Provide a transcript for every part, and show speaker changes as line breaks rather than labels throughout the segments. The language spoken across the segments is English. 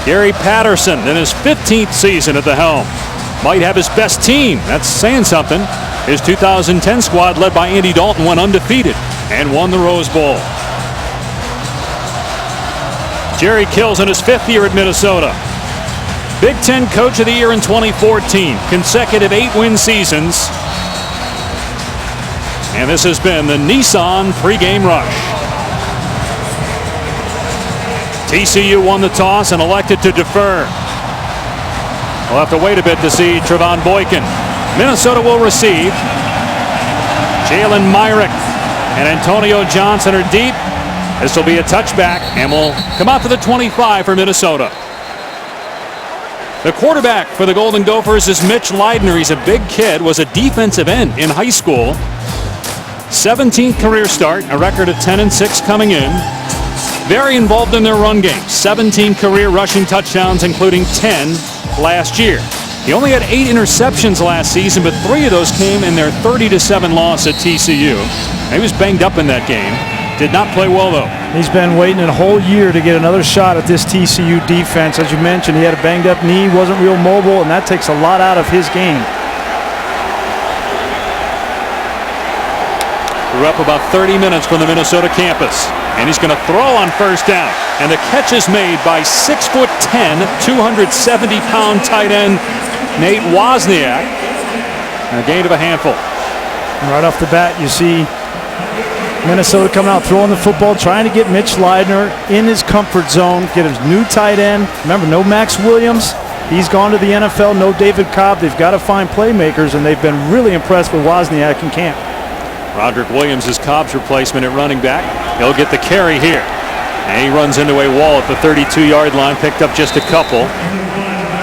Gary Patterson in his 15th season at the helm. Might have his best team. That's saying something. His 2010 squad, led by Andy Dalton, went undefeated and won the Rose Bowl. Jerry Kill's in his 5th year at Minnesota. Big Ten Coach of the Year in 2014. Consecutive 8-win seasons. And this has been the Nissan pregame rush. TCU won the toss and elected to defer. We'll have to wait a bit to see Trevon Boykin. Minnesota will receive. Jalen Myrick and Antonio Johnson are deep. This will be a touchback and will come out to the 25 for Minnesota. The quarterback for the Golden Gophers is Mitch Leidner. He's a big kid, was a defensive end in high school. 17th career start, a record of 10-6 coming in. Very involved in their run game. 17 career rushing touchdowns, including 10 last year. He only had 8 interceptions last season, but 3 of those came in their 30-7 loss at TCU. He was banged up in that game. Did not play well, though.
He's been waiting a whole year to get another shot at this TCU defense. As you mentioned, he had a banged-up knee, wasn't real mobile, and that takes a lot out of his game.
We're up about 30 minutes from the Minnesota campus, and he's going to throw on first down. And the catch is made by 6'10", 270-pound tight end Nate Wozniak. And a gain of a handful.
And right off the bat, you see Minnesota coming out, throwing the football, trying to get Mitch Leidner in his comfort zone, get his new tight end. Remember, no Max Williams. He's gone to the NFL. No David Cobb. They've got to find playmakers, and they've been really impressed with Wozniak in camp.
Roderick Williams is Cobb's replacement at running back. He'll get the carry here. And he runs into a wall at the 32-yard line, picked up just a couple.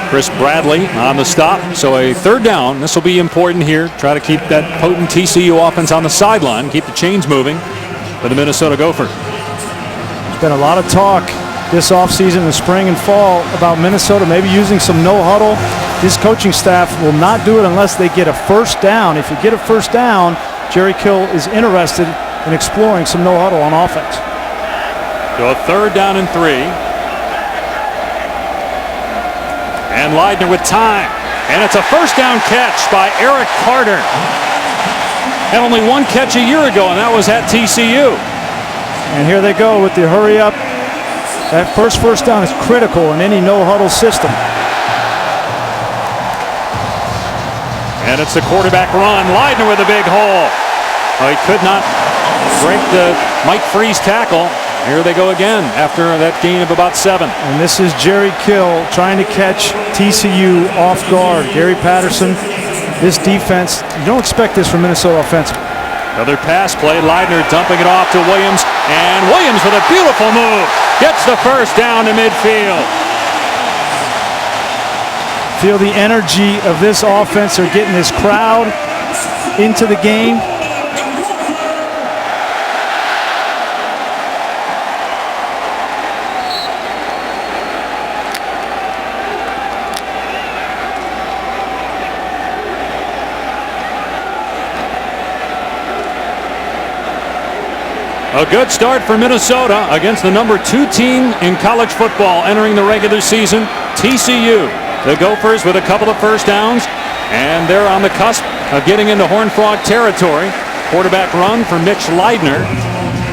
Chris Bradley on the stop. So a third down. This will be important here. Try to keep that potent TCU offense on the sideline, keep the chains moving for the Minnesota Gophers.
There's been a lot of talk this offseason, the spring and fall, about Minnesota maybe using some no-huddle. This coaching staff will not do it unless they get a first down. If you get a first down, Jerry Kill is interested in exploring some no-huddle on offense.
So a third down and 3. And Leidner with time. And it's a first down catch by Eric Carter. Had only 1 catch a year ago, and that was at TCU.
And here they go with the hurry up. That first down is critical in any no-huddle system.
And it's the quarterback run. Leidner with a big hole. Oh, he could not break the Mike Freeze tackle. Here they go again after that gain of about 7.
And this is Jerry Kill trying to catch TCU off guard. Gary Patterson, this defense, you don't expect this from Minnesota offensive.
Another pass play. Leidner dumping it off to Williams. And Williams with a beautiful move. Gets the first down to midfield.
Feel the energy of this offense. They're getting this crowd into the game.
A good start for Minnesota against the number 2 team in college football entering the regular season, TCU. The Gophers with a couple of first downs, and they're on the cusp of getting into Horned Frog territory. Quarterback run for Mitch Leidner,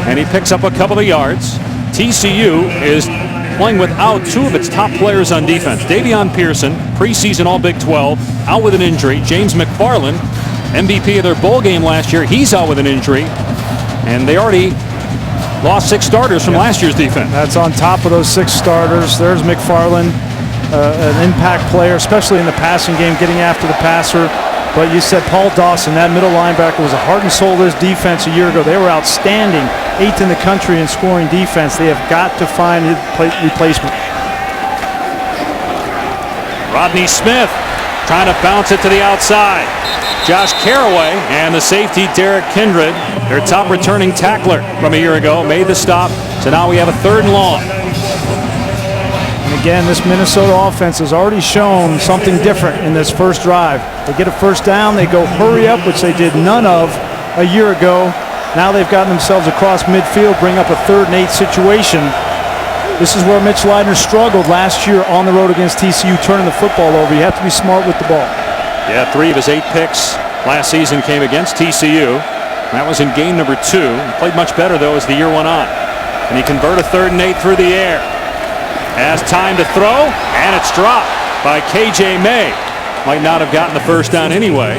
and he picks up a couple of yards. TCU is playing without 2 of its top players on defense. Davion Pearson, preseason All-Big 12, out with an injury. James McFarland, MVP of their bowl game last year, he's out with an injury. And they already lost 6 starters from last year's defense.
That's on top of those 6 starters. There's McFarland, an impact player, especially in the passing game, getting after the passer. But you said Paul Dawson, that middle linebacker, was a heart and soul of this defense a year ago. They were outstanding, 8th in the country in scoring defense. They have got to find a replacement.
Rodney Smith trying to bounce it to the outside. Josh Caraway and the safety Derek Kindred, their top returning tackler from a year ago, made the stop. So now we have a 3rd and long.
And again, this Minnesota offense has already shown something different in this first drive. They get a first down, they go hurry up, which they did none of a year ago. Now they've gotten themselves across midfield, bring up a 3rd and 8 situation. This is where Mitch Leidner struggled last year on the road against TCU, turning the football over. You have to be smart with the ball.
Yeah, 3 of his 8 picks last season came against TCU. That was in game number 2. He played much better, though, as the year went on. And he converted 3rd and 8 through the air. Has time to throw, and it's dropped by KJ May. Might not have gotten the first down anyway.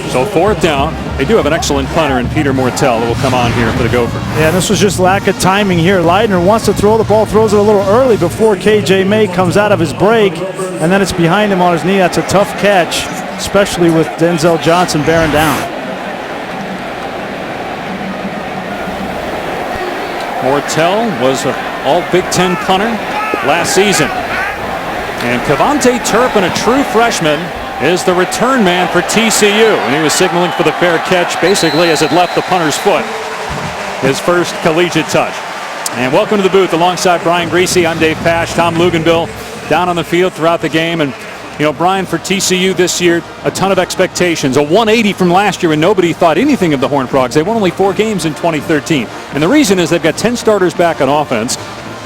So 4th down. They do have an excellent punter in Peter Mortel that will come on here for the Gophers.
Yeah, this was just lack of timing here. Leidner wants to throw the ball, throws it a little early before KJ May comes out of his break, and then it's behind him on his knee. That's a tough catch, especially with Denzel Johnson bearing down.
Mortel was an all-Big Ten punter last season. And Cavante Turpin, a true freshman, is the return man for TCU. And he was signaling for the fair catch basically as it left the punter's foot. His first collegiate touch. And welcome to the booth alongside Brian Greasy. I'm Dave Pash. Tom Luganville down on the field throughout the game. And you know, Brian, for TCU this year, a ton of expectations. A 180 from last year when nobody thought anything of the Horned Frogs. They won only 4 games in 2013. And the reason is they've got 10 starters back on offense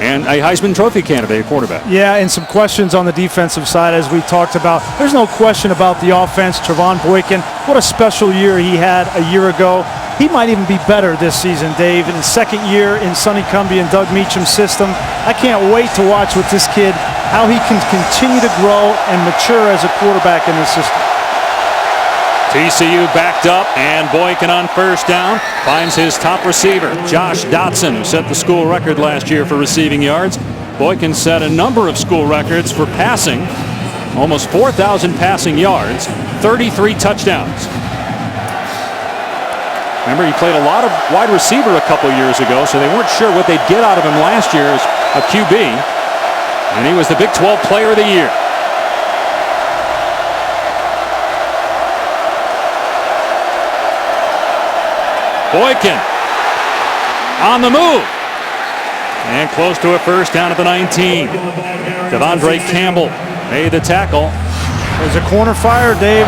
and a Heisman Trophy candidate quarterback.
Yeah, and some questions on the defensive side as we talked about. There's no question about the offense. Trevon Boykin, what a special year he had a year ago. He might even be better this season, Dave. In his 2nd year in Sonny Cumbie and Doug Meacham's system. I can't wait to watch with this kid how he can continue to grow and mature as a quarterback in this system.
TCU backed up, and Boykin on 1st down finds his top receiver, Josh Dotson, who set the school record last year for receiving yards. Boykin set a number of school records for passing, almost 4,000 passing yards, 33 touchdowns. Remember, he played a lot of wide receiver a couple years ago, so they weren't sure what they'd get out of him last year as a QB. And he was the Big 12 Player of the Year. Boykin on the move. And close to a first down at the 19. Devondre Campbell made the tackle.
There's a corner fire, Dave.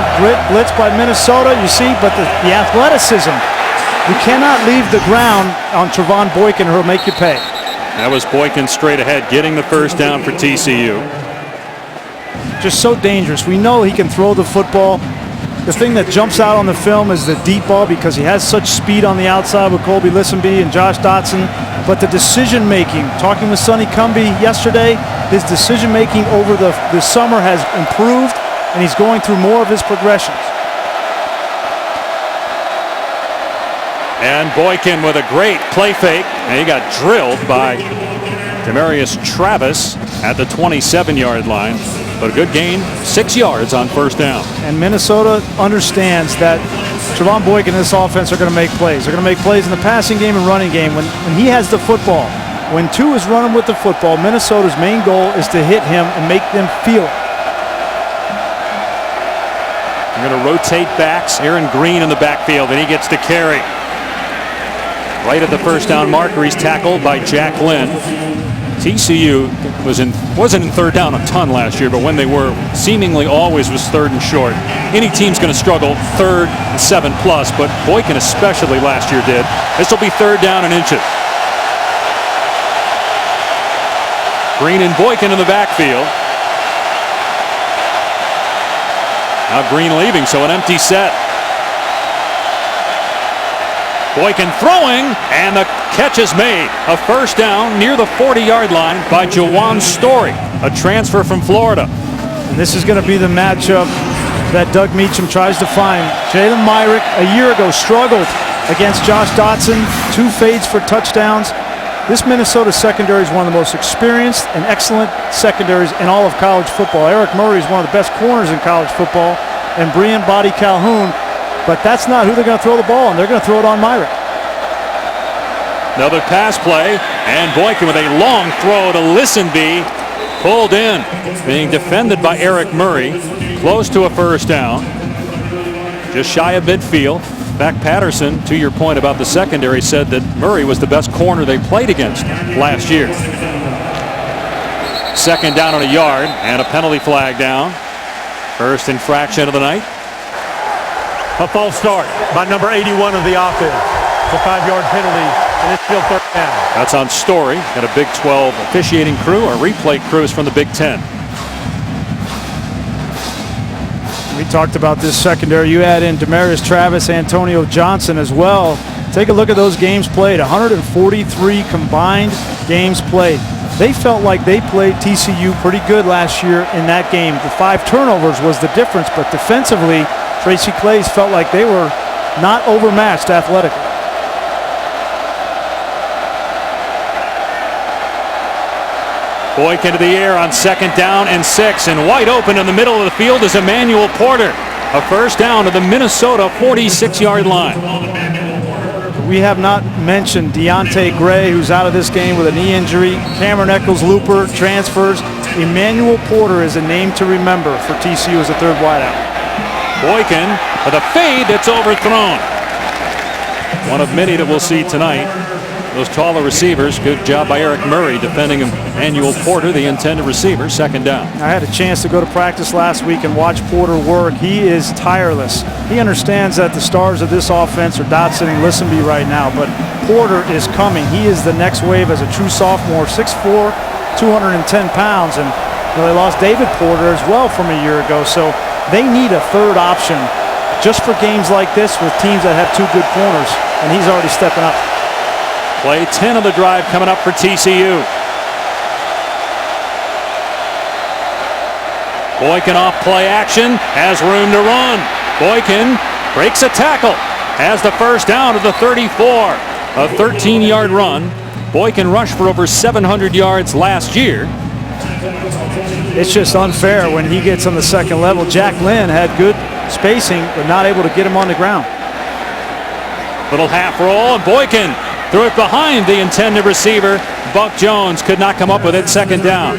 Blitz by Minnesota, you see, but the athleticism. You cannot leave the ground on Trevon Boykin or he'll make you pay.
That was Boykin straight ahead, getting the first down for TCU.
Just so dangerous. We know he can throw the football. The thing that jumps out on the film is the deep ball because he has such speed on the outside with Colby Listenby and Josh Dotson. But the decision-making, talking with Sonny Cumbie yesterday, his decision-making over the summer has improved, and he's going through more of his progressions.
And Boykin with a great play fake, and he got drilled by Demarius Travis at the 27-yard line. But a good gain, 6 yards on 1st down.
And Minnesota understands that Trevon Boykin and this offense are going to make plays. They're going to make plays in the passing game and running game. When he has the football, when 2 is running with the football, Minnesota's main goal is to hit him and make them feel it.
They're going to rotate backs. Aaron Green in the backfield, and he gets to carry. Right at the first down marker, he's tackled by Jack Lynn. TCU wasn't in 3rd down a ton last year, but when they were, seemingly always was 3rd and short. Any team's going to struggle 3rd and 7+, but Boykin especially last year did. This will be 3rd down and inches. Green and Boykin in the backfield. Now Green leaving, so an empty set. Boykin throwing, and the catch is made. A first down near the 40-yard line by Jawan Story, a transfer from Florida.
And this is going to be the matchup that Doug Meacham tries to find. Jalen Myrick a year ago struggled against Josh Dotson, 2 fades for touchdowns. This Minnesota secondary is one of the most experienced and excellent secondaries in all of college football. Eric Murray is one of the best corners in college football, and Brian Body Calhoun. But that's not who they're going to throw the ball on. They're going to throw it on Myrick.
Another pass play, and Boykin with a long throw to Listenby. Pulled in, being defended by Eric Murray. Close to a first down. Just shy of midfield. Beck Patterson, to your point about the secondary, said that Murray was the best corner they played against last year. 2nd down on a yard, and a penalty flag down. First infraction of the night.
A false start by number 81 of the offense. The 5-yard penalty And it's still third down.
That's on Story. Got a Big 12 officiating crew. Our replay crew is from the Big 10.
We talked about this secondary. You add in Demarius Travis, Antonio Johnson as well. Take a look at those games played. 143 combined games played. They felt like they played TCU pretty good last year in that game. The 5 turnovers was the difference, but defensively, Tracy Claeys felt like they were not overmatched athletically.
Boyk into the air on 2nd down and 6, and wide open in the middle of the field is Emmanuel Porter. A first down to the Minnesota 46-yard line.
We have not mentioned Deontay Gray, who's out of this game with a knee injury. Cameron Eccles-Looper transfers. Emmanuel Porter is a name to remember for TCU as a third wideout.
Boykin with a fade that's overthrown. One of many that we'll see tonight. Those taller receivers. Good job by Eric Murray defending Emmanuel Porter, the intended receiver. 2nd down.
I had a chance to go to practice last week and watch Porter work. He is tireless. He understands that the stars of this offense are Dotson and Listenby right now, but Porter is coming. He is the next wave as a true sophomore, 6'4", 210 pounds, and they lost David Porter as well from a year ago, so they need a third option just for games like this with teams that have 2 good corners, and he's already stepping up.
Play 10 of the drive coming up for TCU. Boykin off play action, has room to run. Boykin breaks a tackle, has the first down to the 34. A 13-yard run. Boykin rushed for over 700 yards last year.
It's just unfair when he gets on the second level. Jack Lynn had good spacing, but not able to get him on the ground.
Little half roll, and Boykin threw it behind the intended receiver. Buck Jones could not come up with it. 2nd down.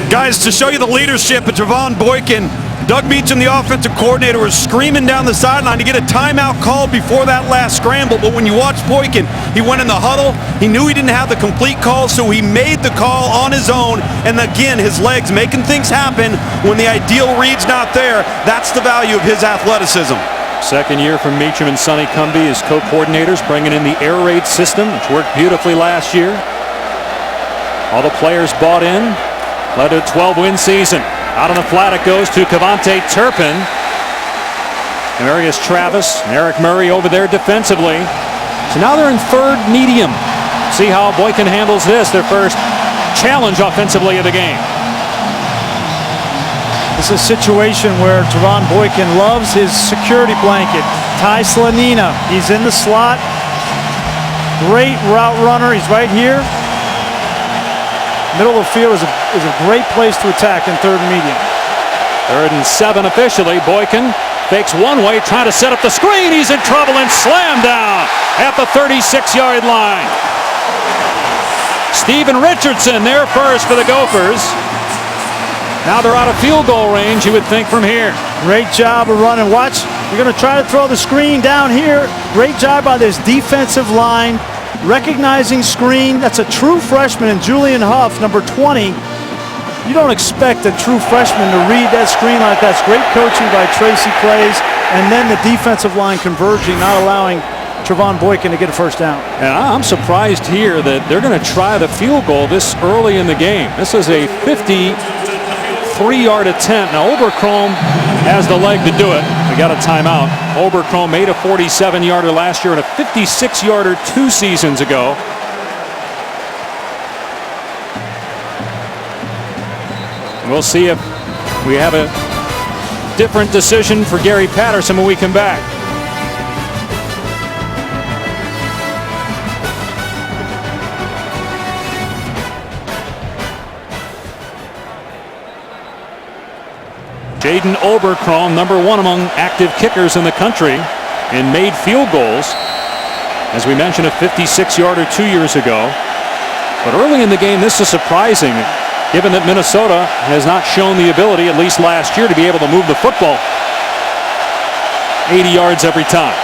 Guys, to show you the leadership of Trevon Boykin, Doug Meacham, the offensive coordinator, was screaming down the sideline to get a timeout called before that last scramble. But when you watch Boykin, he went in the huddle. He knew he didn't have the complete call, so he made the call on his own. And again, his legs making things happen when the ideal read's not there. That's the value of his athleticism.
2nd year from Meacham and Sonny Cumbie as co-coordinators, bringing in the air raid system, which worked beautifully last year. All the players bought in. Led to a 12-win season. Out on the flat it goes to Cavante Turpin. Demarius Travis and Eric Murray over there defensively. So now they're in 3rd medium. See how Boykin handles this, their first challenge offensively of the game.
This is a situation where Trevon Boykin loves his security blanket. Ty Slanina, he's in the slot. Great route runner, he's right here. Middle of the field is a great place to attack in 3rd and medium.
3rd and 7 officially. Boykin fakes one way, trying to set up the screen. He's in trouble and slammed down at the 36-yard line. Steven Richardson there first for the Gophers. Now they're out of field goal range, you would think, from here.
Great job of running. Watch, you're going to try to throw the screen down here. Great job by this defensive line. Recognizing screen. That's a true freshman in Julian Huff, number 20. You don't expect a true freshman to read that screen like that. It's great coaching by Tracy Claeys. And then the defensive line converging, not allowing Trevon Boykin to get a first down.
And I'm surprised here that they're going to try the field goal this early in the game. This is a 53-yard attempt. Now Oberchrome has the leg to do it. We got a timeout. Oberchrome made a 47-yarder last year and a 56-yarder 2 seasons ago. And we'll see if we have a different decision for Gary Patterson when we come back. Jaden Oberchrome, number 1 among active kickers in the country and made field goals. As we mentioned, a 56-yarder 2 years ago. But early in the game, this is surprising, given that Minnesota has not shown the ability, at least last year, to be able to move the football 80 yards every time.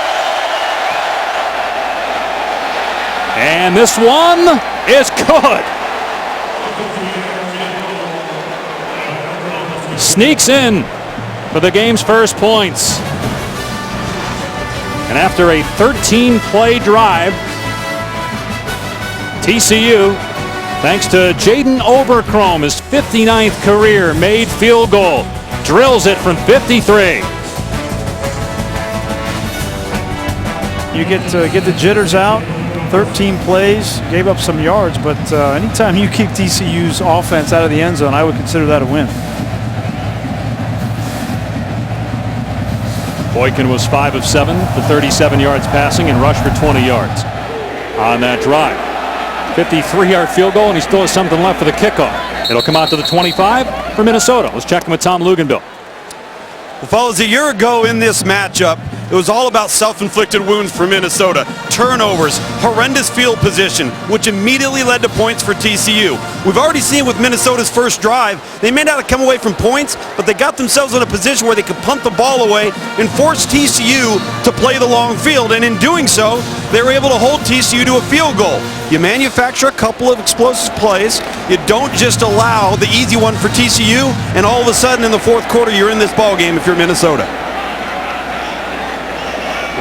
And this one is good. Sneaks in for the game's first points. And after a 13-play drive, TCU, thanks to Jaden Obercrom, his 59th career made field goal, drills it from 53.
You get the jitters out. 13 plays, gave up some yards, but anytime you keep TCU's offense out of the end zone, I would consider that a win.
Boykin was 5 of 7 for 37 yards passing and rushed for 20 yards on that drive. 53-yard field goal, and he still has something left for the kickoff. It'll come out to the 25 for Minnesota. Let's check in with Tom Luganbill.
Well, fellas, a year ago in this matchup, it was all about self-inflicted wounds for Minnesota. Turnovers, horrendous field position, which immediately led to points for TCU. We've already seen with Minnesota's first drive, they may not have come away from points, but they got themselves in a position where they could punt the ball away and force TCU to play the long field. And in doing so, they were able to hold TCU to a field goal. You manufacture a couple of explosive plays. You don't just allow the easy one for TCU, and all of a sudden in the fourth quarter, you're in this ball game if you're Minnesota.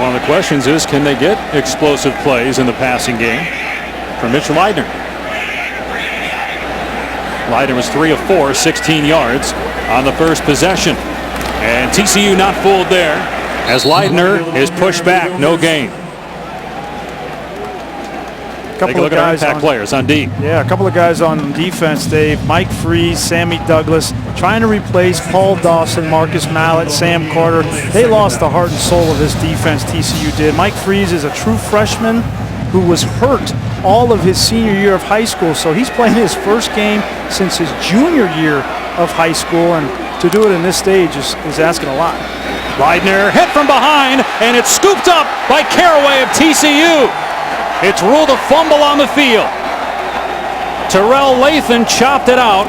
One of the questions is, can they get explosive plays in the passing game from Mitch Leidner? Leidner was 3 of 4, 16 yards on the first possession. And TCU not fooled there as Leidner is pushed back, no gain. Take a look at our impact players on D.
Yeah, a couple of guys on defense, Dave. Mike Freeze, Sammy Douglas, trying to replace Paul Dawson, Marcus Mallett, Sam Carter. They lost the heart and soul of this defense, TCU did. Mike Freeze is a true freshman who was hurt all of his senior year of high school, so he's playing his first game since his junior year of high school, and to do it in this stage is asking a lot.
Leidner hit from behind, and it's scooped up by Caraway of TCU. It's ruled a fumble on the field. Terrell Lathan chopped it out,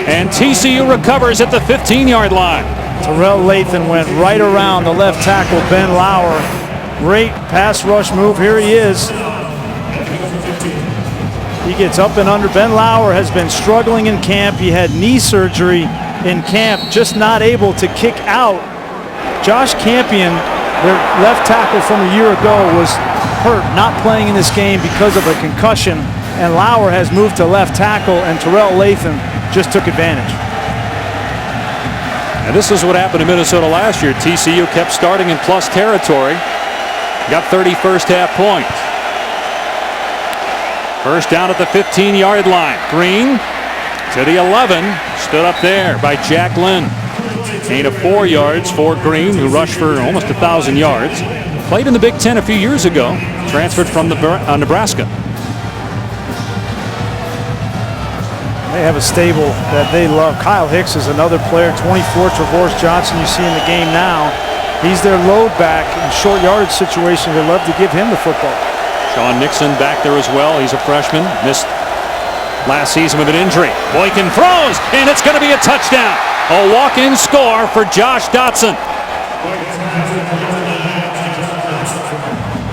and TCU recovers at the 15-yard line.
Terrell Lathan went right around the left tackle, Ben Lauer. Great pass rush move. Here he is. He gets up and under. Ben Lauer has been struggling in camp. He had knee surgery in camp, just not able to kick out. Josh Campion, their left tackle from a year ago, was hurt, not playing in this game because of a concussion, and Lauer has moved to left tackle, and Terrell Lathan just took advantage.
And this is what happened to Minnesota last year. TCU kept starting in plus territory, got 30 first-half points. First down at the 15-yard line. Green to the 11, stood up there by Jack Lynn. Gain of 4 yards for Green, who rushed for almost 1,000 yards. Played in the Big Ten a few years ago, transferred from Nebraska.
They have a stable that they love. Kyle Hicks is another player, 24. Travorce Johnson, you see in the game now. He's their load back in short yardage situations. They love to give him the football.
Sean Nixon back there as well. He's a freshman. Missed last season with an injury. Boykin throws, and it's going to be a touchdown. A walk-in score for Josh Dotson.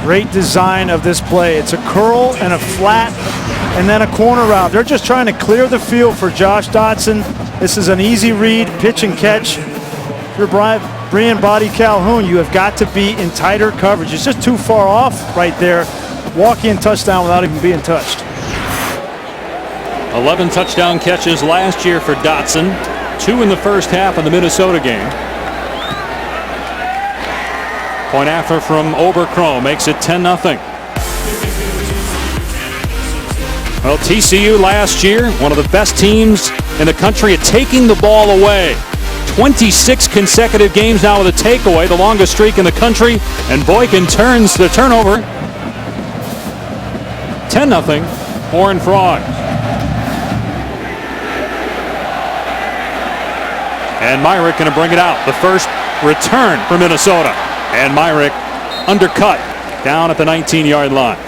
Great design of this play. It's a curl and a flat and then a corner route. They're just trying to clear the field for Josh Dotson. This is an easy read, pitch and catch. If you're Brian Body Calhoun, you have got to be in tighter coverage. It's just too far off right there. Walk-in touchdown without even being touched.
11 touchdown catches last year for Dotson. 2 in the first half of the Minnesota game. Point after from Obercrom makes it 10-0. Well, TCU last year, one of the best teams in the country at taking the ball away. 26 consecutive games now with a takeaway, the longest streak in the country, and Boykin turns the turnover. 10-0, Horned Frogs. And Myrick going to bring it out. The first return for Minnesota. And Myrick undercut down at the 19-yard line.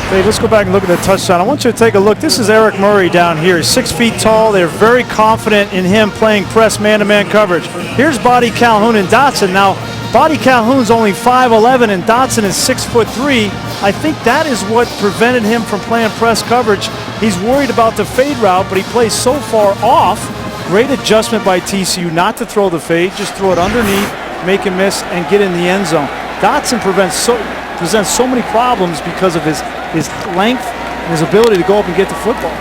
Hey, let's go back and look at the touchdown. I want you to take a look. This is Eric Murray down here. He's 6 feet tall. They're very confident in him playing press man-to-man coverage. Here's Body Calhoun and Dotson. Now, Body Calhoun's only 5'11", and Dotson is 6'3". I think that is what prevented him from playing press coverage. He's worried about the fade route, but he plays so far off. Great adjustment by TCU not to throw the fade, just throw it underneath, make him miss, and get in the end zone. Dotson presents so many problems because of his length his ability to go up and get the football.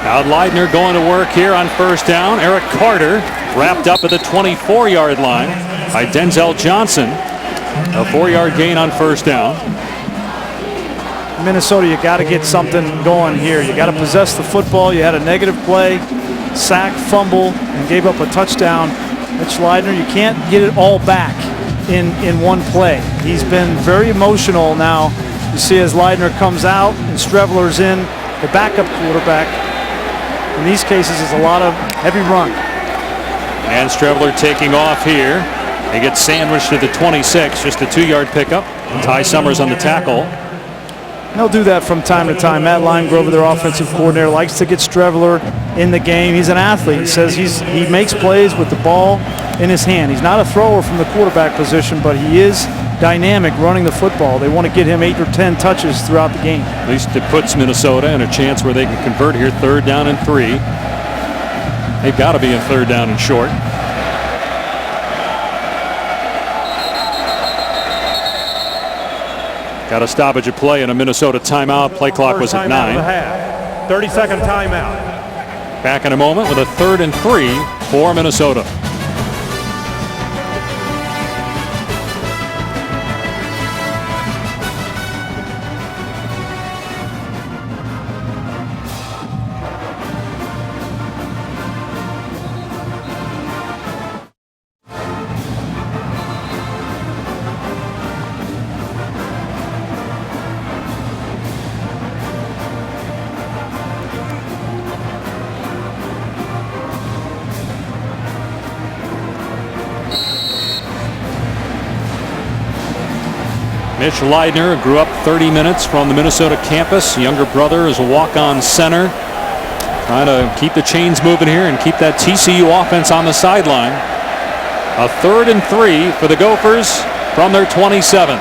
Now Leidner going to work here on first down. Eric Carter wrapped up at the 24-yard line by Denzel Johnson. A 4-yard gain on first down.
Minnesota, you got to get something going here. You got to possess the football. You had a negative play, sack, fumble, and gave up a touchdown. Mitch Leidner, you can't get it all back in one play. He's been very emotional now. You see as Leidner comes out and Streveler's in, the backup quarterback. In these cases, it's a lot of heavy run.
And Streveler taking off here. He gets sandwiched at the 26, just a 2-yard pickup. Ty Summers on the tackle.
They'll do that from time to time. Matt Linegrover, their offensive coordinator, likes to get Streveler in the game. He's an athlete. He says he makes plays with the ball in his hand. He's not a thrower from the quarterback position, but he is dynamic running the football. They want to get him 8 or 10 touches throughout the game.
At least it puts Minnesota in a chance where they can convert here. 3rd down and 3. They've got to be in 3rd down and short. Got a stoppage of play and a Minnesota timeout. Play clock was at 9.
30-second timeout.
Back in a moment with a 3rd and 3 for Minnesota. Mitch Leidner grew up 30 minutes from the Minnesota campus. Younger brother is a walk-on center. Trying to keep the chains moving here and keep that TCU offense on the sideline. A 3rd and 3 for the Gophers from their 27.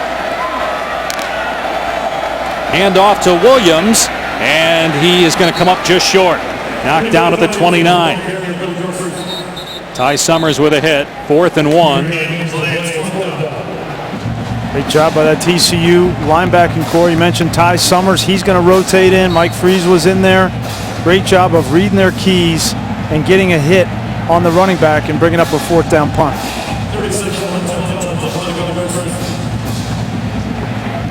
Hand off to Williams, and he is going to come up just short. Knocked down at the 29. Ty Summers with a hit. 4th and 1.
Great job by that TCU linebacking core. You mentioned Ty Summers. He's going to rotate in. Mike Freeze was in there. Great job of reading their keys and getting a hit on the running back and bringing up a 4th down punt.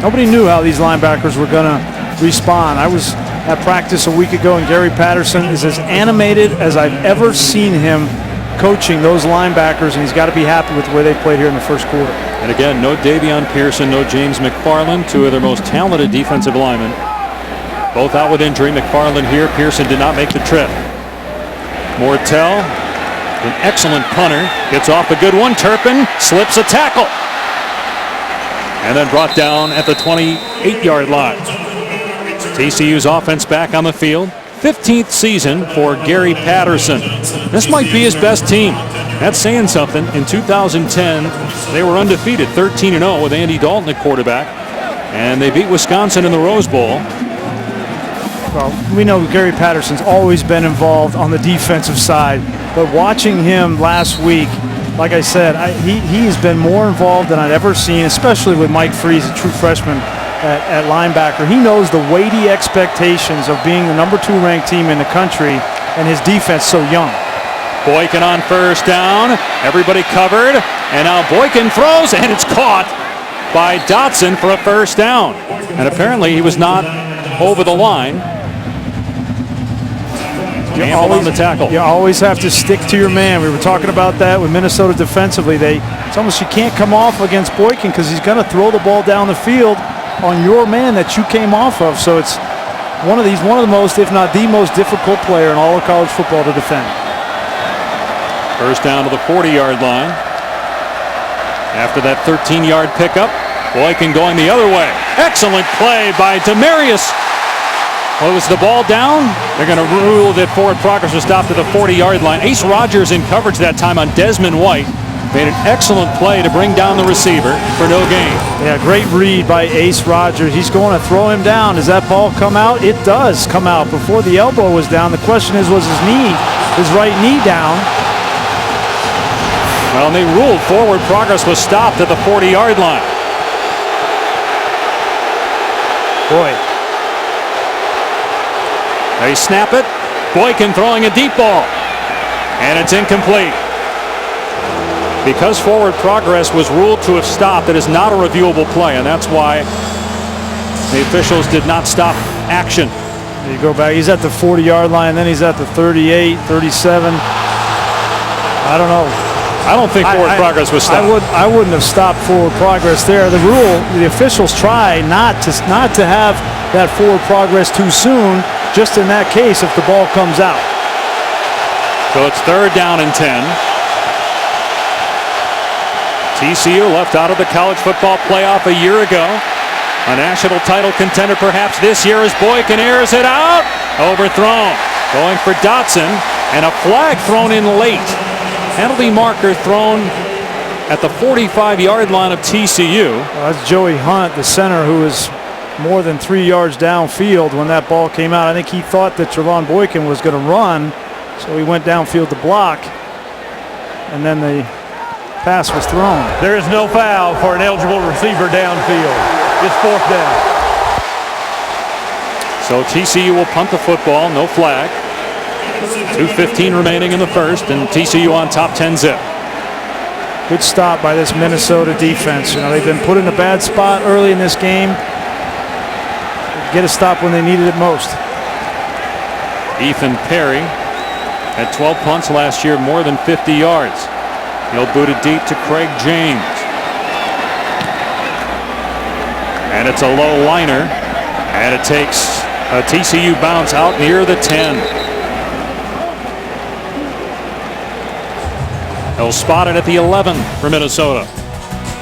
Nobody knew how these linebackers were going to respond. I was at practice a week ago, and Gary Patterson is as animated as I've ever seen him coaching those linebackers, and he's got to be happy with the way they played here in the first quarter.
And again, no Davion Pearson, no James McFarland, 2 of their most talented defensive linemen. Both out with injury. McFarland here. Pearson did not make the trip. Mortel, an excellent punter, gets off a good one. Turpin slips a tackle. And then brought down at the 28-yard line. TCU's offense back on the field. 15th season for Gary Patterson. This might be his best team. That's saying something. In 2010, they were undefeated, 13-0 with Andy Dalton at quarterback. And they beat Wisconsin in the Rose Bowl.
Well, we know Gary Patterson's always been involved on the defensive side. But watching him last week, like I said, he's been more involved than I'd ever seen, especially with Mike Freeze, a true freshman at linebacker. He knows the weighty expectations of being the #2 ranked team in the country, and his defense so young.
Boykin on first down. Everybody covered. And now Boykin throws, and it's caught by Dotson for a first down. And apparently he was not over the line. On the tackle.
You always have to stick to your man. We were talking about that with Minnesota defensively. It's almost you can't come off against Boykin because he's going to throw the ball down the field on your man that you came off of. So it's one of the most, if not the most difficult player in all of college football to defend.
First down to the 40-yard line. After that 13-yard pickup, Boykin going the other way. Excellent play by Demarius. Was the ball down? They're going to rule that forward progress was stopped at the 40-yard line. Ace Rodgers in coverage that time on Desmond White. Made an excellent play to bring down the receiver for no gain.
Yeah, great read by Ace Rodgers. He's going to throw him down. Does that ball come out? It does come out. Before the elbow was down, the question is, was his right knee down?
Well, and they ruled forward progress was stopped at the 40-yard line.
Boy,
They snap it. Boykin throwing a deep ball. And it's incomplete. Because forward progress was ruled to have stopped, it is not a reviewable play, and that's why the officials did not stop action.
You go back, he's at the 40-yard line, then he's at the 38, 37. I don't know.
I don't think forward progress was stopped.
I wouldn't have stopped forward progress there. The rule, the officials try not to have that forward progress too soon, just in that case if the ball comes out.
So it's 3rd down and 10. TCU left out of the college football playoff a year ago. A national title contender perhaps this year as Boykin airs it out. Overthrown. Going for Dotson, and a flag thrown in late. Penalty marker thrown at the 45-yard line of TCU.
Well, that's Joey Hunt, the center, who was more than 3 yards downfield when that ball came out. I think he thought that Trevon Boykin was going to run, so he went downfield to block, and then the pass was thrown.
There is no foul for an eligible receiver downfield. It's 4th down.
So TCU will punt the football, no flag. 2:15 remaining in the first, and TCU on top 10-zip.
Good stop by this Minnesota defense. You know, they've been put in a bad spot early in this game. Get a stop when they needed it most.
Ethan Perry had 12 punts last year, more than 50 yards. He'll boot it deep to Craig James. And it's a low liner, and it takes a TCU bounce out near the 10. They'll spot it at the 11 for Minnesota.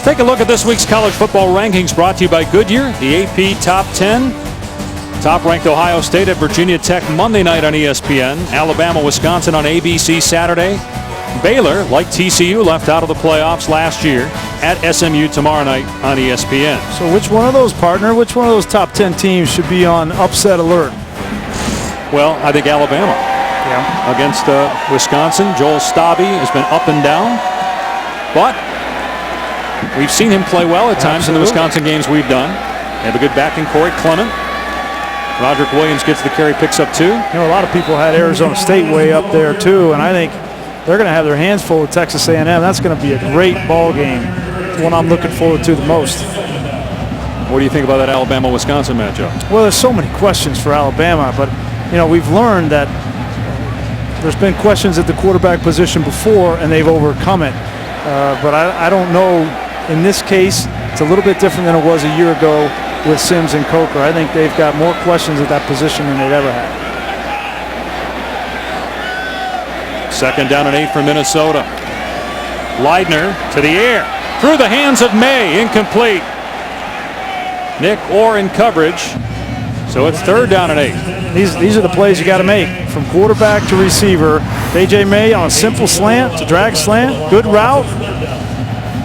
Take a look at this week's college football rankings, brought to you by Goodyear. The AP Top 10. Top-ranked Ohio State at Virginia Tech Monday night on ESPN. Alabama, Wisconsin on ABC Saturday. Baylor, like TCU, left out of the playoffs last year at SMU tomorrow night on ESPN.
So which one of those, partner, which one of those top 10 teams should be on upset alert?
Well, I think Alabama.
Yeah.
Against Wisconsin. Joel Stabby has been up and down, but we've seen him play well at times. Absolutely. In the Wisconsin games we've done. They have a good backing core. Clement. Roderick Williams gets the carry, picks up 2.
You know, a lot of people had Arizona State way up there too, and I think they're going to have their hands full with Texas A&M. That's going to be a great ball game. It's one I'm looking forward to the most.
What do you think about that Alabama-Wisconsin matchup?
Well, there's so many questions for Alabama, but you know, we've learned that there's been questions at the quarterback position before, and they've overcome it. But I don't know. In this case, it's a little bit different than it was a year ago with Sims and Coker. I think they've got more questions at that position than they've ever had.
2nd down and 8 for Minnesota. Leidner to the air. Through the hands of May. Incomplete. Nick Orr in coverage. So it's 3rd down and 8.
These are the plays you got to make. From quarterback to receiver. DJ May on a simple slant to drag slant. Good route.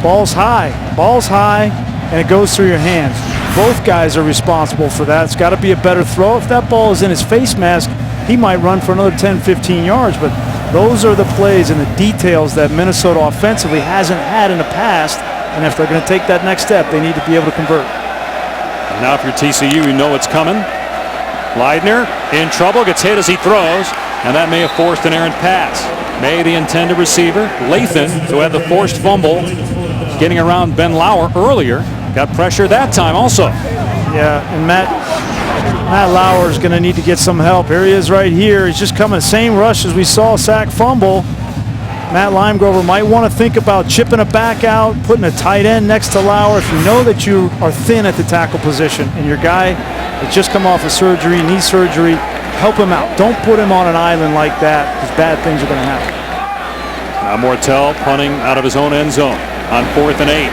Ball's high, and it goes through your hands. Both guys are responsible for that. It's got to be a better throw. If that ball is in his face mask, he might run for another 10, 15 yards. But those are the plays and the details that Minnesota offensively hasn't had in the past. And if they're going to take that next step, they need to be able to convert.
And now if you're TCU, you know it's coming. Leidner in trouble, gets hit as he throws, and that may have forced an errant pass. May, the intended receiver. Lathan, who had the forced fumble, getting around Ben Lauer earlier, got pressure that time also.
Yeah, and Matt Lauer is going to need to get some help. Here he is right here. He's just coming, same rush as we saw, sack fumble. Matt Limegrover might want to think about chipping it back out, putting a tight end next to Lauer. If you know that you are thin at the tackle position and your guy has just come off of surgery, knee surgery, help him out. Don't put him on an island like that, because bad things are going to happen.
Now Mortel punting out of his own end zone on 4th and 8.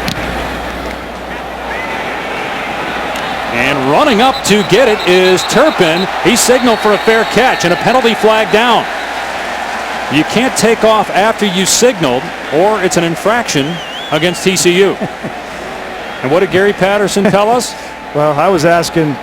And running up to get it is Turpin. He signaled for a fair catch and a penalty flag down. You can't take off after you signaled, or it's an infraction against TCU. And what did Gary Patterson tell us?
Well, I was asking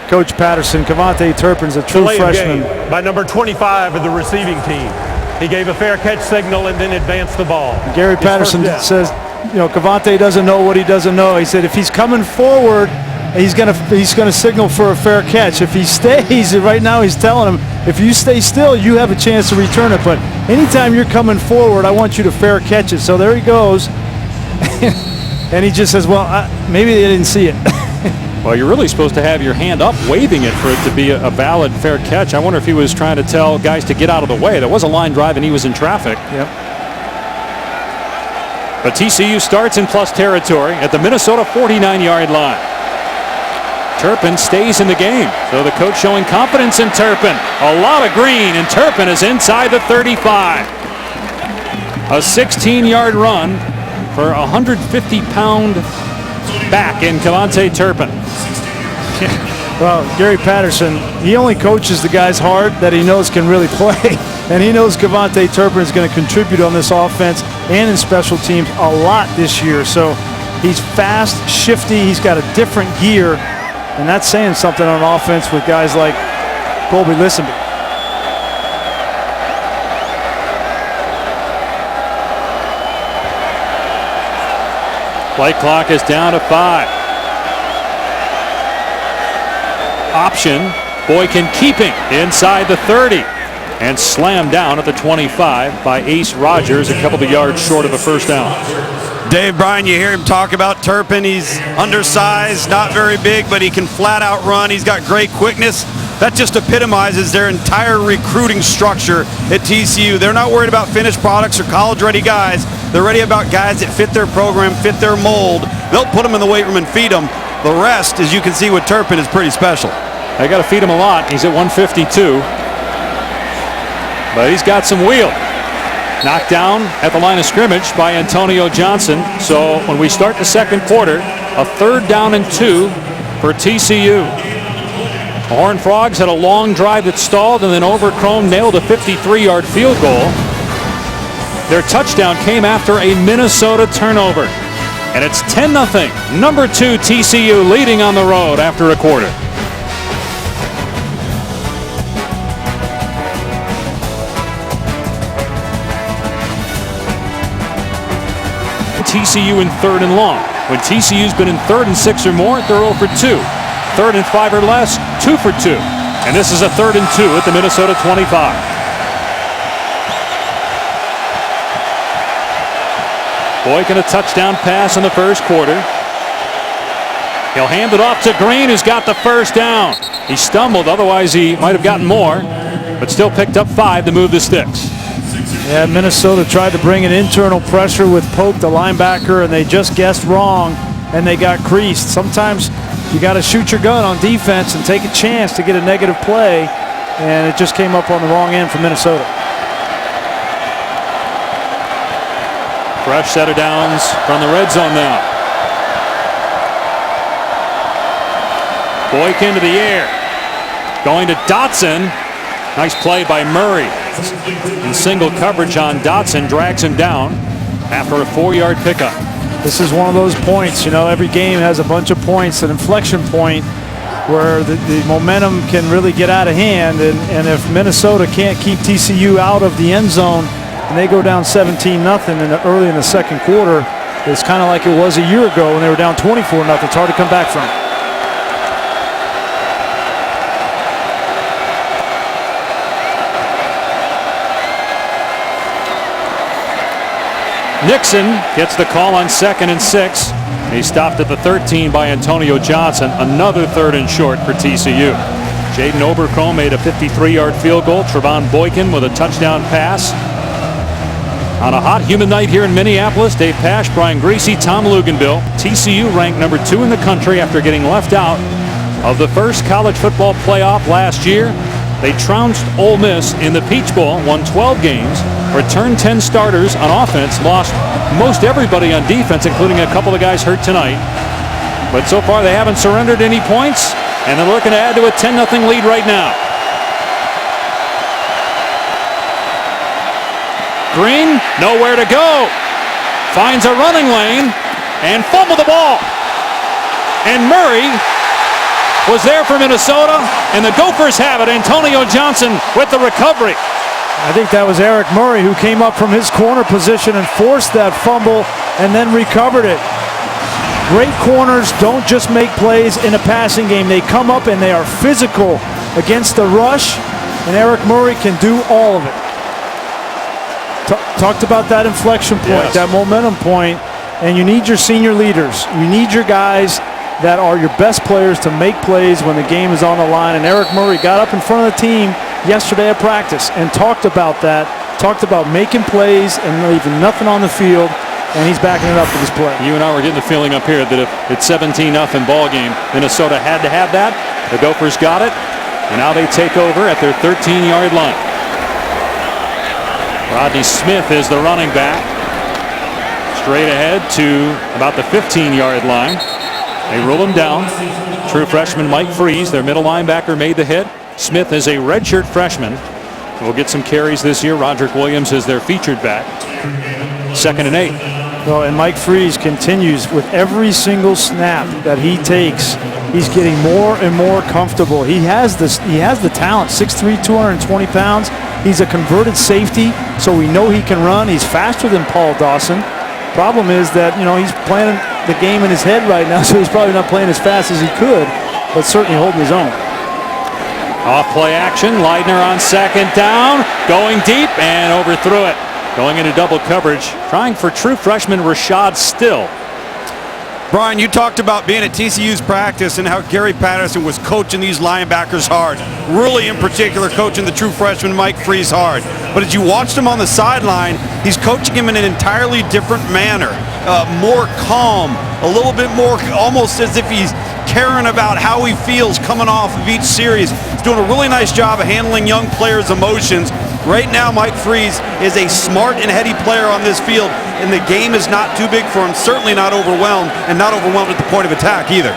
Coach Patterson, Cavante Turpin's a true freshman.
By number 25 of the receiving team. He gave a fair catch signal and then advanced the ball.
Gary Patterson says, you know, Cavante doesn't know what he doesn't know. He said if he's coming forward he's gonna signal for a fair catch. If he stays, right now he's telling him, if you stay still, you have a chance to return it. But anytime you're coming forward, I want you to fair catch it. So there he goes. And he just says, well, maybe they didn't see it.
Well, you're really supposed to have your hand up waving it for it to be a valid fair catch. I wonder if he was trying to tell guys to get out of the way. There was a line drive and he was in traffic.
Yep.
But TCU starts in plus territory at the Minnesota 49-yard line. Turpin stays in the game. So the coach showing confidence in Turpin. A lot of green, and Turpin is inside the 35. A 16-yard run for a 150-pound back in Cavante Turpin.
Well, Gary Patterson, he only coaches the guys hard that he knows can really play. And he knows Cavante Turpin is going to contribute on this offense and in special teams a lot this year. So he's fast, shifty, he's got a different gear. And that's saying something on offense with guys like Colby Listenby.
Play clock is down to 5. Option, Boykin keeping inside the 30 and slammed down at the 25 by Ace Rogers, a couple of yards short of a first down.
Dave Bryan, you hear him talk about Turpin. He's undersized, not very big, but he can flat out run. He's got great quickness. That just epitomizes their entire recruiting structure at TCU. They're not worried about finished products or college-ready guys. They're ready about guys that fit their program, fit their mold. They'll put them in the weight room and feed them. The rest, as you can see with Turpin, is pretty special.
They got to feed him a lot. He's at 152. But he's got some wheel. Knocked down at the line of scrimmage by Antonio Johnson. So when we start the second quarter, a 3rd down and 2 for TCU. The Horned Frogs had a long drive that stalled, and then Overcrome nailed a 53-yard field goal. Their touchdown came after a Minnesota turnover. And it's 10-0. Number 2 TCU leading on the road after a quarter. TCU in 3rd and long. When TCU's been in 3rd and 6 or more, they're 0 for 2. 3rd and 5 or less, 2 for 2. And this is a 3rd and 2 at the Minnesota 25. Boykin a touchdown pass in the first quarter. He'll hand it off to Green, who's got the first down. He stumbled, otherwise he might have gotten more, but still picked up 5 to move the sticks.
Yeah, Minnesota tried to bring an internal pressure with Pope, the linebacker, and they just guessed wrong, and they got creased. Sometimes you got to shoot your gun on defense and take a chance to get a negative play, and it just came up on the wrong end for Minnesota.
Fresh set of downs from the red zone now. Boykin to the air. Going to Dotson. Nice play by Murray. In single coverage on Dotson, drags him down after a 4-yard pickup.
This is one of those points, you know, every game has a bunch of points, an inflection point where the momentum can really get out of hand. And if Minnesota can't keep TCU out of the end zone and they go down 17-0 early in the second quarter, it's kind of like it was a year ago when they were down 24-0. It's hard to come back from.
Nixon gets the call on 2nd and 6. He stopped at the 13 by Antonio Johnson. Another 3rd and short for TCU. Jaden Overcrome made a 53-yard field goal. Trevon Boykin with a touchdown pass. On a hot, humid night here in Minneapolis, Dave Pasch, Brian Griese, Tom Luganville. TCU ranked number 2 in the country after getting left out of the first college football playoff last year. They trounced Ole Miss in the Peach Bowl, won 12 games, returned 10 starters on offense, lost most everybody on defense, including a couple of guys hurt tonight. But so far they haven't surrendered any points, and they're looking to add to a 10-0 lead right now. Green, nowhere to go. Finds a running lane and fumbled the ball. And Murray was there for Minnesota, and the Gophers have it. Antonio Johnson with the recovery.
I think that was Eric Murray who came up from his corner position and forced that fumble and then recovered it. Great corners don't just make plays in a passing game. They come up and they are physical against the rush, and Eric Murray can do all of it. Talked about that inflection point, that momentum point, and you need your senior leaders. You need your guys that are your best players to make plays when the game is on the line, and Eric Murray got up in front of the team yesterday at practice and talked about that, talked about making plays and leaving nothing on the field, and he's backing it up with his play.
You and I were getting the feeling up here that if it's 17-0 ball game, Minnesota had to have that. The Gophers got it, and now they take over at their 13-yard line. Rodney Smith is the running back. Straight ahead to about the 15-yard line. They rule him down. True freshman Mike Freeze, their middle linebacker, made the hit. Smith is a redshirt freshman. Will get some carries this year. Roderick Williams is their featured back. 2nd and 8.
Well, and Mike Freeze continues with every single snap that he takes. He's getting more and more comfortable. He has this. He has the talent. 6'3", 220 pounds. He's a converted safety, so we know he can run. He's faster than Paul Dawson. Problem is that, you know, he's playing the game in his head right now, so he's probably not playing as fast as he could, but certainly holding his own.
Off play action. Leidner on 2nd down, going deep and overthrew it. Going into double coverage, trying for true freshman Rashad Still.
Brian, you talked about being at TCU's practice and how Gary Patterson was coaching these linebackers hard. Really, in particular, coaching the true freshman Mike Freeze hard. But as you watched him on the sideline, he's coaching him in an entirely different manner. More calm, a little bit more almost as if he's caring about how he feels coming off of each series. He's doing a really nice job of handling young players' emotions. Right now, Mike Freeze is a smart and heady player on this field, and the game is not too big for him, certainly not overwhelmed, and not overwhelmed at the point of attack either.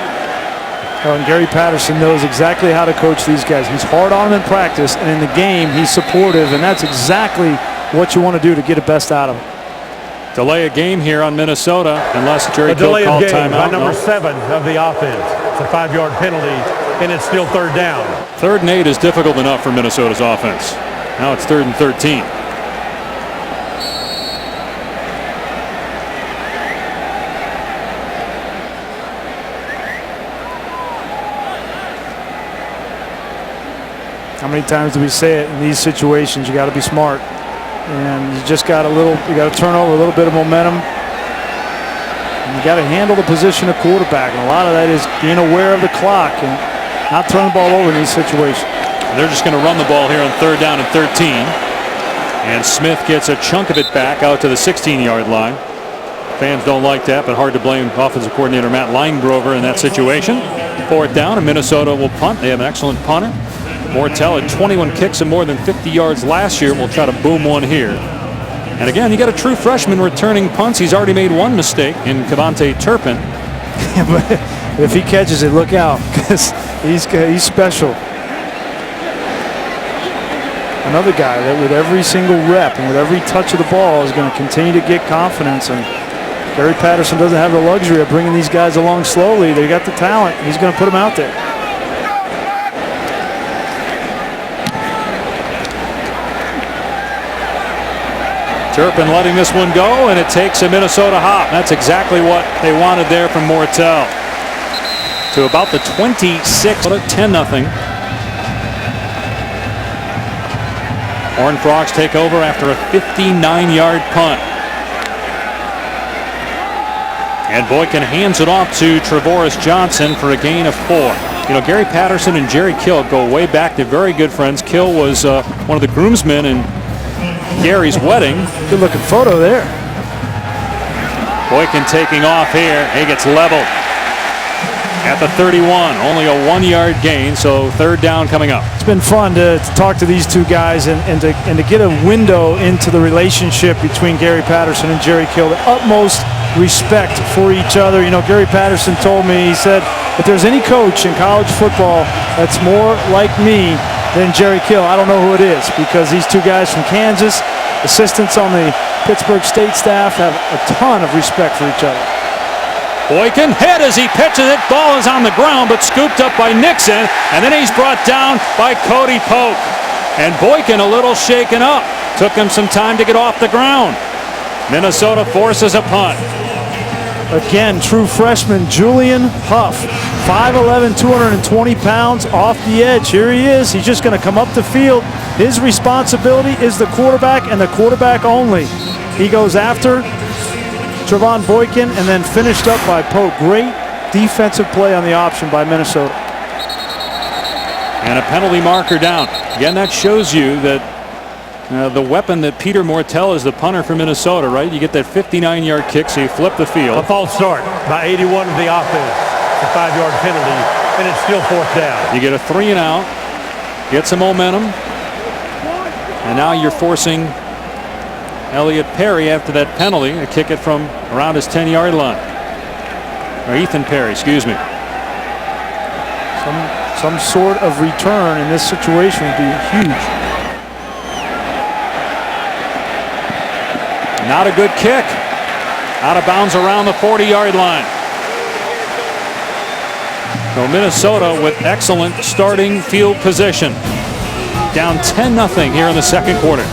Oh, and Gary Patterson knows exactly how to coach these guys. He's hard on them in practice, and in the game, he's supportive, and that's exactly what you want to do to get the best out of him.
Delay a game here on Minnesota unless Jerry Kill called timeout.
By number 7 of the offense. It's a 5-yard penalty, and it's still 3rd down.
3rd and 8 is difficult enough for Minnesota's offense. Now it's 3rd and 13.
How many times do we say it in these situations? You got to be smart, and you just got you got to turn over a little bit of momentum. And you got to handle the position of quarterback, and a lot of that is being aware of the clock and not throwing the ball over in these situations.
They're just going to run the ball here on 3rd down and 13. And Smith gets a chunk of it back out to the 16-yard line. Fans don't like that, but hard to blame offensive coordinator Matt Linegrover in that situation. 4th down, and Minnesota will punt. They have an excellent punter. Mortel had 21 kicks and more than 50 yards last year. We'll try to boom one here. And again, you got a true freshman returning punts. He's already made one mistake in Cavante Turpin.
But if he catches it, look out, because he's special. Another guy that with every single rep and with every touch of the ball is going to continue to get confidence. And Gary Patterson doesn't have the luxury of bringing these guys along slowly. They got the talent. He's going to put them out there.
Turpin letting this one go, and it takes a Minnesota hop. That's exactly what they wanted there from Mortel. To about the 26, 10-0. Horned Frogs take over after a 59-yard punt. And Boykin hands it off to Trevoris Johnson for a gain of 4. You know, Gary Patterson and Jerry Kill go way back. They're very good friends. Kill was one of the groomsmen in Gary's wedding.
Good looking photo there.
Boykin taking off here. He gets leveled at the 31. Only a 1-yard gain, so 3rd down coming up.
It's been fun to talk to these two guys and to get a window into the relationship between Gary Patterson and Jerry Kill. The utmost respect for each other. You know, Gary Patterson told me, he said, if there's any coach in college football that's more like me than Jerry Kill, I don't know who it is, because these two guys from Kansas, assistants on the Pittsburgh State staff, have a ton of respect for each other.
Boykin hit as he pitches it. Ball is on the ground, but scooped up by Nixon, and then he's brought down by Cody Pope. And Boykin a little shaken up. Took him some time to get off the ground. Minnesota forces a punt.
Again, true freshman Julian Huff, 5'11", 220 pounds, off the edge. Here he is. He's just going to come up the field. His responsibility is the quarterback and the quarterback only. He goes after Trevon Boykin and then finished up by Pope. Great defensive play on the option by Minnesota.
And a penalty marker down. Again, that shows you that the weapon that Peter Mortel is the punter for Minnesota, right? You get that 59-yard kick, so you flip the field.
A false start by 81 of the offense. A 5-yard penalty, and it's still 4th down.
You get a 3 and out, get some momentum, and now you're forcing Elliot Perry after that penalty to kick it from around his 10-yard line. Or Ethan Perry, excuse me.
Some sort of return in this situation would be huge.
Not a good kick. Out of bounds around the 40-yard line. So Minnesota with excellent starting field position. Down 10-0 here in the second quarter.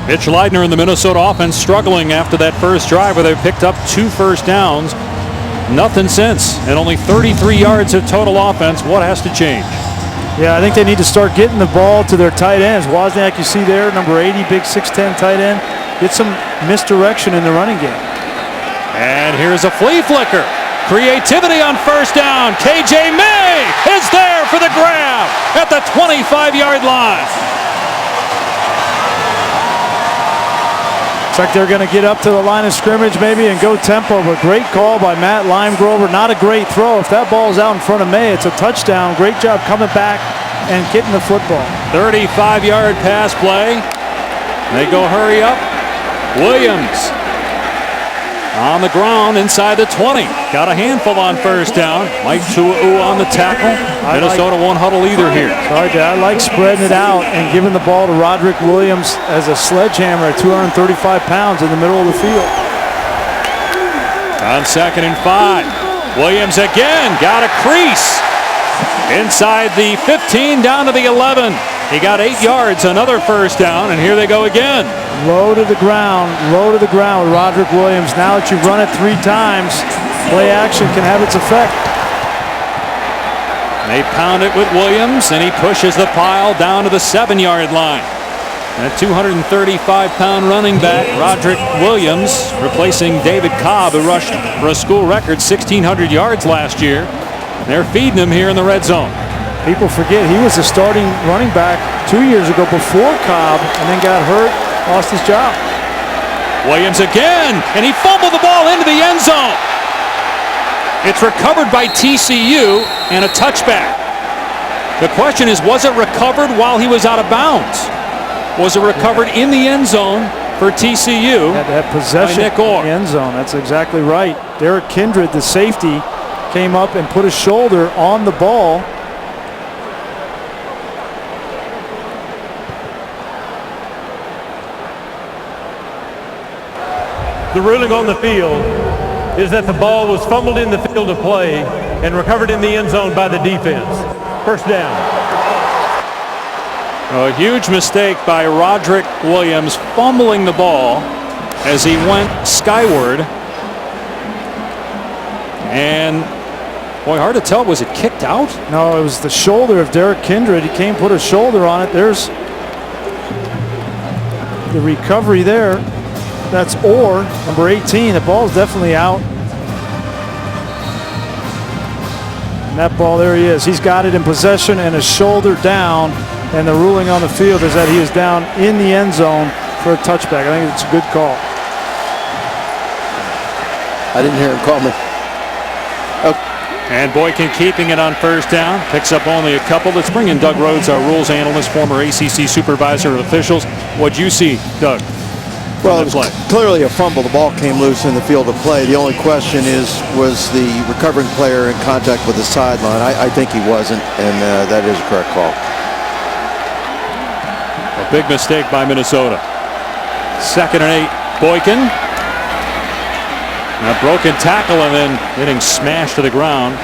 Mitch Leidner in the Minnesota offense struggling after that first drive where they picked up 2 first downs. Nothing since, and only 33 yards of total offense. What has to change?
Yeah, I think they need to start getting the ball to their tight ends. Wozniak, you see there, number 80, big 6'10" tight end. Get some misdirection in the running game.
And here's a flea flicker. Creativity on first down. KJ May is there for the grab at the 25-yard line.
Looks like they're going to get up to the line of scrimmage maybe and go tempo, but great call by Matt Limegrover. Not a great throw. If that ball is out in front of May, it's a touchdown. Great job coming back and getting the football.
35-yard pass play. They go hurry up. Williams on the ground inside the 20. Got a handful on first down. Mike Tua'u on the tackle. Minnesota won't huddle either here.
Sorry, Dad. I like spreading it out and giving the ball to Roderick Williams as a sledgehammer at 235 pounds in the middle of the field.
On 2nd and 5. Williams again got a crease. Inside the 15 down to the 11. He got 8 yards, another first down, and here they go again.
Low to the ground with Roderick Williams. Now that you've run it 3 times, play action can have its effect.
They pound it with Williams, and he pushes the pile down to the 7-yard line. And a 235-pound running back, Roderick Williams, replacing David Cobb, who rushed for a school record 1,600 yards last year. They're feeding him here in the red zone.
People forget he was the starting running back 2 years ago before Cobb, and then got hurt, lost his job.
Williams again, and he fumbled the ball into the end zone. It's recovered by TCU and a touchback. The question is, was it recovered while he was out of bounds? Was it recovered in the end zone for TCU?
Had to have possession
by Nick Orr.
in the end zone. That's exactly right. Derek Kindred, the safety, came up and put his shoulder on the ball.
The ruling on the field is that the ball was fumbled in the field of play and recovered in the end zone by the defense. First down.
A huge mistake by Roderick Williams, fumbling the ball as he went skyward. And boy, hard to tell. Was it kicked out?
No, it was the shoulder of Derek Kindred. He came, put a shoulder on it. There's the recovery there. That's Orr, number 18. The ball's definitely out. And that ball, there he is. He's got it in possession and a shoulder down. And the ruling on the field is that he is down in the end zone for a touchback. I think it's a good call.
I didn't hear him call me.
And Boykin keeping it on first down. Picks up only a couple. Let's bring in Doug Rhodes, our rules analyst, former ACC supervisor of officials. What'd you see, Doug?
Well, it was clearly a fumble. The ball came loose in the field of play. The only question is, was the recovering player in contact with the sideline? I think he wasn't, and that is a correct call.
A big mistake by Minnesota. 2nd and 8. Boykin. A broken tackle and then getting smashed to the ground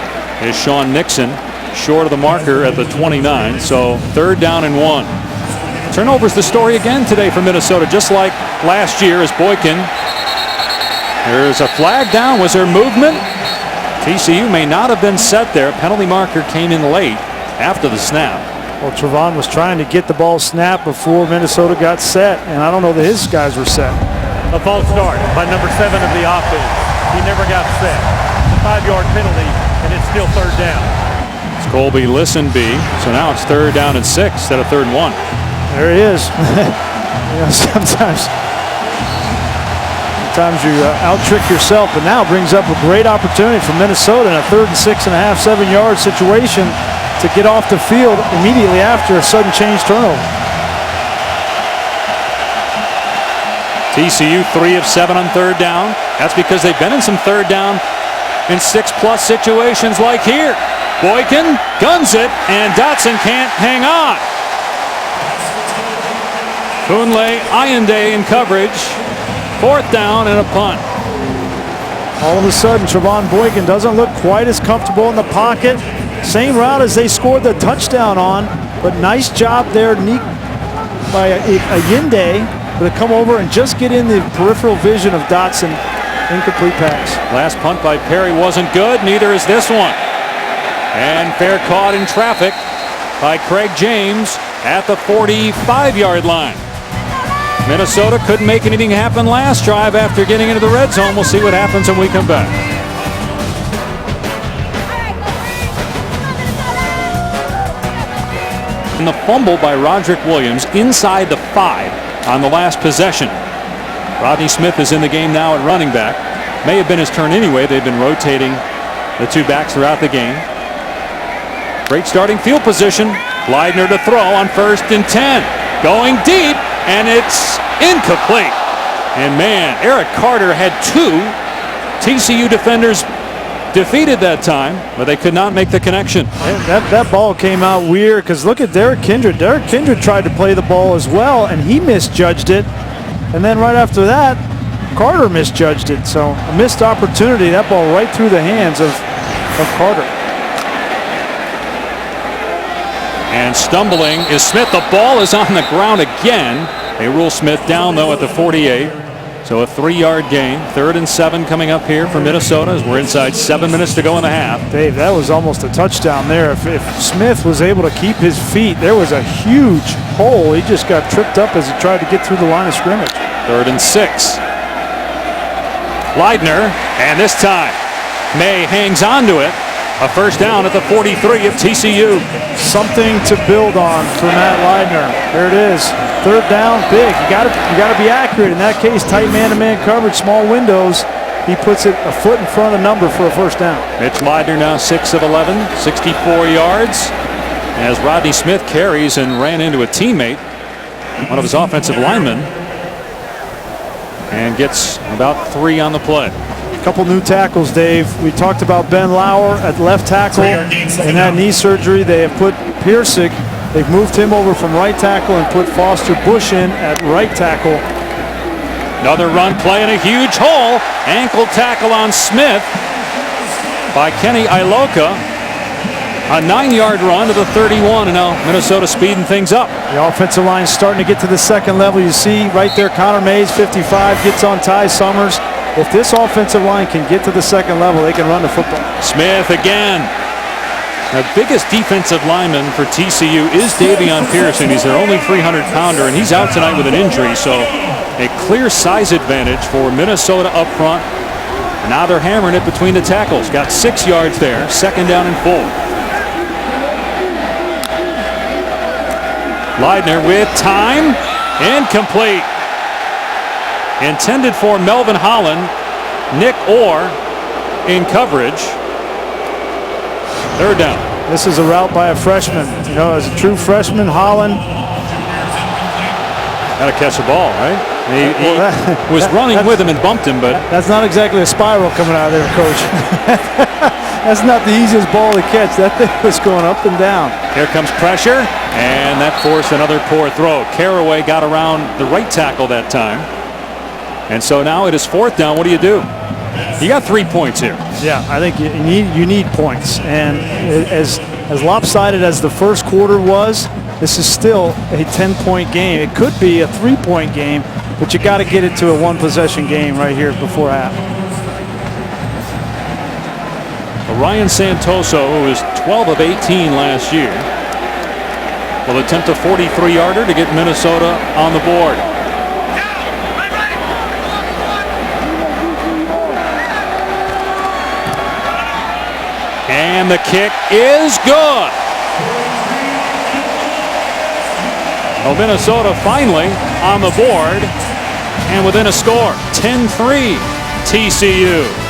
is Sean Nixon, short of the marker at the 29. So 3rd down and 1. Turnover's the story again today for Minnesota, just like last year as Boykin. There's a flag down. Was there movement? TCU may not have been set there. Penalty marker came in late after the snap.
Well, Trevon was trying to get the ball snapped before Minnesota got set, and I don't know that his guys were set.
A false start by number 7 of the offense. He never got set. It's a 5-yard penalty, and it's still 3rd down.
It's Colby Listenby. So now it's 3rd down and 6 instead of 3rd and 1.
There he is. Sometimes you out-trick yourself, but now brings up a great opportunity for Minnesota in a 3rd and 6.5, 7-yard situation to get off the field immediately after a sudden change turnover.
TCU 3 of 7 on 3rd down. That's because they've been in some 3rd down in 6+ situations like here. Boykin guns it, and Dotson can't hang on. Kunle Ayinde in coverage. 4th down and a punt.
All of a sudden, Trevon Boykin doesn't look quite as comfortable in the pocket. Same route as they scored the touchdown on, but nice job there by Ayinde to come over and just get in the peripheral vision of Dotson. Incomplete pass.
Last punt by Perry wasn't good. Neither is this one. And fair caught in traffic by Craig James at the 45-yard line. Minnesota couldn't make anything happen last drive after getting into the red zone. We'll see what happens when we come back. And the fumble by Roderick Williams inside the 5 on the last possession. Rodney Smith is in the game now at running back. May have been his turn anyway. They've been rotating the 2 backs throughout the game. Great starting field position. Leidner to throw on 1st and 10. Going deep, and it's incomplete. And man, Eric Carter had 2 TCU defenders defeated that time, but they could not make the connection.
That ball came out weird because look at Derek Kindred. Derek Kindred tried to play the ball as well, and he misjudged it. And then right after that, Carter misjudged it. So a missed opportunity. That ball right through the hands of Carter.
And stumbling is Smith. The ball is on the ground again. They rule Smith down, though, at the 48. So a 3-yard gain. 3rd and 7 coming up here for Minnesota as we're inside 7 minutes to go in the half.
Dave, that was almost a touchdown there. If Smith was able to keep his feet, there was a huge hole. He just got tripped up as he tried to get through the line of scrimmage.
3rd and 6. Leidner, and this time May hangs on to it. A 1st down at the 43 of TCU.
Something to build on for Matt Leidner. There it is. 3rd down, big. You got to be accurate. In that case, tight man-to-man coverage, small windows. He puts it a foot in front of the number for a 1st down.
Mitch Leidner now 6 of 11, 64 yards. As Rodney Smith carries and ran into a teammate, one of his offensive linemen, and gets about 3 on the play.
Couple new tackles, Dave. We talked about Ben Lauer at left tackle and that knee surgery. They have put Piercig. They've moved him over from right tackle and put Foster Bush in at right tackle.
Another run play in a huge hole. Ankle tackle on Smith by Kenny Iloka. A 9-yard run to the 31, and now Minnesota speeding things up.
The offensive line starting to get to the 2nd level. You see right there, Connor Mays, 55, gets on Ty Summers. If this offensive line can get to the 2nd level, they can run the football.
Smith again. The biggest defensive lineman for TCU is Davion Pearson. He's their only 300-pounder, and he's out tonight with an injury, so a clear size advantage for Minnesota up front. Now they're hammering it between the tackles. Got 6 yards there, 2nd down and 4. Leidner with time. Incomplete. Intended for Melvin Holland. Nick Orr in coverage. 3rd down.
This is a route by a freshman. You know, as a true freshman, Holland.
Got to catch the ball, right? He was running with him and bumped him, but
that's not exactly a spiral coming out of there, Coach. That's not the easiest ball to catch. That thing was going up and down.
Here comes pressure, and that forced another poor throw. Caraway got around the right tackle that time. And so now it is 4th down. What do? You got 3 points here.
Yeah, I think you need points. And as lopsided as the first quarter was, this is still a 10-point game. It could be a 3-point game, but you got to get it to a 1-possession game right here before half.
Ryan Santoso, who was 12 of 18 last year, will attempt a 43-yarder to get Minnesota on the board. And the kick is good. Well, Minnesota finally on the board and within a score, 10-3 TCU.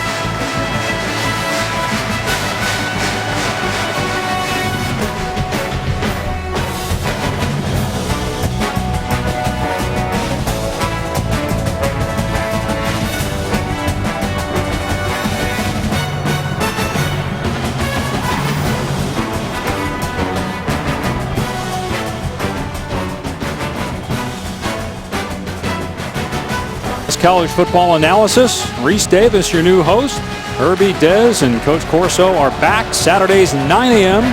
College football analysis. Reese Davis, your new host. Herbie, Dez, and Coach Corso are back Saturdays 9 a.m.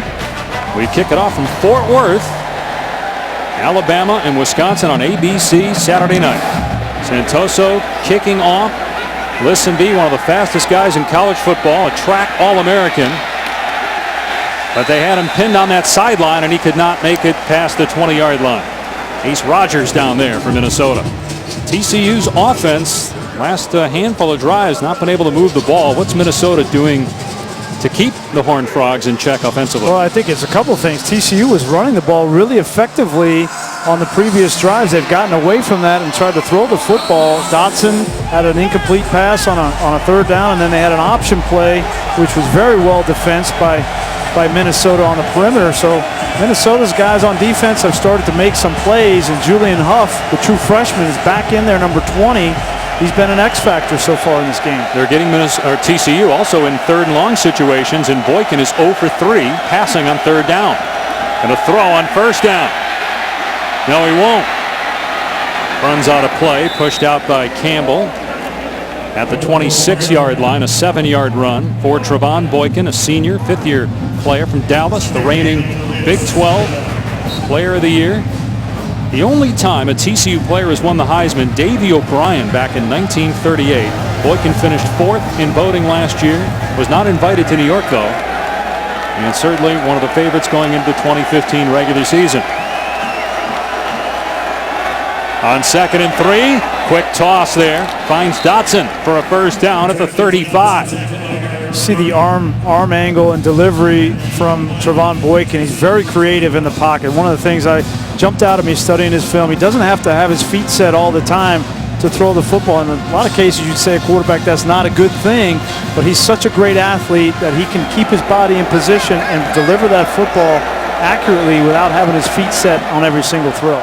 We kick it off from Fort Worth, Alabama and Wisconsin on ABC Saturday night. Santoso kicking off. Listen, be one of the fastest guys in college football, a track All-American. But they had him pinned on that sideline, and he could not make it past the 20-yard line. Ace Rodgers down there for Minnesota. TCU's offense, last handful of drives, not been able to move the ball. What's Minnesota doing to keep the Horned Frogs in check offensively?
Well, I think it's a couple of things. TCU was running the ball really effectively on the previous drives. They've gotten away from that and tried to throw the football. Dotson had an incomplete pass on a third down, and then they had an option play, which was very well defensed by Minnesota on the perimeter. So Minnesota's guys on defense have started to make some plays, and Julian Huff, the true freshman, is back in there, number 20. He's been an X factor so far in this game.
They're getting TCU also in third and long situations, and Boykin is 0 for 3 passing on third down. And a throw on first down. No, he won't. Runs out of play, pushed out by Campbell at the 26-yard line, a 7-yard run for Trevon Boykin, a senior, 5th-year player from Dallas, the reigning Big 12 Player of the Year. The only time a TCU player has won the Heisman, Davey O'Brien, back in 1938. Boykin finished 4th in voting last year, was not invited to New York, though, and certainly one of the favorites going into the 2015 regular season. On 2nd and 3, quick toss there, finds Dotson for a first down at the 35.
See the arm angle and delivery from Trevon Boykin. He's very creative in the pocket. One of the things I jumped out at me studying his film, he doesn't have to have his feet set all the time to throw the football. In a lot of cases, you'd say a quarterback, that's not a good thing, but he's such a great athlete that he can keep his body in position and deliver that football accurately without having his feet set on every single throw.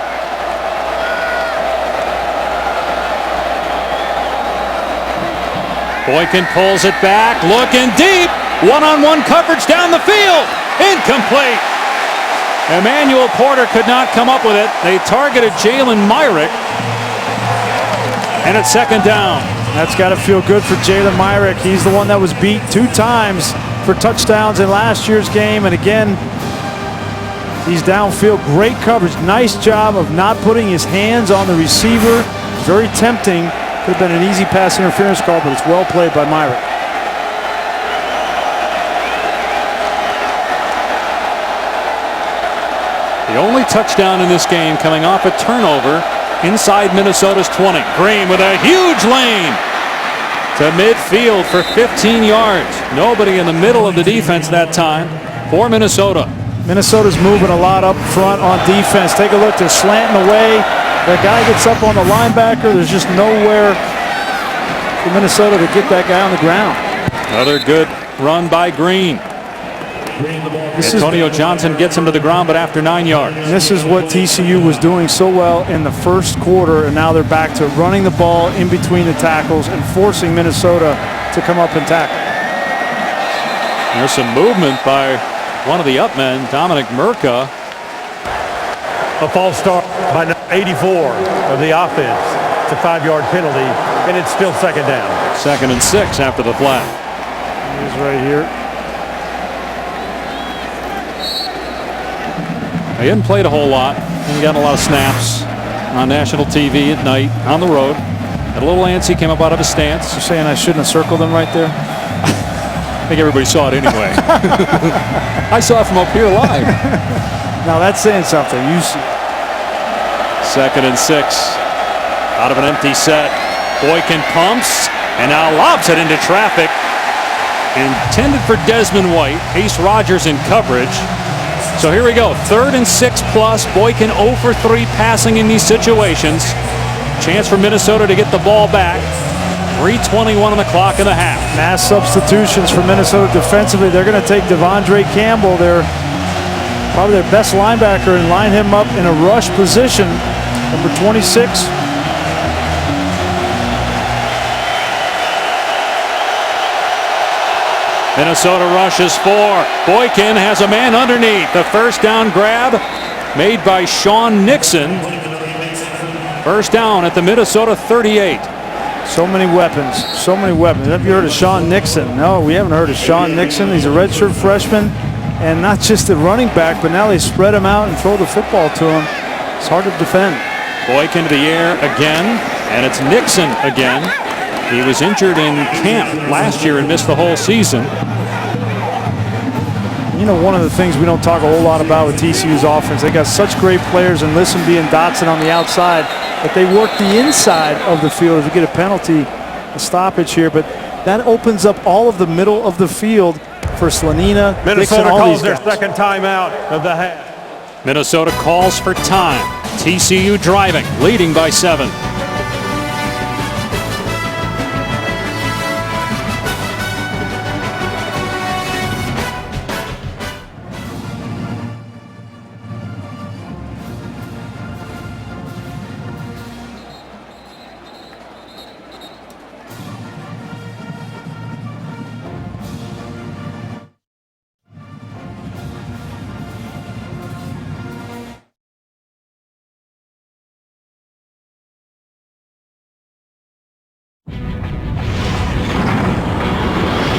Boykin pulls it back, looking deep, one-on-one coverage down the field, incomplete. Emmanuel Porter could not come up with it. They targeted Jalen Myrick, and it's 2nd down.
That's got to feel good for Jalen Myrick. He's the one that was beat 2 times for touchdowns in last year's game, and again, he's downfield, great coverage, nice job of not putting his hands on the receiver. Very tempting. Could have been an easy pass interference call, but it's well played by Myrick.
The only touchdown in this game coming off a turnover inside Minnesota's 20. Green with a huge lane to midfield for 15 yards. Nobody in the middle of the defense that time for Minnesota.
Minnesota's moving a lot up front on defense. Take a look, they're slanting away. The guy gets up on the linebacker. There's just nowhere for Minnesota to get that guy on the ground.
Another good run by Green. Antonio Johnson gets him to the ground, but after 9 yards.
This is what TCU was doing so well in the first quarter, and now they're back to running the ball in between the tackles and forcing Minnesota to come up and tackle.
There's some movement by one of the up men, Dominic Murka.
A false start by 84 of the offense. It's a 5-yard penalty, and it's still 2nd down.
2nd and 6 after the flag.
He's right here.
He hadn't played a whole lot. He got a lot of snaps on national TV at night on the road. Had a little antsy, came up out of his stance.
You're saying I shouldn't have circled him right there?
I think everybody saw it anyway. I saw it from up here live.
Now that's saying something. You see.
2nd and 6. Out of an empty set. Boykin pumps and now lobs it into traffic. Intended for Desmond White. Ace Rodgers in coverage. So here we go. 3rd and 6 plus. Boykin 0 for 3 passing in these situations. Chance for Minnesota to get the ball back. 3:21 on the clock in the half.
Mass substitutions for Minnesota defensively. They're going to take Devondre Campbell, probably their best linebacker, and line him up in a rush position. Number 26.
Minnesota rushes 4. Boykin has a man underneath. The first down grab made by Sean Nixon. First down at the Minnesota 38.
So many weapons. So many weapons. Have you heard of Sean Nixon? No, we haven't heard of Sean Nixon. He's a redshirt freshman. And not just the running back, but now they spread him out and throw the football to him. It's hard to defend.
Boykin to the air again. And it's Nixon again. He was injured in camp last year and missed the whole season.
You know, one of the things we don't talk a whole lot about with TCU's offense, they got such great players in Listenby and Dotson on the outside, but they work the inside of the field. If you get a penalty, a stoppage here, but that opens up all of the middle of the field for Slanina.
Minnesota calls their second timeout of the half.
Minnesota calls for time. TCU driving, leading by 7.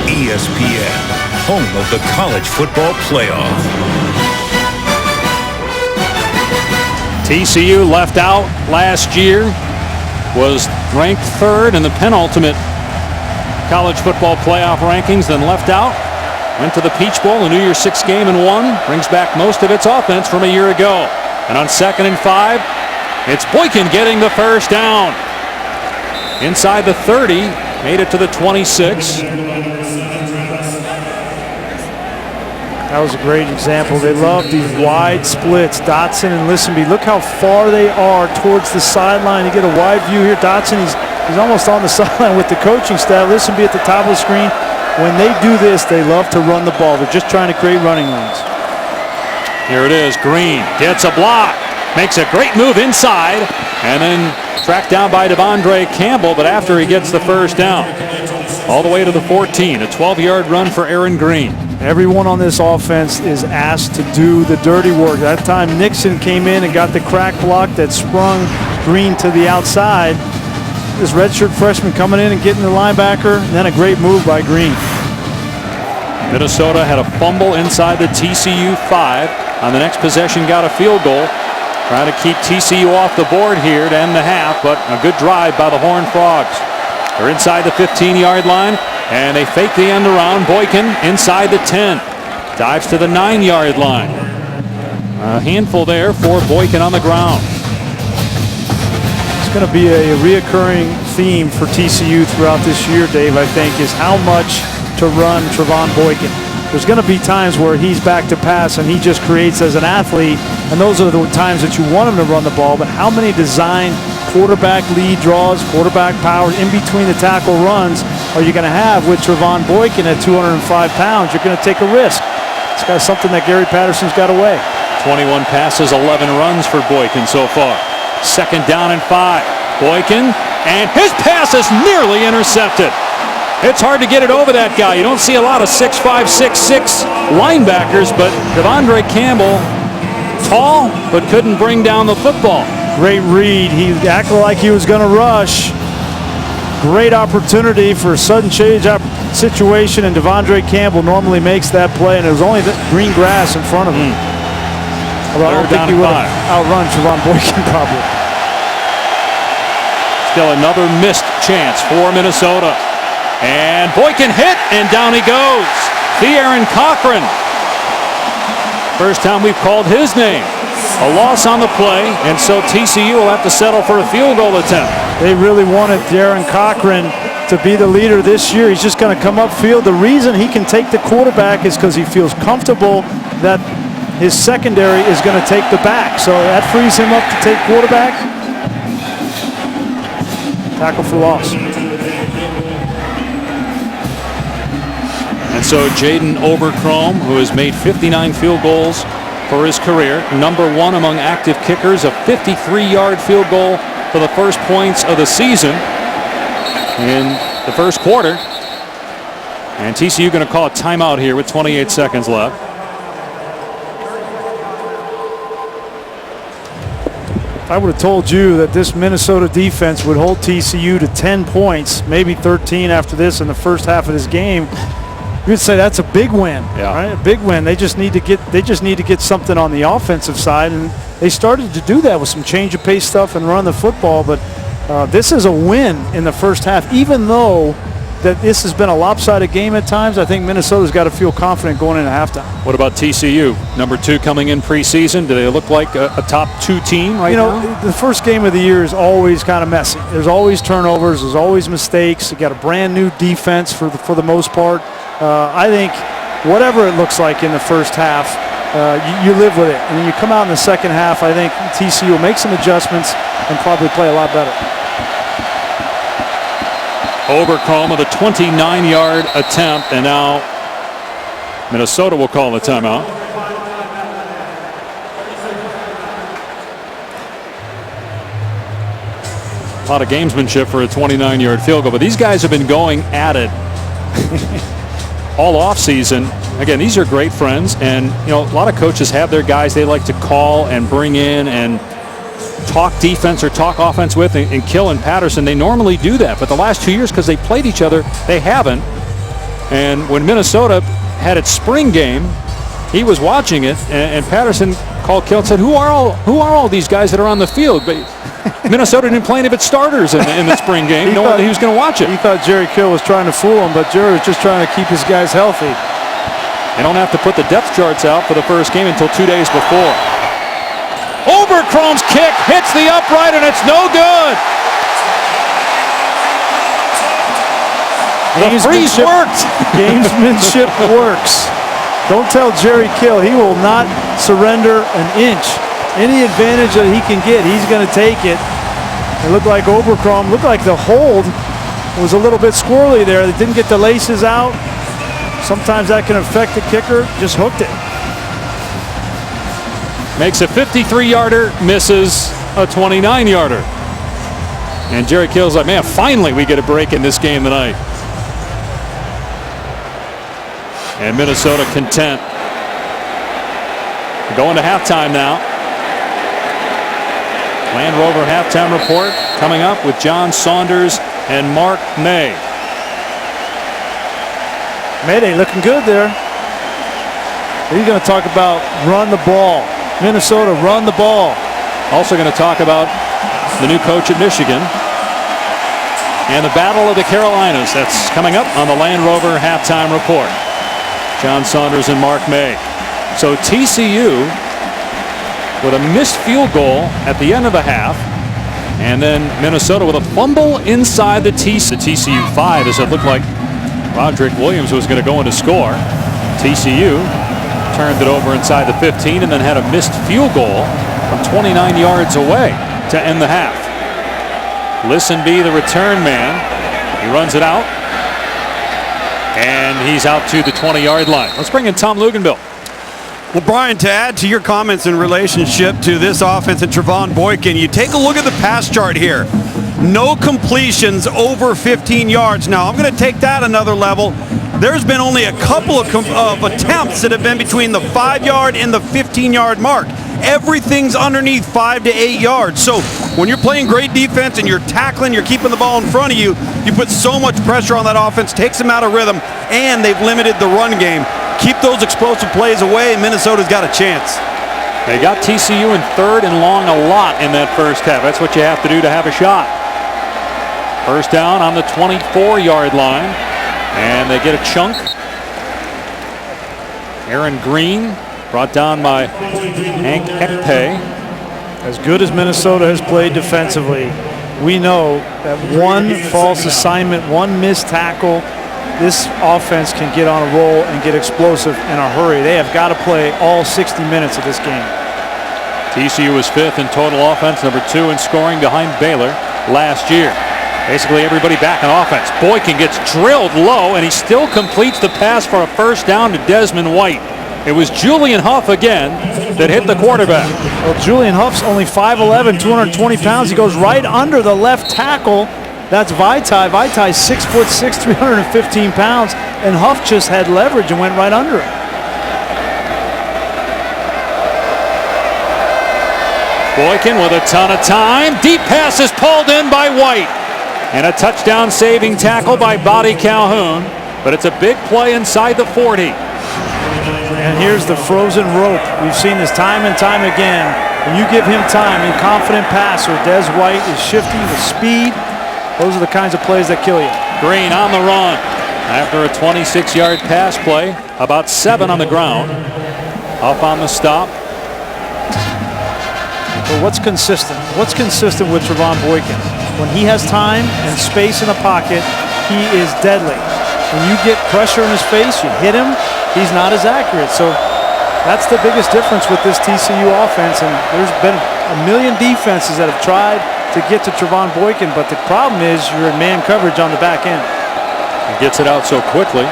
ESPN, home of the college football playoff.
TCU left out last year, was ranked 3rd in the penultimate college football playoff rankings, then left out, went to the Peach Bowl, a New Year's 6 game and won, brings back most of its offense from a year ago. And on 2nd and 5, it's Boykin getting the first down. Inside the 30, made it to the 26.
That was a great example. They love these wide splits. Dotson and Listenby. Look how far they are towards the sideline. You get a wide view here. Dotson, he's almost on the sideline with the coaching staff. Listenby at the top of the screen. When they do this, they love to run the ball. They're just trying to create running lanes.
Here it is. Green gets a block. Makes a great move inside. And then tracked down by Devondre Campbell. But after he gets the first down. All the way to the 14. A 12-yard run for Aaron Green.
Everyone on this offense is asked to do the dirty work. That time Nixon came in and got the crack block that sprung Green to the outside. This redshirt freshman coming in and getting the linebacker, and then a great move by Green.
Minnesota had a fumble inside the TCU 5. On the next possession got a field goal. Trying to keep TCU off the board here to end the half, but a good drive by the Horned Frogs. They're inside the 15-yard line. And they fake the end around. Boykin inside the 10. Dives to the 9-yard line. A handful there for Boykin on the ground.
It's going to be a reoccurring theme for TCU throughout this year, Dave, I think, is how much to run Trevon Boykin. There's going to be times where he's back to pass and he just creates as an athlete, and those are the times that you want him to run the ball, but how many design quarterback lead draws, quarterback power in between the tackle runs are you going to have with Trevon Boykin at 205 pounds? You're going to take a risk. It's got something that Gary Patterson's got away.
21 passes, 11 runs for Boykin so far. 2nd down and 5. Boykin, and his pass is nearly intercepted. It's hard to get it over that guy. You don't see a lot of 6'5", 6'6" linebackers, but Devondre Campbell, tall, but couldn't bring down the football.
Great read. He acted like he was going to rush. Great opportunity for a sudden change situation, and Devondre Campbell normally makes that play, and it was only the green grass in front of him. Although I don't think he would have outrun Trevon Boykin probably.
Still another missed chance for Minnesota. And Boykin hit, and down he goes. Theron Cochran. First time we've called his name. A loss on the play, and so TCU will have to settle for a field goal attempt.
They really wanted Theron Cochran to be the leader this year. He's just going to come upfield. The reason he can take the quarterback is because he feels comfortable that his secondary is going to take the back. So that frees him up to take quarterback. Tackle for loss.
And so Jaden Oberchrome, who has made 59 field goals for his career, #1 among active kickers, a 53-yard field goal for the first points of the season in the first quarter. And TCU going to call a timeout here with 28 seconds left.
I would have told you that this Minnesota defense would hold TCU to 10 points, maybe 13 after this in the first half of this game. You'd say that's a big win, right? A big win. They just need to get something on the offensive side, and they started to do that with some change of pace stuff and run the football. But this is a win in the first half, even though that this has been a lopsided game at times. I think Minnesota's got to feel confident going into halftime.
What about TCU? #2 coming in preseason. Do they look like a top 2 team right now?
The first game of the year is always kind of messy. There's always turnovers. There's always mistakes. You got a brand new defense for the most part. I think whatever it looks like in the first half, you live with it. And then you come out in the second half, I think TCU will make some adjustments and probably play a lot better.
Oberchrome with a 29-yard attempt, and now Minnesota will call the timeout. A lot of gamesmanship for a 29-yard field goal, but these guys have been going at it all off season. Again, these are great friends, and a lot of coaches have their guys they like to call and bring in and talk defense or talk offense with, and Kill and Patterson, they normally do that, but the last 2 years, because they played each other, they haven't. And when Minnesota had its spring game, he was watching it, and Patterson called Kill and said, who are all these guys that are on the field? But Minnesota didn't play any of its starters in the spring game. No one he was going to watch it.
He thought Jerry Kill was trying to fool him, but Jerry was just trying to keep his guys healthy.
They don't have to put the depth charts out for the first game until 2 days before. Oberchrome's kick hits the upright, and it's no good. The freeze worked.
Gamesmanship works. Don't tell Jerry Kill. He will not surrender an inch. Any advantage that he can get, he's going to take it. It looked like Oberchrome, looked like the hold was a little bit squirrely there. They didn't get the laces out. Sometimes that can affect the kicker. Just hooked it.
Makes a 53-yarder, misses a 29-yarder. And Jerry Kill's like, man, finally we get a break in this game tonight. And Minnesota content. Going to halftime now. Land Rover halftime report coming up with John Saunders and Mark May.
Mayday looking good there. He's going to talk about run the ball. Minnesota, run the ball.
Also going to talk about the new coach at Michigan and the Battle of the Carolinas. That's coming up on the Land Rover halftime report. John Saunders and Mark May. So TCU with a missed field goal at the end of the half, and then Minnesota with a fumble inside the TCU 5, as it looked like Roderick Williams was going to go in to score. TCU turned it over inside the 15 and then had a missed field goal from 29 yards away to end the half. Listenby, the return man, he runs it out, and he's out to the 20-yard line. Let's bring in Tom Luganville.
Well, Brian, to add to your comments in relationship to this offense and Trevon Boykin, you take a look at the pass chart here. No completions over 15 yards. Now, I'm going to take that another level. There's been only a couple of attempts that have been between the 5-yard and the 15-yard mark. Everything's underneath 5 to 8 yards. So when you're playing great defense and you're tackling, you're keeping the ball in front of you, you put so much pressure on that offense, takes them out of rhythm, and they've limited the run game. Keep those explosive plays away, and Minnesota's got a chance.
They got TCU in 3rd and long a lot in that first half. That's what you have to do to have a shot. First down on the 24-yard line. And they get a chunk. Aaron Green brought down by Hank Ekpe.
As good as Minnesota has played defensively, we know that one false assignment, one missed tackle, this offense can get on a roll and get explosive in a hurry. They have got to play all 60 minutes of this game.
TCU was 5th in total offense, number 2 in scoring behind Baylor last year. Basically everybody back in offense. Boykin gets drilled low, and he still completes the pass for a first down to Desmond White. It was Julian Huff again that hit the quarterback.
Well, Julian Huff's only 5'11", 220 pounds. He goes right under the left tackle. That's Vaitai. Vaitai's 6'6", 315 pounds, and Huff just had leverage and went right under it.
Boykin with a ton of time. Deep pass is pulled in by White. And a touchdown saving tackle by Bodie Calhoun. But it's a big play inside the 40.
And here's the frozen rope. We've seen this time and time again. When you give him time, a confident passer, Des White is shifty with speed. Those are the kinds of plays that kill you.
Green on the run. After a 26-yard pass play, about 7 on the ground. Up on the stop.
But what's consistent? What's consistent with Trevone Boykin? When he has time and space in the pocket, he is deadly. When you get pressure in his face, you hit him, he's not as accurate. So that's the biggest difference with this TCU offense. And there's been a million defenses that have tried to get to Trevone Boykin, but the problem is you're in man coverage on the back end.
He gets it out so quickly.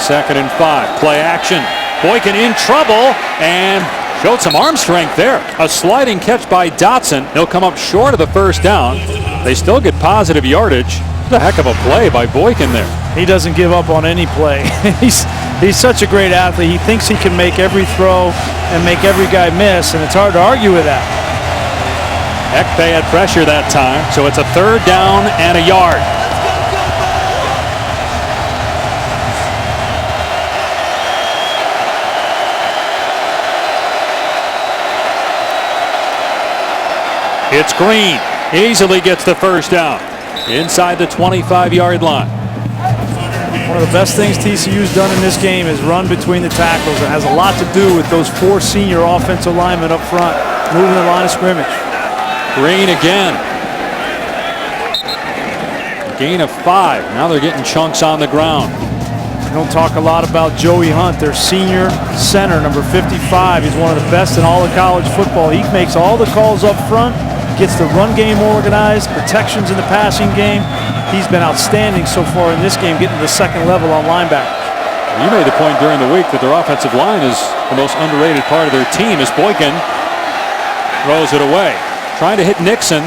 2nd and 5. Play action. Boykin in trouble and showed some arm strength there. A sliding catch by Dotson. He'll come up short of the first down. They still get positive yardage. A heck of a play by Boykin there.
He doesn't give up on any play. He's such a great athlete. He thinks he can make every throw and make every guy miss, and it's hard to argue with that.
Ekpe had pressure that time, so it's a 3rd down and a yard. It's Green. Easily gets the first down inside the 25-yard line.
One of the best things TCU's done in this game is run between the tackles. It has a lot to do with those 4 senior offensive linemen up front, moving the line of scrimmage.
Green again. Gain of 5. Now they're getting chunks on the ground.
We don't talk a lot about Joey Hunt, their senior center, number 55. He's one of the best in all of college football. He makes all the calls up front, gets the run game organized, protections in the passing game. He's been outstanding so far in this game, getting to the 2nd level on linebackers.
You made the point during the week that their offensive line is the most underrated part of their team as Boykin throws it away. Trying to hit Nixon,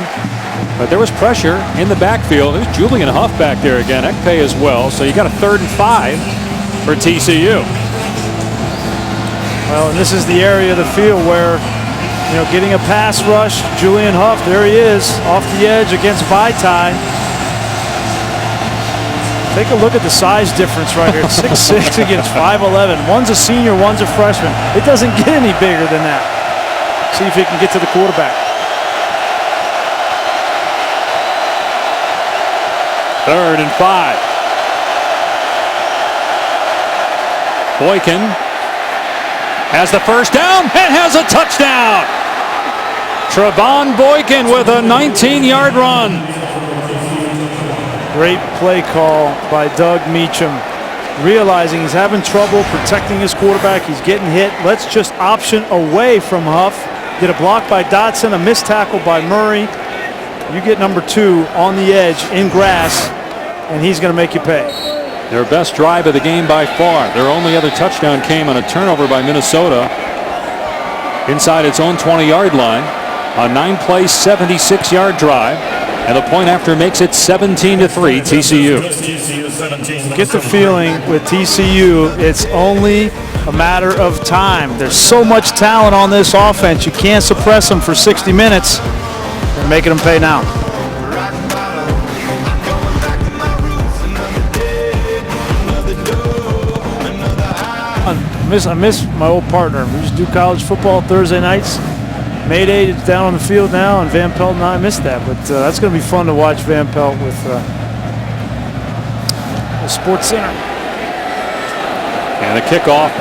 but there was pressure in the backfield. There's Julian Huff back there again, Ekpe as well. So you got a 3rd and 5 for TCU.
Well, and this is the area of the field where, you know, getting a pass rush, Julian Huff, there he is, off the edge against Vaitai. Take a look at the size difference right here. 6'6" against 5'11". One's a senior, one's a freshman. It doesn't get any bigger than that. See if he can get to the quarterback.
3rd and 5. Boykin has the first down and has a touchdown. Trevone Boykin with a 19-yard run.
Great play call by Doug Meacham. Realizing he's having trouble protecting his quarterback. He's getting hit. Let's just option away from Huff. Get a block by Dotson, a missed tackle by Murray. You get number 2 on the edge in grass, and he's going to make you pay.
Their best drive of the game by far. Their only other touchdown came on a turnover by Minnesota inside its own 20-yard line. A 9-play, 76-yard drive. And the point after makes it 17-3 TCU.
Get the feeling with TCU, it's only a matter of time. There's so much talent on this offense. You can't suppress them for 60 minutes. They're making them pay now. I miss my old partner. We used to do college football Thursday nights. May Day is down on the field now, and Van Pelt and I missed that. But that's going to be fun to watch Van Pelt with the Sports Center.
And the kickoff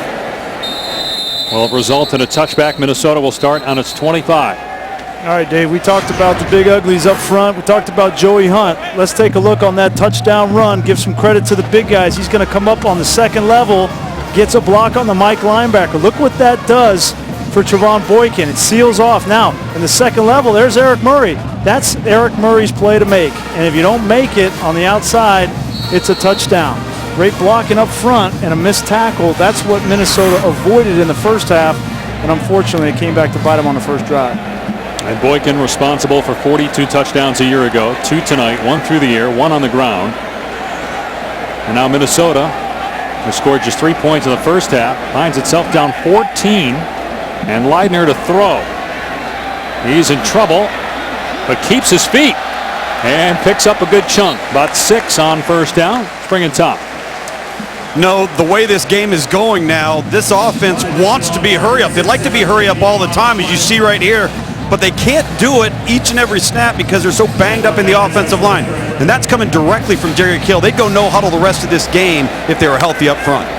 will result in a touchback. Minnesota will start on its 25.
All right, Dave, we talked about the big uglies up front. We talked about Joey Hunt. Let's take a look on that touchdown run. Give some credit to the big guys. He's going to come up on the second level, gets a block on the Mike linebacker. Look what that does for Trevon Boykin. It seals off. Now, in the second level, there's Eric Murray. That's Eric Murray's play to make. And if you don't make it on the outside, it's a touchdown. Great blocking up front and a missed tackle. That's what Minnesota avoided in the first half. And unfortunately, it came back to bite them on the first drive.
And Boykin responsible for 42 touchdowns a year ago. 2 tonight, 1 through the air, 1 on the ground. And now Minnesota has scored just 3 points in the first half. Finds itself down 14. And Leidner to throw. He's in trouble, but keeps his feet and picks up a good chunk. About 6 on first down. Spring and top.
No, the way this game is going now, this offense wants to be hurry up. They'd like to be hurry up all the time, as you see right here, but they can't do it each and every snap because they're so banged up in the offensive line. And that's coming directly from Jerry Kill. They'd go no huddle the rest of this game if they were healthy up front.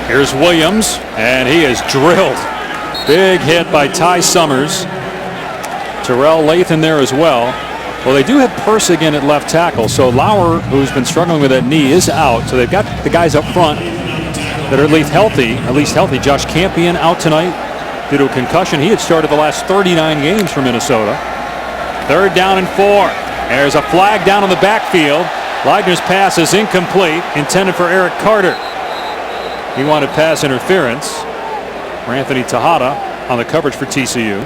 Here's Williams, and he is drilled. Big hit by Ty Summers. Terrell Lathan there as well. Well, they do have Persigan at left tackle, so Lauer, who's been struggling with that knee, is out. So they've got the guys up front that are at least healthy. Josh Campion out tonight due to a concussion. He had started the last 39 games for Minnesota. 3rd down and 4. There's a flag down on the backfield. Leidner's pass is incomplete, intended for Eric Carter. He wanted pass interference for Anthony Tejada on the coverage for TCU.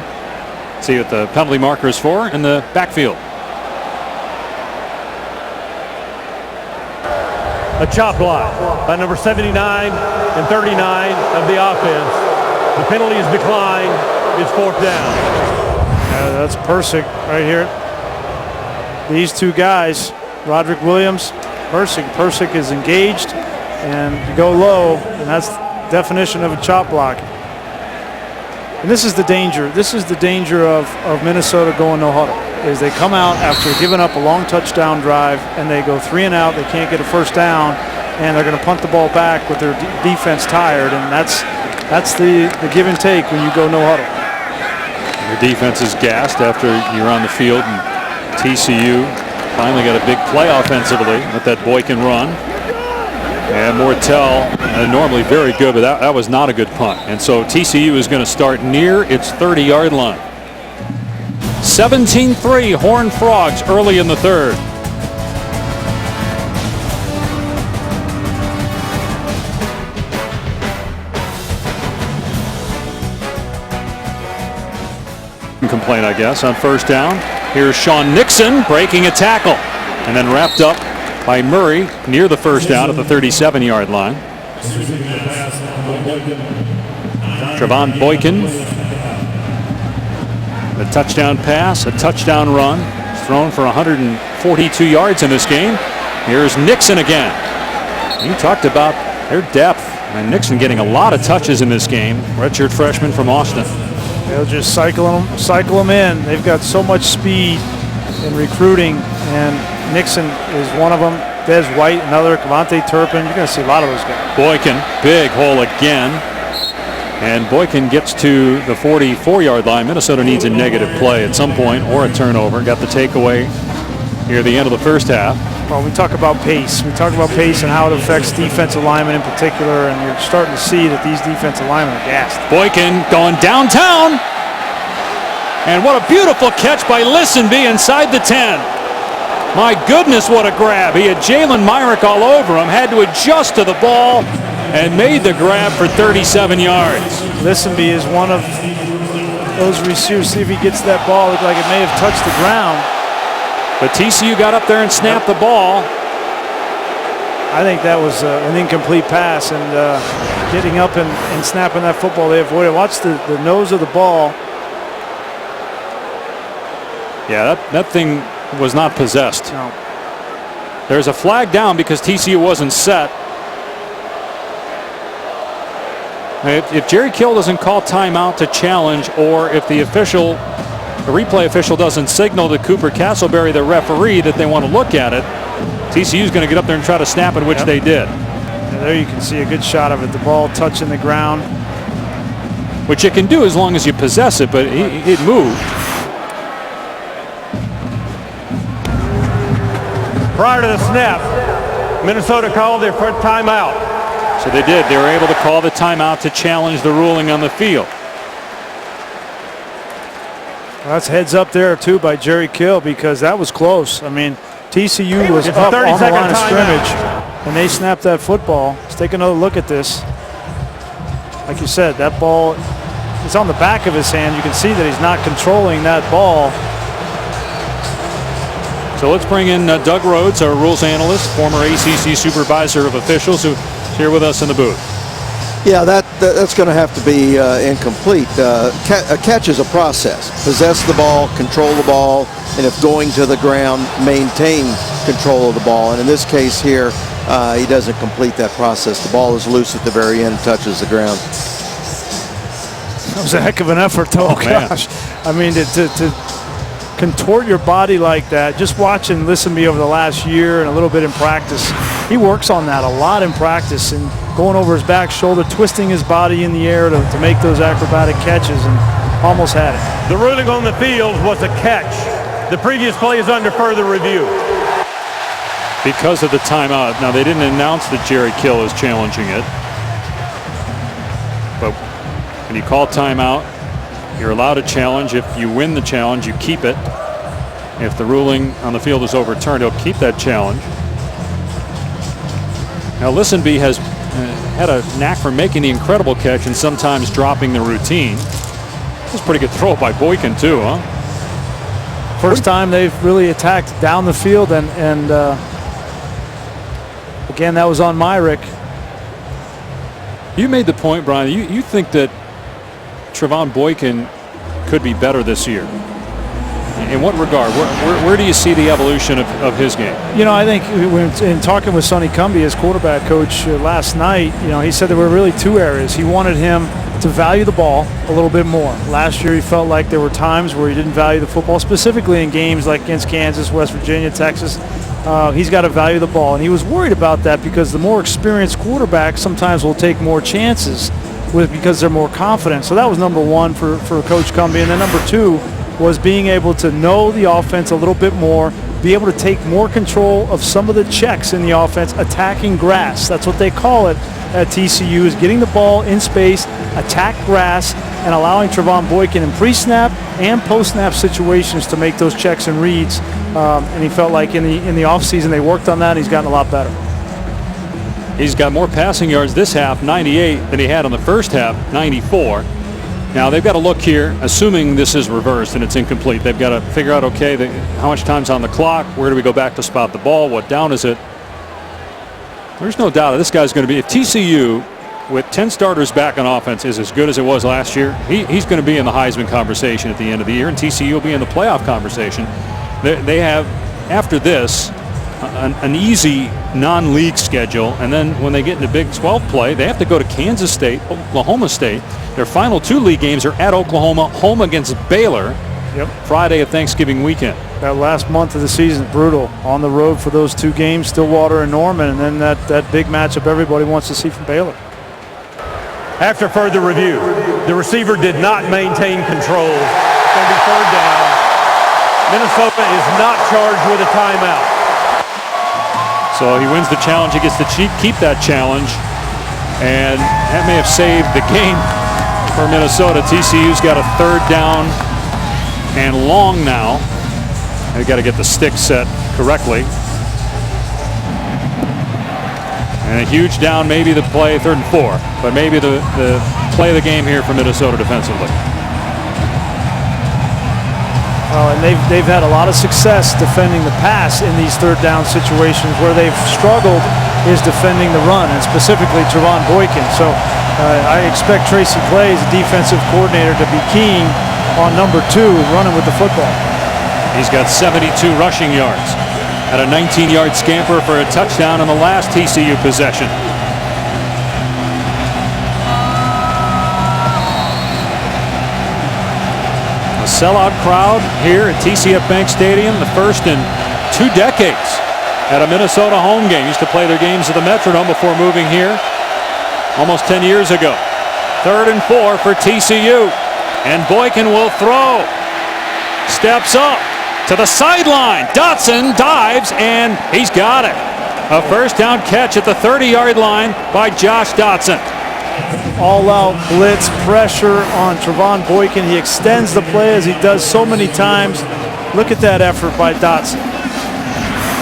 See what the penalty marker is for in the backfield.
A chop block by number 79 and 39 of the offense. The penalty is declined. It's 4th down.
That's Persick right here. These two guys, Roderick Williams, Persick. Persick is engaged and you go low, and that's the definition of a chop block. And this is the danger. This is the danger of Minnesota going no huddle. Is they come out after giving up a long touchdown drive and they go 3 and out. They can't get a first down, and they're going to punt the ball back with their defense tired. And that's the give and take when you go no huddle.
Your defense is gassed after you're on the field, and TCU finally got a big play offensively with that Boykin run. And Mortel, normally very good, but that was not a good punt. And so TCU is going to start near its 30-yard line. 17-3 Horned Frogs early in the 3rd. Complaint, I guess, on first down. Here's Sean Nixon breaking a tackle and then wrapped up by Murray near the first down at the 37-yard line. Trevon Boykin, a touchdown pass, a touchdown run. He's thrown for 142 yards in this game. Here's Nixon again. You talked about their depth, and Nixon getting a lot of touches in this game. Redshirt freshman from Austin.
They'll just cycle them in. They've got so much speed in recruiting, and Nixon is one of them. Des White, another. Cavante Turpin. You're going to see a lot of those guys.
Boykin, big hole again. And Boykin gets to the 44-yard line. Minnesota needs a negative play at some point or a turnover. Got the takeaway here at the end of the first half.
Well, we talk about pace. We talk about pace and how it affects defensive linemen in particular, and you're starting to see that these defensive linemen are gassed.
Boykin going downtown. And what a beautiful catch by Listenby inside the 10. My goodness, what a grab. He had Jalen Myrick all over him, had to adjust to the ball, and made the grab for 37 yards.
Listenby is one of those receivers. See if he gets that ball. Looked like it may have touched the ground.
But TCU got up there and snapped the ball.
I think that was an incomplete pass, and getting up and snapping that football, they avoided. Watch the nose of the ball.
Yeah, that thing was not possessed.
No.
There's a flag down because TCU wasn't set. If Jerry Kill doesn't call timeout to challenge, or if the replay official doesn't signal to Cooper Castleberry, the referee, that they want to look at it, TCU is going to get up there and try to snap it, which they did.
And there you can see a good shot of it. The ball touching the ground.
Which you can do as long as you possess it, but it moved.
Prior to the snap, Minnesota called their first timeout.
So they did. They were able to call the timeout to challenge the ruling on the field.
Well, that's heads up there, too, by Jerry Kill, because that was close. I mean, TCU was
it's
up on the line of
timeout.
scrimmage, and they snapped that football. Let's take another look at this. Like you said, that ball is on the back of his hand. You can see that he's not controlling that ball.
So let's bring in Doug Rhodes, our rules analyst, former ACC supervisor of officials, who's here with us in the booth.
Yeah, that's going to have to be incomplete. A catch is a process. Possess the ball, control the ball, and if going to the ground, maintain control of the ball. And in this case here, he doesn't complete that process. The ball is loose at the very end, touches the ground.
That was a heck of an effort, though.
Oh,
gosh. I mean, to contort your body like that, just watch and listen to me over the last year and a little bit in practice. He works on that a lot in practice, and going over his back shoulder, twisting his body in the air to make those acrobatic catches, and almost had it.
The ruling on the field was a catch. The previous play is under further review.
Because of the timeout. Now, they didn't announce that Jerry Kill is challenging it. But when you call timeout, you're allowed to challenge. If you win the challenge, you keep it. If the ruling on the field is overturned, he'll keep that challenge. Now, Listenby has had a knack for making the incredible catch and sometimes dropping the routine. That's a pretty good throw by Boykin, too, huh?
First time they've really attacked down the field, and again, that was on Myrick.
You made the point, Brian. You think that Trevon Boykin could be better this year? In what regard? Where do you see the evolution of his game?
You know, I think in talking with Sonny Cumbie, his quarterback coach, last night, you know, he said there were really two areas. He wanted him to value the ball a little bit more. Last year, he felt like there were times where he didn't value the football, specifically in games like against Kansas, West Virginia, Texas. He's got to value the ball, and he was worried about that because the more experienced quarterbacks sometimes will take more chances because they're more confident. So that was number one for Coach Cumbie. And then number two was being able to know the offense a little bit more, be able to take more control of some of the checks in the offense, attacking grass. That's what they call it at TCU, is getting the ball in space, attack grass, and allowing Trevon Boykin in pre-snap and post-snap situations to make those checks and reads. And he felt like in the offseason they worked on that, and he's gotten a lot better.
He's got more passing yards this half, 98, than he had on the first half, 94. Now, they've got to look here, assuming this is reversed and it's incomplete. They've got to figure out, okay, how much time's on the clock? Where do we go back to spot the ball? What down is it? There's no doubt that this guy's going to be, if TCU, with 10 starters back on offense, is as good as it was last year, he's going to be in the Heisman conversation at the end of the year, and TCU will be in the playoff conversation. They have, after this, an easy non-league schedule, and then when they get into Big 12 play, they have to go to Kansas State, Oklahoma State. Their final two league games are at Oklahoma, home against Baylor, Friday of Thanksgiving weekend.
That last month of the season is brutal. On the road for those two games, Stillwater and Norman, and then that big matchup everybody wants to see from Baylor.
After further review, the receiver did not maintain control. It's going to be third down. Minnesota is not charged with a timeout.
So he wins the challenge. He gets to keep that challenge. And that may have saved the game for Minnesota. TCU's got a third down and long now. They've got to get the stick set correctly. And a huge down, maybe the play, 3rd and 4. But maybe the play of the game here for Minnesota defensively.
And they've had a lot of success defending the pass in these third down situations. Where they've struggled is defending the run, and specifically Trevon Boykin. So I expect Tracy Clay, as a defensive coordinator, to be keen on number 2, running with the football.
He's got 72 rushing yards. Had a 19-yard scamper for a touchdown on the last TCU possession. sellout crowd here at TCF Bank Stadium, the first in 2 decades at a Minnesota home game. Used to play their games at the Metrodome before moving here almost 10 years ago. 3rd and 4 for TCU. And Boykin will throw. Steps up to the sideline. Dotson dives, and he's got it. A first down catch at the 30-yard line by Josh Dotson.
All-out blitz pressure on Trevon Boykin. He extends the play as he does so many times. Look at that effort by Dotson.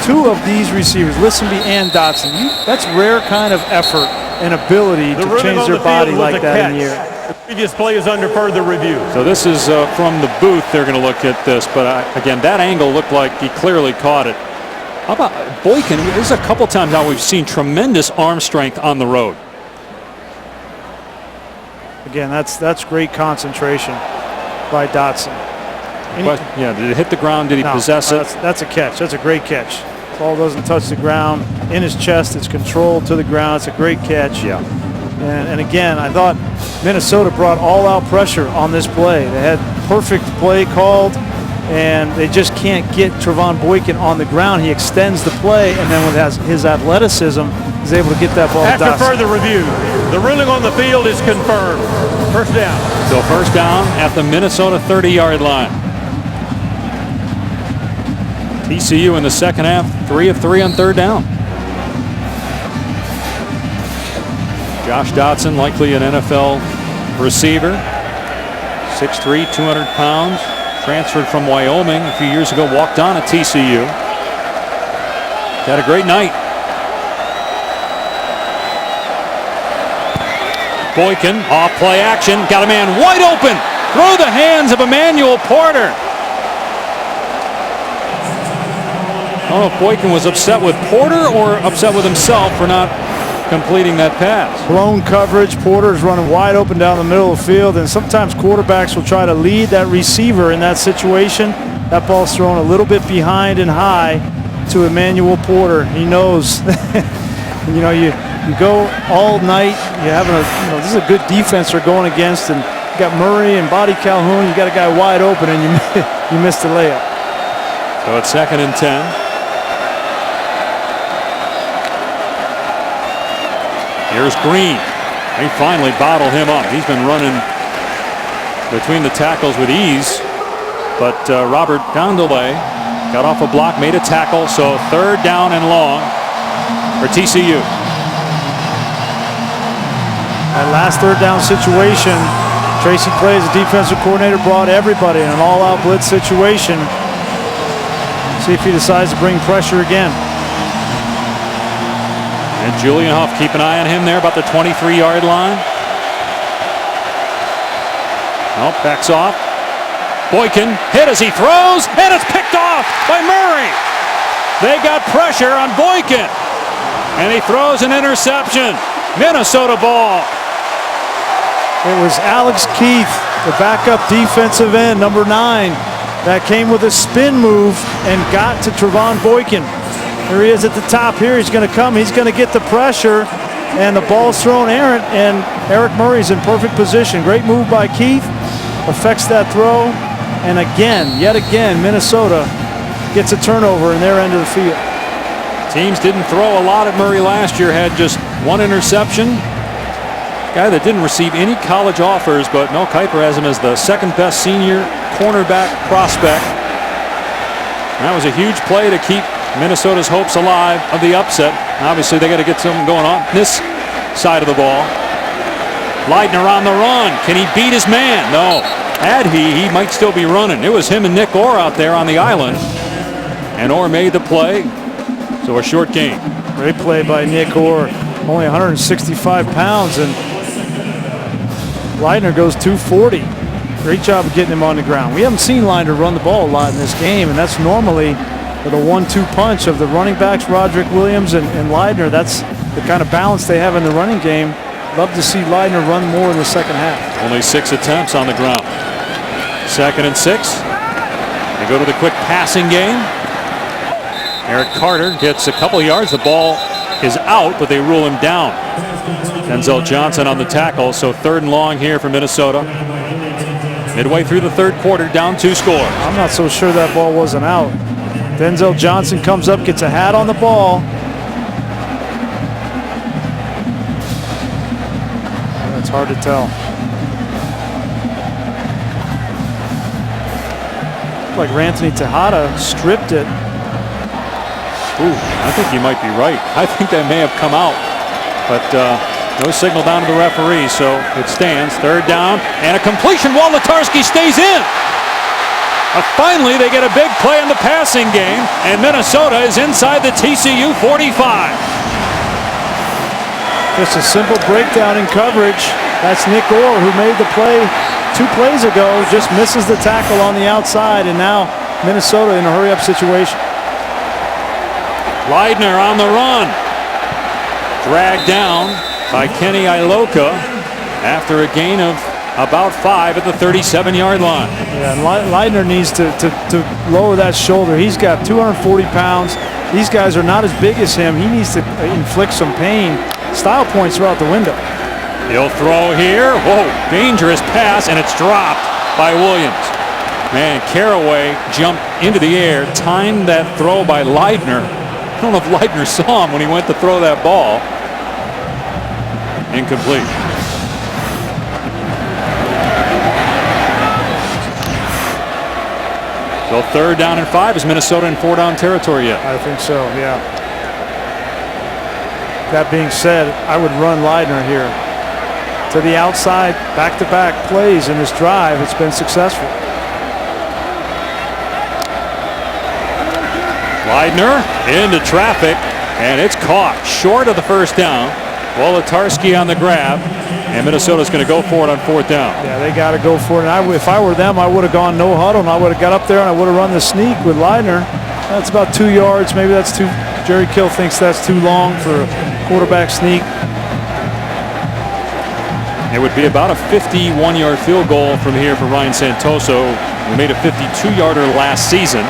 2 of these receivers, Listenby and Dotson, that's rare kind of effort and ability to change their body like that in the air.
The previous play is under further review.
So this is from the booth. They're going to look at this, but again, that angle looked like he clearly caught it. How about Boykin? There's a couple times now we've seen tremendous arm strength on the road.
Again, that's great concentration by Dotson.
Yeah, did it hit the ground? Did he possess it?
That's a catch. That's a great catch. Ball doesn't touch the ground. In his chest, it's controlled to the ground. It's a great catch.
Yeah.
And again, I thought Minnesota brought all-out pressure on this play. They had perfect play called, and they just can't get Trevon Boykin on the ground. He extends the play, and then with his athleticism, he's able to get that ball.
After further review, the ruling on the field is confirmed. First down.
So first down at the Minnesota 30-yard line. TCU in the second half, 3 of 3 on 3rd down. Josh Dotson, likely an NFL receiver. 6'3", 200 pounds. Transferred from Wyoming a few years ago. Walked on at TCU. Had a great night. Boykin, off play action. Got a man wide open. Through the hands of Emmanuel Porter. I don't know if Boykin was upset with Porter or upset with himself for not completing that pass.
Blown coverage. Porter's running wide open down the middle of the field, and sometimes quarterbacks will try to lead that receiver in that situation. That ball's thrown a little bit behind and high to Emmanuel Porter. He knows. You know, you go all night. You have this is a good defense they're going against, and you got Murray and Body Calhoun. You got a guy wide open, and you missed the layup.
So it's 2nd and 10. Here's Green. They finally bottled him up. He's been running between the tackles with ease. But Robert Gondole got off a block, made a tackle. So 3rd down and long for TCU.
That last 3rd down situation, Tracy Clay, as a defensive coordinator, brought everybody in an all-out blitz situation. See if he decides to bring pressure again.
And Julian Huff, keep an eye on him there, about the 23-yard line. Nope, backs off. Boykin hit as he throws, and it's picked off by Murray. They got pressure on Boykin, and he throws an interception. Minnesota ball.
It was Alex Keith, the backup defensive end, number 9, that came with a spin move and got to Trevon Boykin. There he is at the top here. He's going to come. He's going to get the pressure, and the ball's thrown errant, and Eric Murray's in perfect position. Great move by Keith. Affects that throw, and yet again, Minnesota gets a turnover in their end of the field.
Teams didn't throw a lot at Murray last year. Had just 1 interception. Guy that didn't receive any college offers, but Mel Kiper has him as the 2nd best senior cornerback prospect. And that was a huge play to keep Minnesota's hopes alive of the upset. Obviously, they got to get something going on this side of the ball. Leidner on the run. Can he beat his man? No. Had he might still be running. It was him and Nick Orr out there on the island. And Orr made the play. So a short gain.
Great play by Nick Orr. Only 165 pounds, and Leidner goes 240. Great job of getting him on the ground. We haven't seen Leidner run the ball a lot in this game, and that's normally the 1-2 punch of the running backs, Roderick Williams and Leidner. That's the kind of balance they have in the running game. Love to see Leidner run more in the second half.
Only 6 attempts on the ground. 2nd and 6. They go to the quick passing game. Eric Carter gets a couple yards. The ball is out, but they rule him down. Denzel Johnson on the tackle, so 3rd and long here for Minnesota. Midway through the third quarter, down 2 scores.
I'm not so sure that ball wasn't out. Denzel Johnson comes up, gets a hat on the ball. It's hard to tell. Like Ranthony Tejada stripped it.
Ooh, I think you might be right. I think that may have come out, but no signal down to the referee, so it stands. Third down and a completion. Wolitarsky stays in. Finally, they get a big play in the passing game, and Minnesota is inside the TCU 45.
Just a simple breakdown in coverage. That's Nick Orr, who made the play 2 plays ago, just misses the tackle on the outside, and now Minnesota in a hurry-up situation.
Leidner on the run. Dragged down by Kenny Iloka after a gain of about 5 at the 37-yard line.
Yeah, and Leidner needs to lower that shoulder. He's got 240 pounds. These guys are not as big as him. He needs to inflict some pain. Style points are out the window.
He'll throw here. Whoa, dangerous pass, and it's dropped by Williams. Man, Caraway jumped into the air, timed that throw by Leidner. I don't know if Leidner saw him when he went to throw that ball. Incomplete. So 3rd down and 5. Is Minnesota in 4-down territory yet?
I think so, yeah. That being said, I would run Leidner here. To the outside, back-to-back plays in this drive. It's been successful.
Leidner into traffic, and it's caught short of the first down. Wolitarsky on the grab, and Minnesota's going to go for it on 4th down.
Yeah, they got to go for it. And if I were them, I would have gone no huddle, and I would have got up there and I would have run the sneak with Leidner. That's about 2 yards. Maybe that's too. Jerry Kill thinks that's too long for a quarterback sneak.
It would be about a 51-yard field goal from here for Ryan Santoso. We made a 52-yarder last season.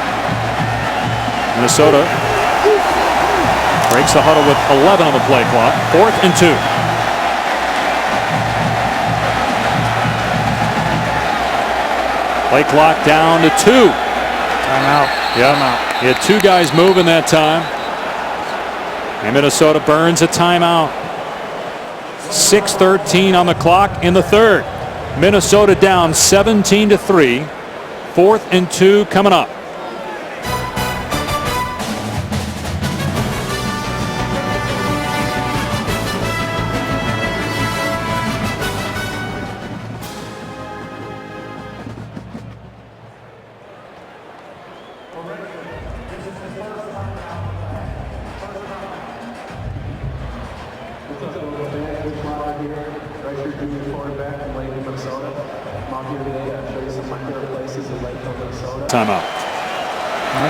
Minnesota breaks the huddle with 11 on the play clock. 4th and 2. Play clock down to 2.
Timeout.
Yeah, he had 2 guys moving that time. And Minnesota burns a timeout. 6:13 on the clock in the 3rd. Minnesota down 17-3. 4th and 2 coming up. Timeout.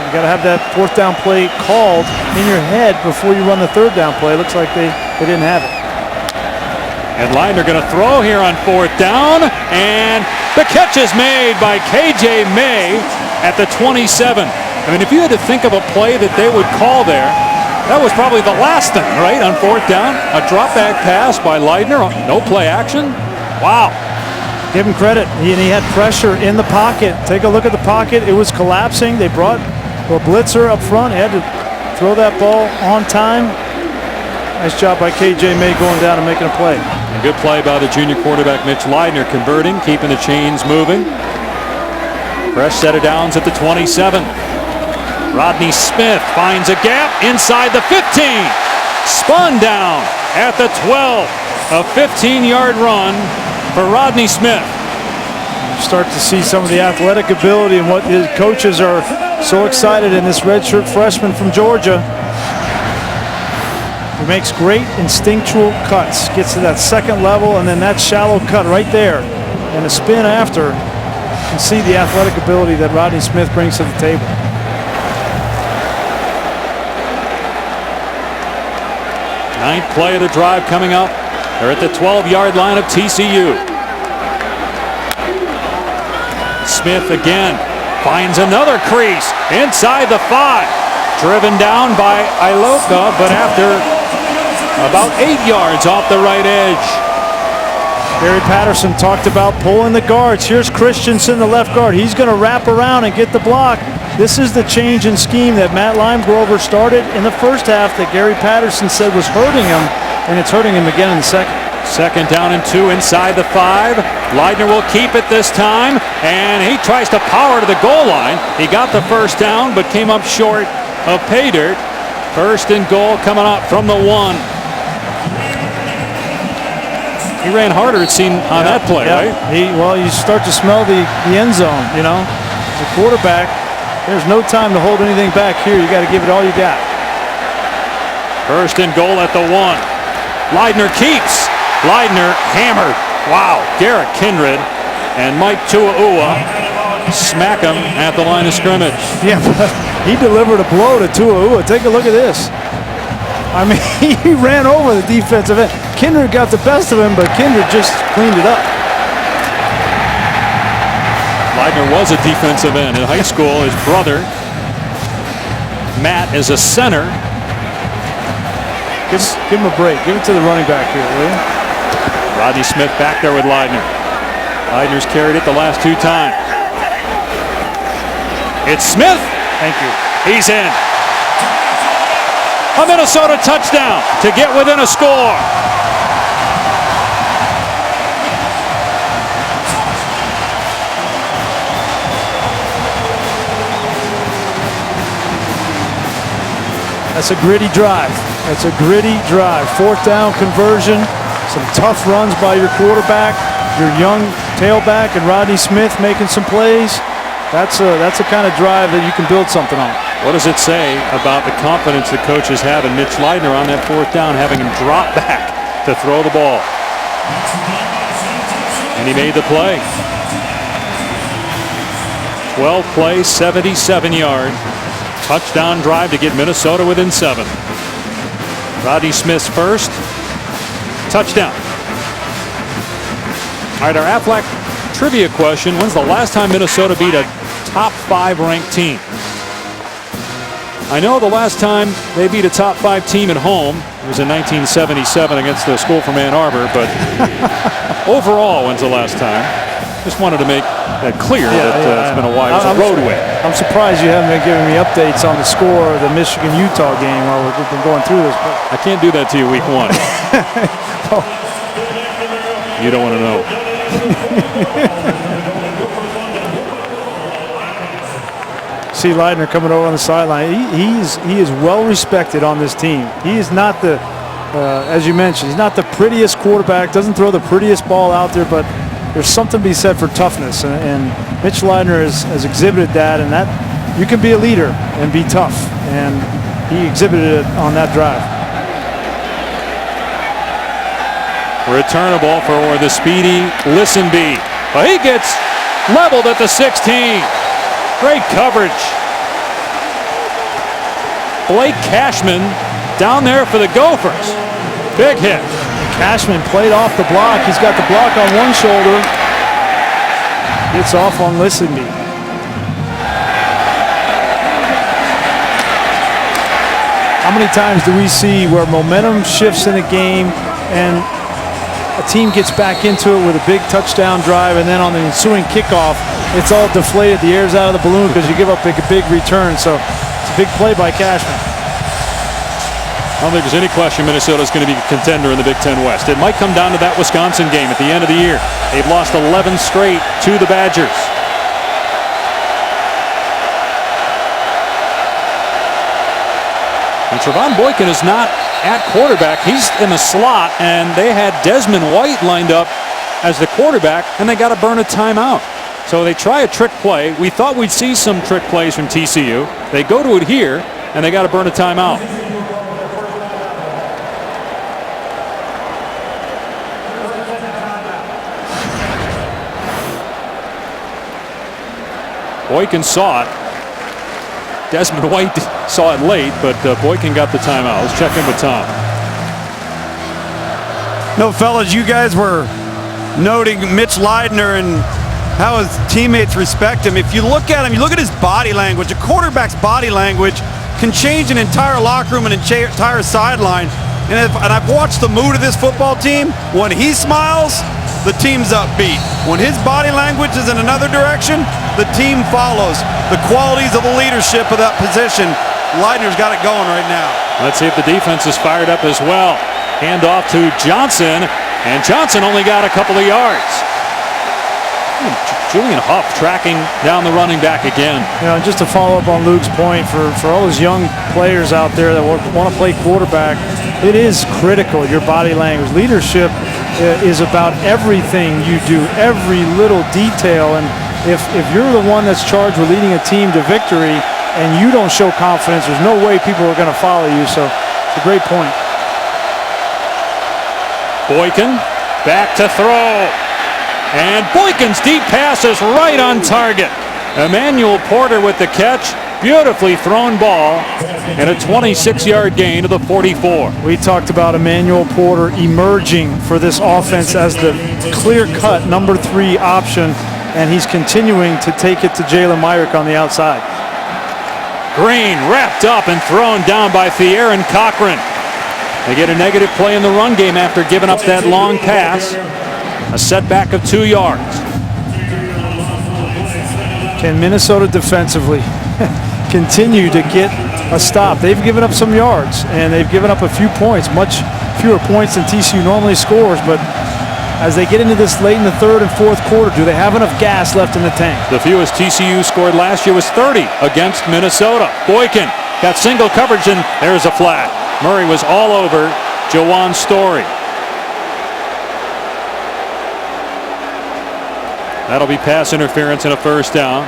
You got to have that 4th down play called in your head before you run the 3rd down play. It looks like they didn't have it.
And Leidner going to throw here on 4th down, and the catch is made by KJ May at the 27. I mean, if you had to think of a play that they would call there, that was probably the last thing, right? On 4th down, a drop back pass by Leidner, no play action. Wow.
Give him credit. He had pressure in the pocket. Take a look at the pocket. It was collapsing. They brought a blitzer up front. He had to throw that ball on time. Nice job by KJ May going down and making a play.
And good play by the junior quarterback Mitch Leidner, converting, keeping the chains moving. Fresh set of downs at the 27. Rodney Smith finds a gap inside the 15. Spun down at the 12. A 15-yard run for Rodney Smith.
You start to see some of the athletic ability and what his coaches are so excited in this redshirt freshman from Georgia. He makes great instinctual cuts, gets to that 2nd level, and then that shallow cut right there, and a spin after. You can see the athletic ability that Rodney Smith brings to the table.
Ninth play of the drive coming up. They're at the 12-yard line of TCU. Smith again finds another crease inside the 5. Driven down by Iloka, but after about 8 yards off the right edge.
Gary Patterson talked about pulling the guards. Here's Christensen, the left guard. He's going to wrap around and get the block. This is the change in scheme that Matt Limegrover started in the first half that Gary Patterson said was hurting him, and it's hurting him again in the second.
Second down and 2 inside the 5. Leidner will keep it this time, and he tries to power to the goal line. He got the first down, but came up short of pay dirt. First and goal coming up from the 1. He ran harder, it seemed, on that play, right?
Well, you start to smell the end zone, you know. The quarterback, there's no time to hold anything back here. You got to give it all you got.
First and goal at the 1. Leidner keeps. Leidner hammered. Wow. Garrett Kindred and Mike Tua'ua smack him at the line of scrimmage.
Yeah, but he delivered a blow to Tua'ua. Take a look at this. I mean, he ran over the defensive end. Kindred got the best of him, but Kindred just cleaned it up.
Leidner was a defensive end in high school. His brother, Matt, is a center.
Give him a break. Give it to the running back here, will you?
Rodney Smith back there with Leidner. Leidner's carried it the last 2 times. It's Smith.
Thank you.
He's in. A Minnesota touchdown to get within a score.
That's a gritty drive. That's a gritty drive. 4th down conversion. Some tough runs by your quarterback. Your young tailback and Rodney Smith making some plays. That's a kind of drive that you can build something on.
What does it say about the confidence the coaches have in Mitch Leidner on that 4th down, having him drop back to throw the ball? And he made the play. 12 plays, 77-yard touchdown drive to get Minnesota within 7. Rodney Smith's first touchdown. All right, our Aflac trivia question: when's the last time Minnesota beat a top 5 ranked team? I know the last time they beat a top 5 team at home, it was in 1977 against the school from Ann Arbor, but overall, when's the last time? Just wanted to make that clear that it's been a while. It was a road win.
I'm surprised you haven't been giving me updates on the score of the Michigan-Utah game while we've been going through this. But
I can't do that to you week 1. You don't want to know.
See Leidner coming over on the sideline. He is well respected on this team. He is not the, as you mentioned, he's not the prettiest quarterback. Doesn't throw the prettiest ball out there, but there's something to be said for toughness, and Mitch Leidner has exhibited that, and that you can be a leader and be tough, and he exhibited it on that drive.
Returnable for the speedy Listenby. Well, he gets leveled at the 16. Great coverage. Blake Cashman down there for the Gophers. Big hit.
Cashman played off the block. He's got the block on one shoulder. Gets off on Listenby. How many times do we see where momentum shifts in a game and a team gets back into it with a big touchdown drive, and then on the ensuing kickoff, it's all deflated. The air's out of the balloon because you give up a big return. So it's a big play by Cashman.
I don't think there's any question Minnesota's going to be a contender in the Big Ten West. It might come down to that Wisconsin game at the end of the year. They've lost 11 straight to the Badgers. And Trevon Boykin is not at quarterback. He's in the slot, and they had Desmond White lined up as the quarterback, and they got to burn a timeout. So they try a trick play. We thought we'd see some trick plays from TCU. They go to it here, and they got to burn a timeout. Boykin saw it. Desmond White saw it late, but Boykin got the timeout. Let's check in with Tom.
No, fellas, you guys were noting Mitch Leidner and how his teammates respect him. If you look at him, you look at his body language. A quarterback's body language can change an entire locker room and an entire sideline. And I've watched the mood of this football team. When he smiles, the team's upbeat. When his body language is in another direction, the team follows. The qualities of the leadership of that position, Leitner's got it going right now.
Let's see if the defense is fired up as well. Hand off to Johnson, and Johnson only got a couple of yards. Julian Huff tracking down the running back again.
You know, just to follow up on Luke's point, for all those young players out there that want to play quarterback, it is critical, your body language. Leadership is about everything you do, every little detail. And if you're the one that's charged with leading a team to victory and you don't show confidence, there's no way people are going to follow you. So it's a great point.
Boykin back to throw. And Boykin's deep pass is right on target. Emmanuel Porter with the catch. Beautifully thrown ball and a 26-yard gain to the 44.
We talked about Emmanuel Porter emerging for this offense as the clear-cut number 3 option, and he's continuing to take it to Jalen Myrick on the outside.
Green wrapped up and thrown down by Theron Cochran. They get a negative play in the run game after giving up that long pass. A setback of 2 yards.
Can Minnesota defensively continue to get a stop? They've given up some yards and they've given up a few points, much fewer points than TCU normally scores, but as they get into this late in the third and fourth quarter, do they have enough gas left in the tank?
The fewest TCU scored last year was 30 against Minnesota. Boykin got single coverage and there's a flag. Murray was all over Jawan Story. That'll be pass interference and a first down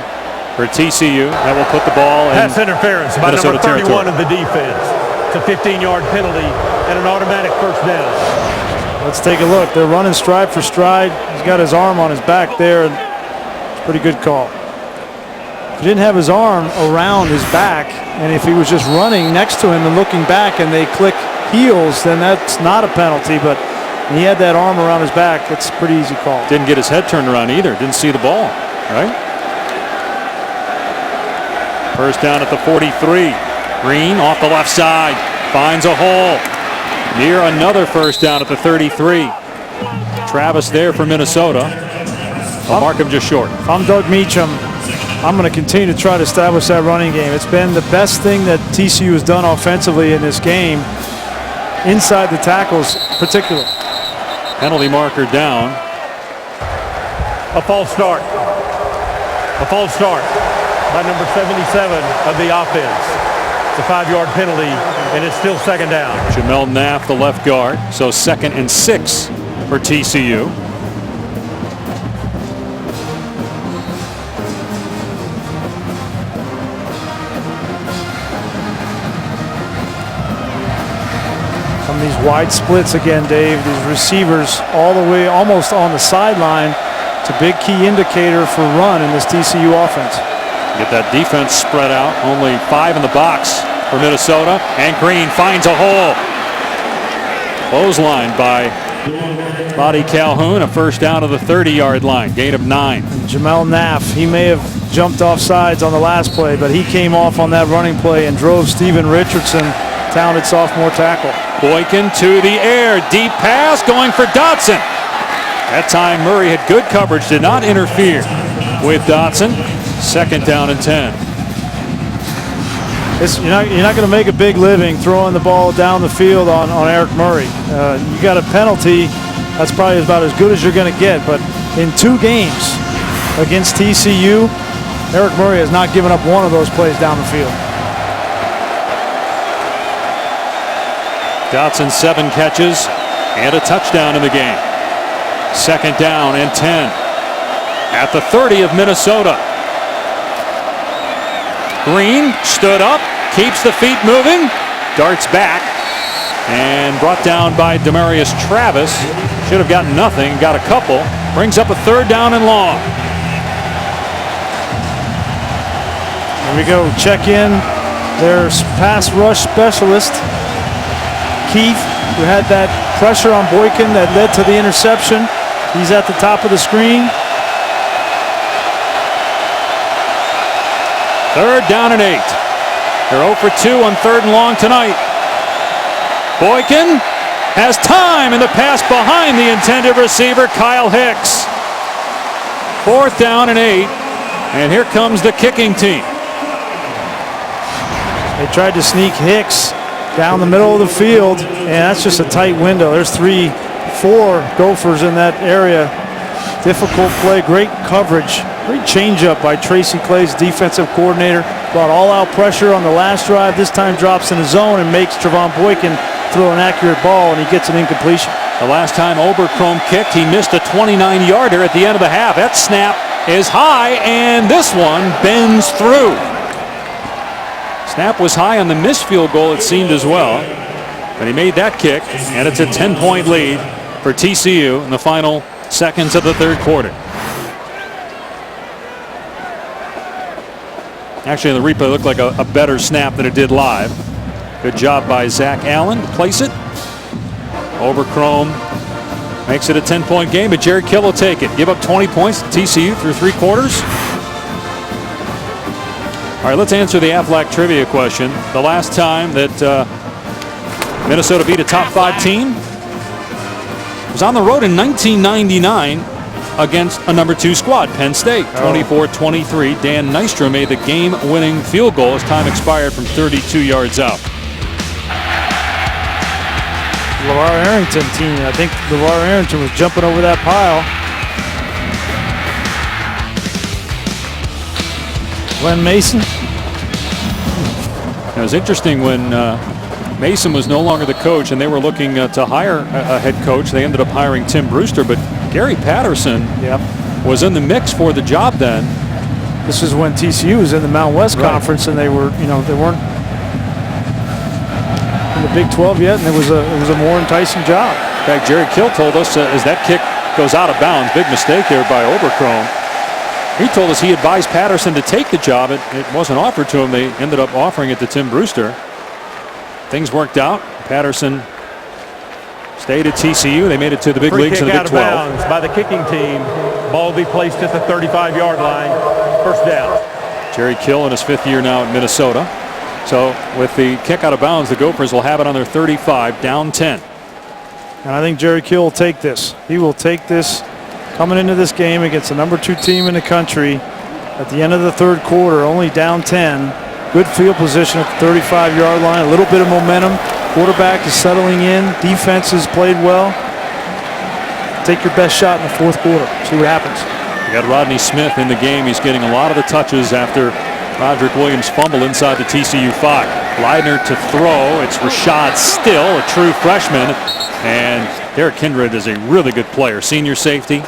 for TCU. That will put the ball in
pass interference by
Minnesota
number 31
territory.
of the defense. It's a 15-yard penalty and an automatic first down.
Let's take a look. They're running stride for stride. He's got his arm on his back there. It's a pretty good call. If he didn't have his arm around his back, and if he was just running next to him and looking back and they click heels, then that's not a penalty. But he had that arm around his back. It's a pretty easy call.
Didn't get his head turned around either. Didn't see the ball, right? First down at the 43. Green off the left side. Finds a hole. Near another first down at the 33. Travis there for Minnesota. I'll mark him just short.
If I'm Doug Meacham, I'm going to continue to try to establish that running game. It's been the best thing that TCU has done offensively in this game, inside the tackles particularly.
Penalty marker down.
A false start. A false start by number 77 of the offense. It's a 5-yard penalty, and it's still second down.
Jamel Knapp, the left guard. So 2nd and 6 for TCU.
From these wide splits again, Dave, these receivers all the way almost on the sideline. It's a big key indicator for run in this TCU offense.
Get that defense spread out. Only 5 in the box for Minnesota. And Green finds a hole. Clotheslined by Bobby Calhoun. A first down to the 30-yard line. Gain of 9.
Jamel Knapp, he may have jumped off sides on the last play, but he came off on that running play and drove Steven Richardson, talented sophomore tackle.
Boykin to the air. Deep pass going for Dotson. That time Murray had good coverage. Did not interfere with Dotson. Second down and 10.
You're not going to make a big living throwing the ball down the field on Eric Murray. You got a penalty. That's probably about as good as you're going to get. But in 2 games against TCU, Eric Murray has not given up one of those plays down the field.
Dotson 7 catches and a touchdown in the game. Second down and 10 at the 30 of Minnesota. Green stood up, keeps the feet moving, darts back, and brought down by Demarius Travis. Should have gotten nothing, got a couple. Brings up a 3rd down and long.
Here we go. Check in their pass rush specialist, Keith, who had that pressure on Boykin that led to the interception. He's at the top of the screen.
3rd down and 8. They're 0 for 2 on 3rd and long tonight. Boykin has time, and the pass behind the intended receiver, Kyle Hicks. 4th down and 8, and here comes the kicking team.
They tried to sneak Hicks down the middle of the field, and that's just a tight window. There's 3-4 Gophers in that area. Difficult play, great coverage, great changeup by Tracy Clay's defensive coordinator. Brought all-out pressure on the last drive. This time drops in the zone and makes Trevon Boykin throw an accurate ball, and he gets an incompletion.
The last time Oberkrom kicked, he missed a 29-yarder at the end of the half. That snap is high, and this one bends through. Snap was high on the missed field goal, it seemed as well. But he made that kick, and it's a 10-point lead for TCU in the final seconds of the 3rd quarter. Actually, in the replay, it looked like a better snap than it did live. Good job by Zach Allen to place it. Oberkrom makes it a 10-point game, but Jared Kill will take it. Give up 20 points to TCU through 3 quarters. All right, let's answer the Aflac trivia question. The last time that Minnesota beat a top 5 team was on the road in 1999 against a number 2 squad, Penn State. 24-23. Dan Nystrom made the game-winning field goal as time expired from 32 yards out.
LeVar Arrington team. I think LeVar Arrington was jumping over that pile. Glenn Mason.
It was interesting when Mason was no longer the coach and they were looking to hire a head coach. They ended up hiring Tim Brewster, but Gary Patterson was in the mix for the job then.
This is when TCU was in the Mountain West Conference, and they were, they weren't in the Big 12 yet, and it was a more enticing job.
In fact, Jerry Kill told us as that kick goes out of bounds, big mistake there by Oberkrom. He told us he advised Patterson to take the job. It wasn't offered to him. They ended up offering it to Tim Brewster. Things worked out. Patterson stayed at TCU. They made it to the big leagues in the Big 12.
Out of bounds by the kicking team. Ball will be placed at the 35-yard line. 1st down.
Jerry Kill in his 5th year now at Minnesota. So with the kick out of bounds, the Gophers will have it on their 35, down 10.
And I think Jerry Kill will take this. He will take this coming into this game against the number 2 team in the country at the end of the 3rd quarter, only down 10. Good field position at the 35-yard line, a little bit of momentum. Quarterback is settling in. Defense has played well. Take your best shot in the 4th quarter. See what happens.
You got Rodney Smith in the game. He's getting a lot of the touches after Roderick Williams fumble inside the TCU 5. Leidner to throw. It's Rashad Still, a true freshman. And Derek Kindred is a really good player. Senior safety.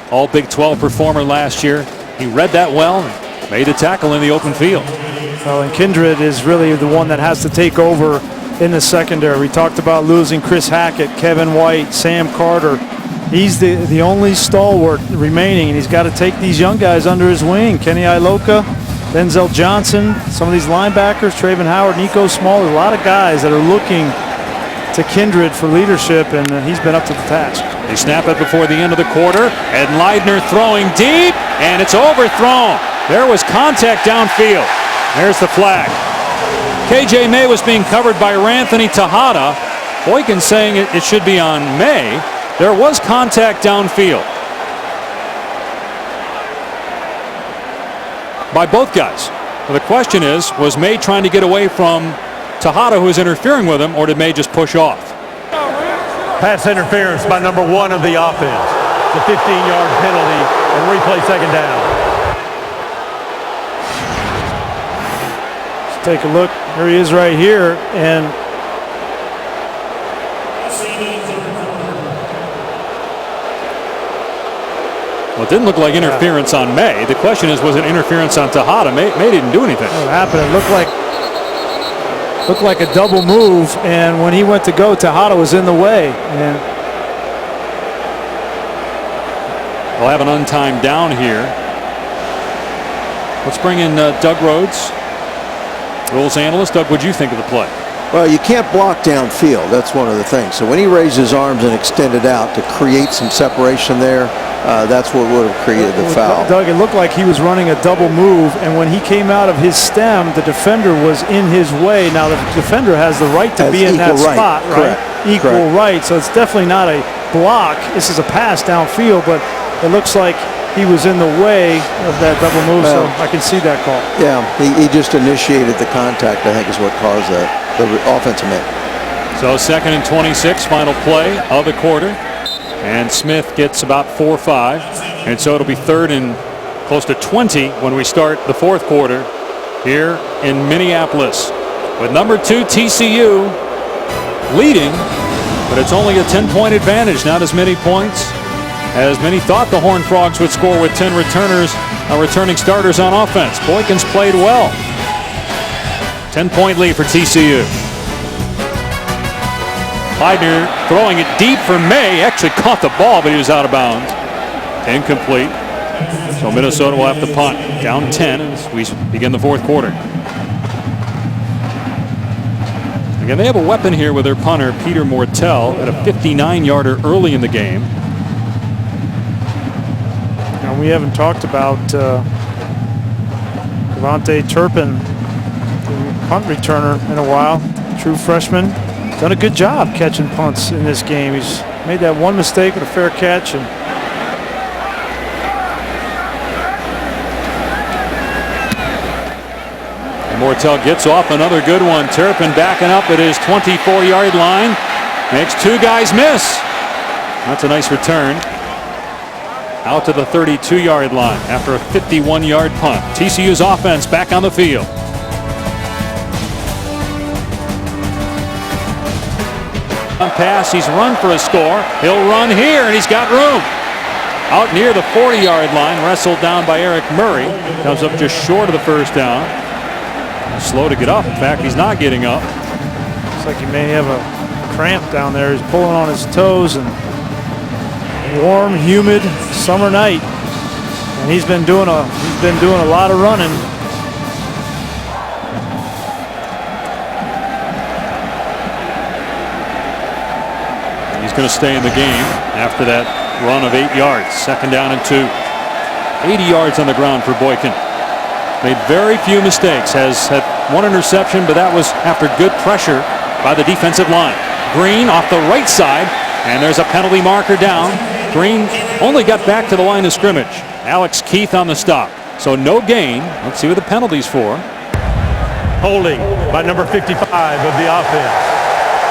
All Big 12 performer last year. He read that well and made a tackle in the open field.
Well, and Kindred is really the one that has to take over in the secondary. We talked about losing Chris Hackett, Kevin White, Sam Carter. He's the only stalwart remaining, and he's got to take these young guys under his wing. Kenny Iloka, Denzel Johnson, some of these linebackers, Traven Howard, Nico Small. There's a lot of guys that are looking to Kindred for leadership, and he's been up to the task.
They snap it before the end of the quarter, and Leidner throwing deep, and it's overthrown. There was contact downfield. There's the flag. KJ May was being covered by Ranthony Tejada. Boykin saying it should be on May. There was contact downfield by both guys. Well, the question is, was May trying to get away from Tejada, who was interfering with him, or did May just push off?
Pass interference by number 1 of the offense. It's a 15-yard penalty and replay 2nd down.
Let's take a look. There he is right here, and
well, it didn't look like interference on May. The question is, was it interference on Tejada? May didn't do anything.
what happened? It looked like a double move, and when he went to go, Tejada was in the way. And
we'll have an untimed down here. Let's bring in Doug Rhodes, rules analyst. Doug, what'd you think of the play?
Well, you can't block downfield. That's one of the things. So when he raised his arms and extended out to create some separation there, that's what would have created the foul.
Doug, it looked like he was running a double move, and when he came out of his stem, the defender was in his way. Now, the defender has the right to be in that spot, right? Equal right. So it's definitely not a block. This is a pass downfield, but it looks like he was in the way of that double move, so I can see that call.
Yeah, he just initiated the contact, I think, is what caused the offensive hit.
So 2nd and 26, final play of the quarter. And Smith gets about 4 or 5. And so it'll be 3rd and close to 20 when we start the 4th quarter here in Minneapolis. With number 2 TCU leading, but it's only a 10-point advantage, not as many points as many thought the Horned Frogs would score with 10 returning starters on offense. Boykin's played well. 10-point lead for TCU. Heidner throwing it deep for May. Actually caught the ball, but he was out of bounds. Incomplete. So Minnesota will have to punt. Down 10 as we begin the 4th quarter. Again, they have a weapon here with their punter, Peter Mortel, at a 59-yarder early in the game.
Now, we haven't talked about Devontae Turpin, the punt returner, in a while. True freshman. Done a good job catching punts in this game. He's made that one mistake with a fair catch. And
Mortel gets off another good one. Turpin backing up at his 24-yard line. Makes 2 guys miss. That's a nice return. Out to the 32-yard line after a 51-yard punt. TCU's offense back on the field. On pass, he's run for a score. He'll run here, and he's got room. Out near the 40-yard line, wrestled down by Eric Murray. Comes up just short of the first down. Slow to get up. In fact, he's not getting up.
Looks like he may have a cramp down there. He's pulling on his toes, and warm, humid summer night, and he's been doing a lot of running.
He's going to stay in the game after that run of 8 yards. 2nd down and 2. 80 yards on the ground for Boykin. Made very few mistakes. Has had 1 interception, but that was after good pressure by the defensive line. Green off the right side, and there's a penalty marker down. Green only got back to the line of scrimmage. Alex Keith on the stop. So no gain. Let's see what the penalty's for.
Holding by number 55 of the offense.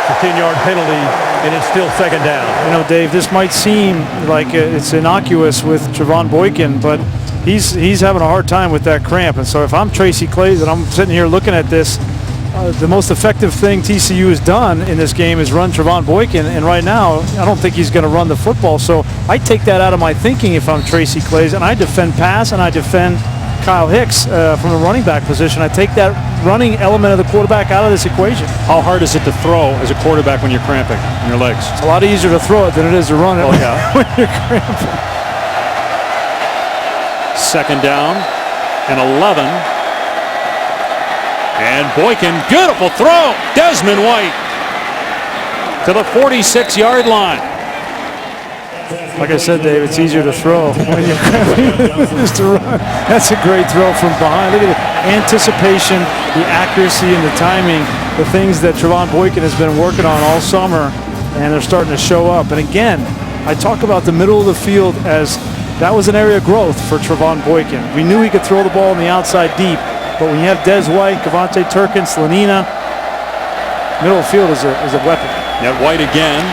A 10-yard penalty, and it's still 2nd down.
You know, Dave, this might seem like it's innocuous with Trevon Boykin, but he's having a hard time with that cramp. And so if I'm Tracy Claeys and I'm sitting here looking at this, the most effective thing TCU has done in this game is run Trevon Boykin, and right now I don't think he's going to run the football. So I take that out of my thinking if I'm Tracy Claeys, and I defend pass and I defend Kyle Hicks from the running back position. I take that running element of the quarterback out of this equation.
How hard is it to throw as a quarterback when you're cramping in your legs?
It's a lot easier to throw it than it is to run it when you're cramping.
2nd down and 11. And Boykin, beautiful throw. Desmond White to the 46-yard line.
Like I said, Dave, it's easier to throw when you're cramping than it is to run. That's a great throw from behind. Look at the anticipation, the accuracy, and the timing, the things that Trevon Boykin has been working on all summer, and they're starting to show up. And again, I talk about the middle of the field as that was an area of growth for Trevon Boykin. We knew he could throw the ball on the outside deep, but when you have Des White, Devontae Turpin, Slanina, middle of the field is a weapon.
Now White again,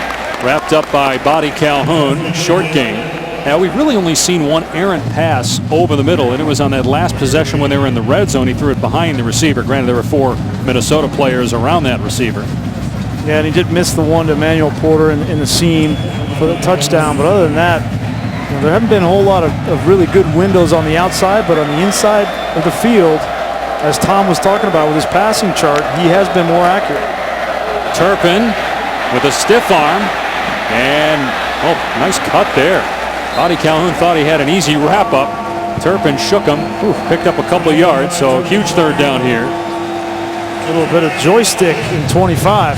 wrapped up by Body Calhoun, short game. Now we've really only seen one errant pass over the middle, and it was on that last possession when they were in the red zone. He threw it behind the receiver. Granted, there were 4 Minnesota players around that receiver.
Yeah, and he did miss the one to Emmanuel Porter in the seam for the touchdown, but other than that, you know, there haven't been a whole lot of really good windows on the outside, but on the inside of the field, as Tom was talking about with his passing chart, he has been more accurate.
Turpin with a stiff arm, and nice cut there. Body Calhoun thought he had an easy wrap up. Turpin shook him, picked up a couple of yards, so huge 3rd down here.
A little bit of joystick in 25.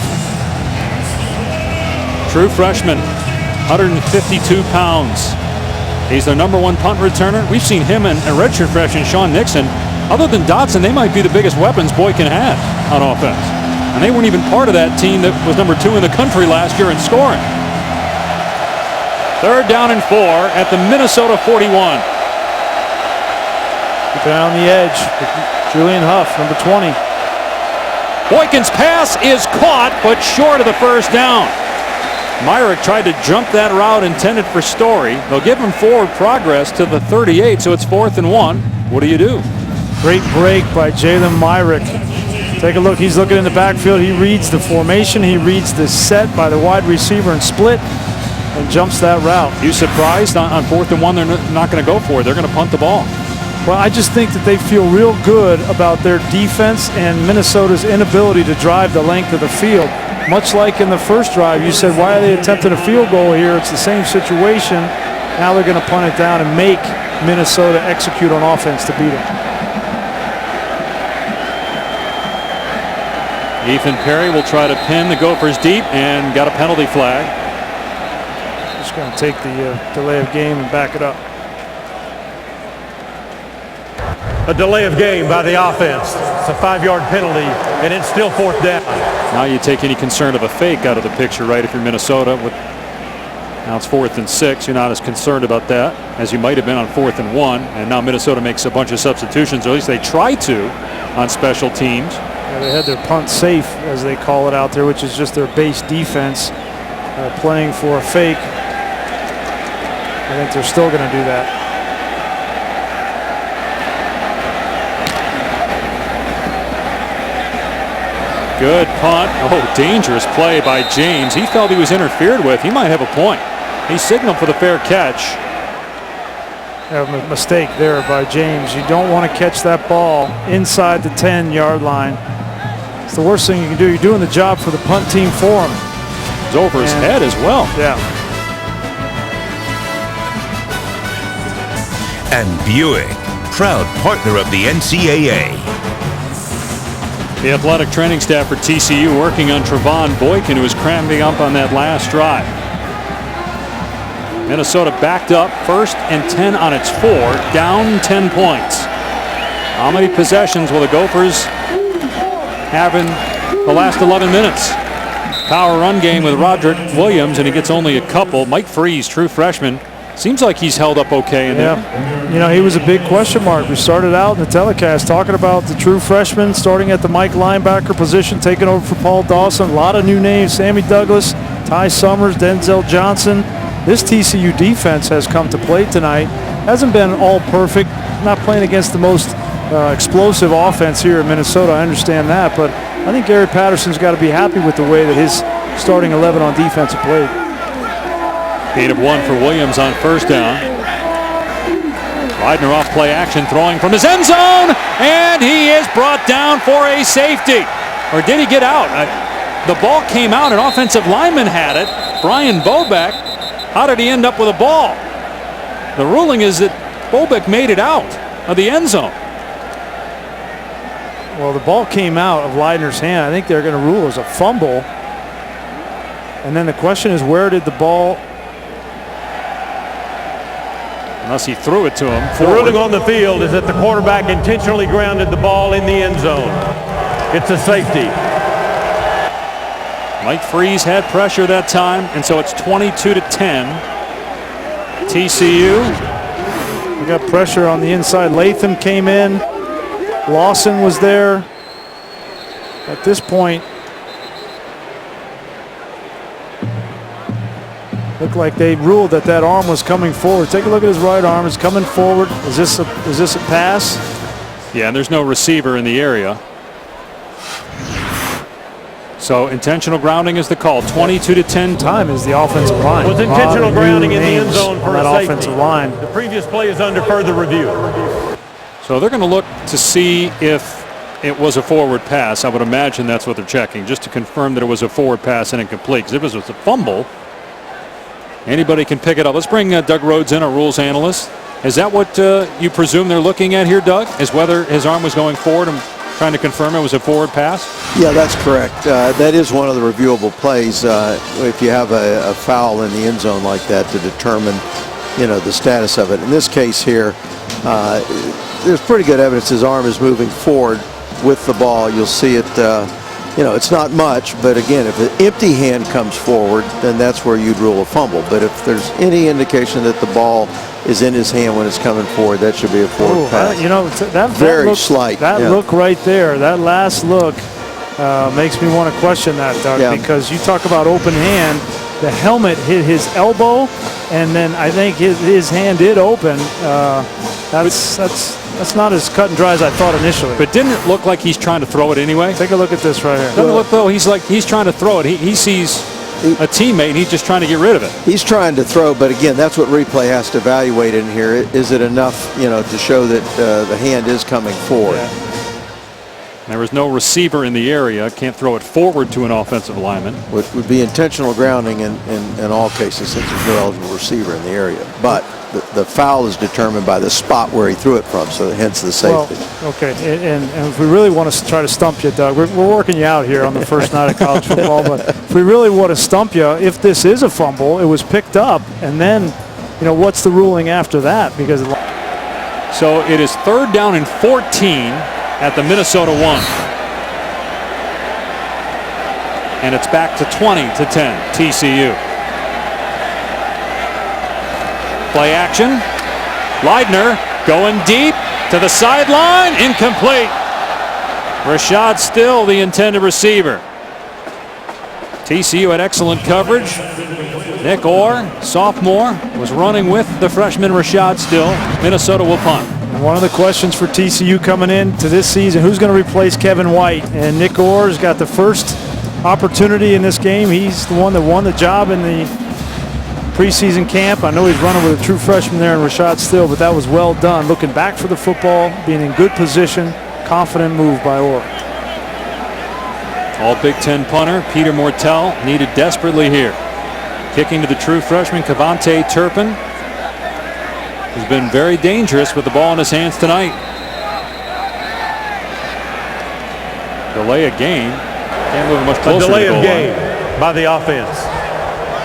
True freshman, 152 pounds. He's their #1 punt returner. We've seen him and redshirt freshman Sean Nixon. Other than Dotson, they might be the biggest weapons Boykin had on offense. And they weren't even part of that team that was #2 in the country last year in scoring. 3rd down and 4 at the Minnesota 41.
Keep it on the edge. Julian Huff, number 20.
Boykin's pass is caught, but short of the 1st down. Myrick tried to jump that route intended for Story. They'll give him forward progress to the 38, so it's 4th and 1. What do you do?
Great break by Jalen Myrick. Take a look. He's looking in the backfield. He reads the formation. He reads the set by the wide receiver and split and jumps that route.
You surprised on 4th and 1 they're not going to go for it? They're going to punt the ball.
Well, I just think that they feel real good about their defense and Minnesota's inability to drive the length of the field. Much like in the first drive, you said, why are they attempting a field goal here? It's the same situation. Now they're going to punt it down and make Minnesota execute on offense to beat them.
Ethan Perry will try to pin the Gophers deep and got a penalty flag.
Just going to take the delay of game and back it up.
A delay of game by the offense. It's a 5-yard penalty, and it's still 4th down.
Now you take any concern of a fake out of the picture, right? If you're Minnesota, now it's 4th and 6. You're not as concerned about that as you might have been on 4th and 1. And now Minnesota makes a bunch of substitutions, or at least they try to, on special teams.
Yeah, they had their punt safe, as they call it out there, which is just their base defense, playing for a fake. I think they're still going to do that.
Good punt. Oh, dangerous play by James. He felt he was interfered with. He might have a point. He signaled for the fair catch.
A mistake there by James. You don't want to catch that ball inside the 10-yard line. It's the worst thing you can do. You're doing the job for the punt team for him.
It's over his head as well.
Yeah.
And Buick, proud partner of the NCAA.
The athletic training staff for TCU working on Trevon Boykin, who was cramping up on that last drive. Minnesota backed up, 1st and 10 on its 4, down 10 points. How many possessions will the Gophers have in the last 11 minutes? Power run game with Roderick Williams, and he gets only a couple. Mike Freeze, true freshman, seems like he's held up okay in there.
You know, he was a big question mark. We started out in the telecast talking about the true freshman starting at the Mike linebacker position, taking over for Paul Dawson. A lot of new names: Sammy Douglas, Ty Summers, Denzel Johnson. This TCU defense has come to play tonight. Hasn't been all perfect. Not playing against the most explosive offense here in Minnesota. I understand that, but I think Gary Patterson's got to be happy with the way that his starting 11 on defense have played.
Gain of 1 for Williams on 1st down. Widener off play action, throwing from his end zone, and he is brought down for a safety. Or did he get out? The ball came out, an offensive lineman had it. Brian Bobeck. How did he end up with a ball? The ruling is that Bobeck made it out of the end zone.
Well, the ball came out of Leidner's hand. I think they're going to rule as a fumble. And then the question is, where did the ball...
Unless he threw it to him.
The ruling on the field is that the quarterback intentionally grounded the ball in the end zone. It's a safety.
Mike Freeze had pressure that time, and so it's 22-10. TCU.
We got pressure on the inside. Latham came in. Lawson was there. At this point, looked like they ruled that that arm was coming forward. Take a look at his right arm. It's coming forward. Is this a pass?
Yeah, and there's no receiver in the area. So intentional grounding is the call. 22-10.
Time is the offensive line.
Was intentional grounding in the end zone for
that
a safety.
offensive line.
The previous play is under further review.
So they're going to look to see if it was a forward pass. I would imagine that's what they're checking, just to confirm that it was a forward pass and incomplete. Because if it was a fumble, anybody can pick it up. Let's bring Doug Rhodes in, our rules analyst. Is that what you presume they're looking at here, Doug? Is whether his arm was going forward and trying to confirm it was a forward pass?
Yeah, that's correct. That is one of the reviewable plays if you have a foul in the end zone like that to determine, the status of it. In this case here, there's pretty good evidence his arm is moving forward with the ball. You'll see it, it's not much, but again, if an empty hand comes forward, then that's where you'd rule a fumble. But if there's any indication that the ball is in his hand when it's coming forward, that should be a forward pass.
That
very
look,
slight.
That look right there, that last look makes me want to question that, Doug, because you talk about open hand. The helmet hit his elbow, and then I think his hand did open. That's not as cut and dry as I thought initially.
But didn't it look like he's trying to throw it anyway?
Take a look at this right here.
Doesn't it look though he's trying to throw it. He sees a teammate and he's just trying to get rid of it.
He's trying to throw, but again, that's what replay has to evaluate in here. Is it enough, to show that the hand is coming forward?
Yeah.
There was no receiver in the area. Can't throw it forward to an offensive lineman.
Which would be intentional grounding in all cases since there's no eligible receiver in the area. But the foul is determined by the spot where he threw it from, so hence the safety.
Well, okay, and if we really want to try to stump you, Doug, we're working you out here on the first night of college football, but if we really want to stump you, if this is a fumble, it was picked up, and then, what's the ruling after that? Because
so it is 3rd down and 14 at the Minnesota 1. And it's back to 20-10 TCU. Play action. Leidner going deep to the sideline. Incomplete. Rashad Still, the intended receiver. TCU had excellent coverage. Nick Orr, sophomore, was running with the freshman Rashad Still. Minnesota will punt.
One of the questions for TCU coming into this season, who's going to replace Kevin White? And Nick Orr's got the first opportunity in this game. He's the one that won the job in the preseason camp. I know he's running with a true freshman there in Rashad Still, but that was well done. Looking back for the football, being in good position, confident move by Orr.
All Big Ten punter Peter Mortel needed desperately here. Kicking to the true freshman Cavante Turpin. He's been very dangerous with the ball in his hands tonight. Delay of game. Can't move it much closer.
A delay
to the
of
goal
game
line.
by the offense.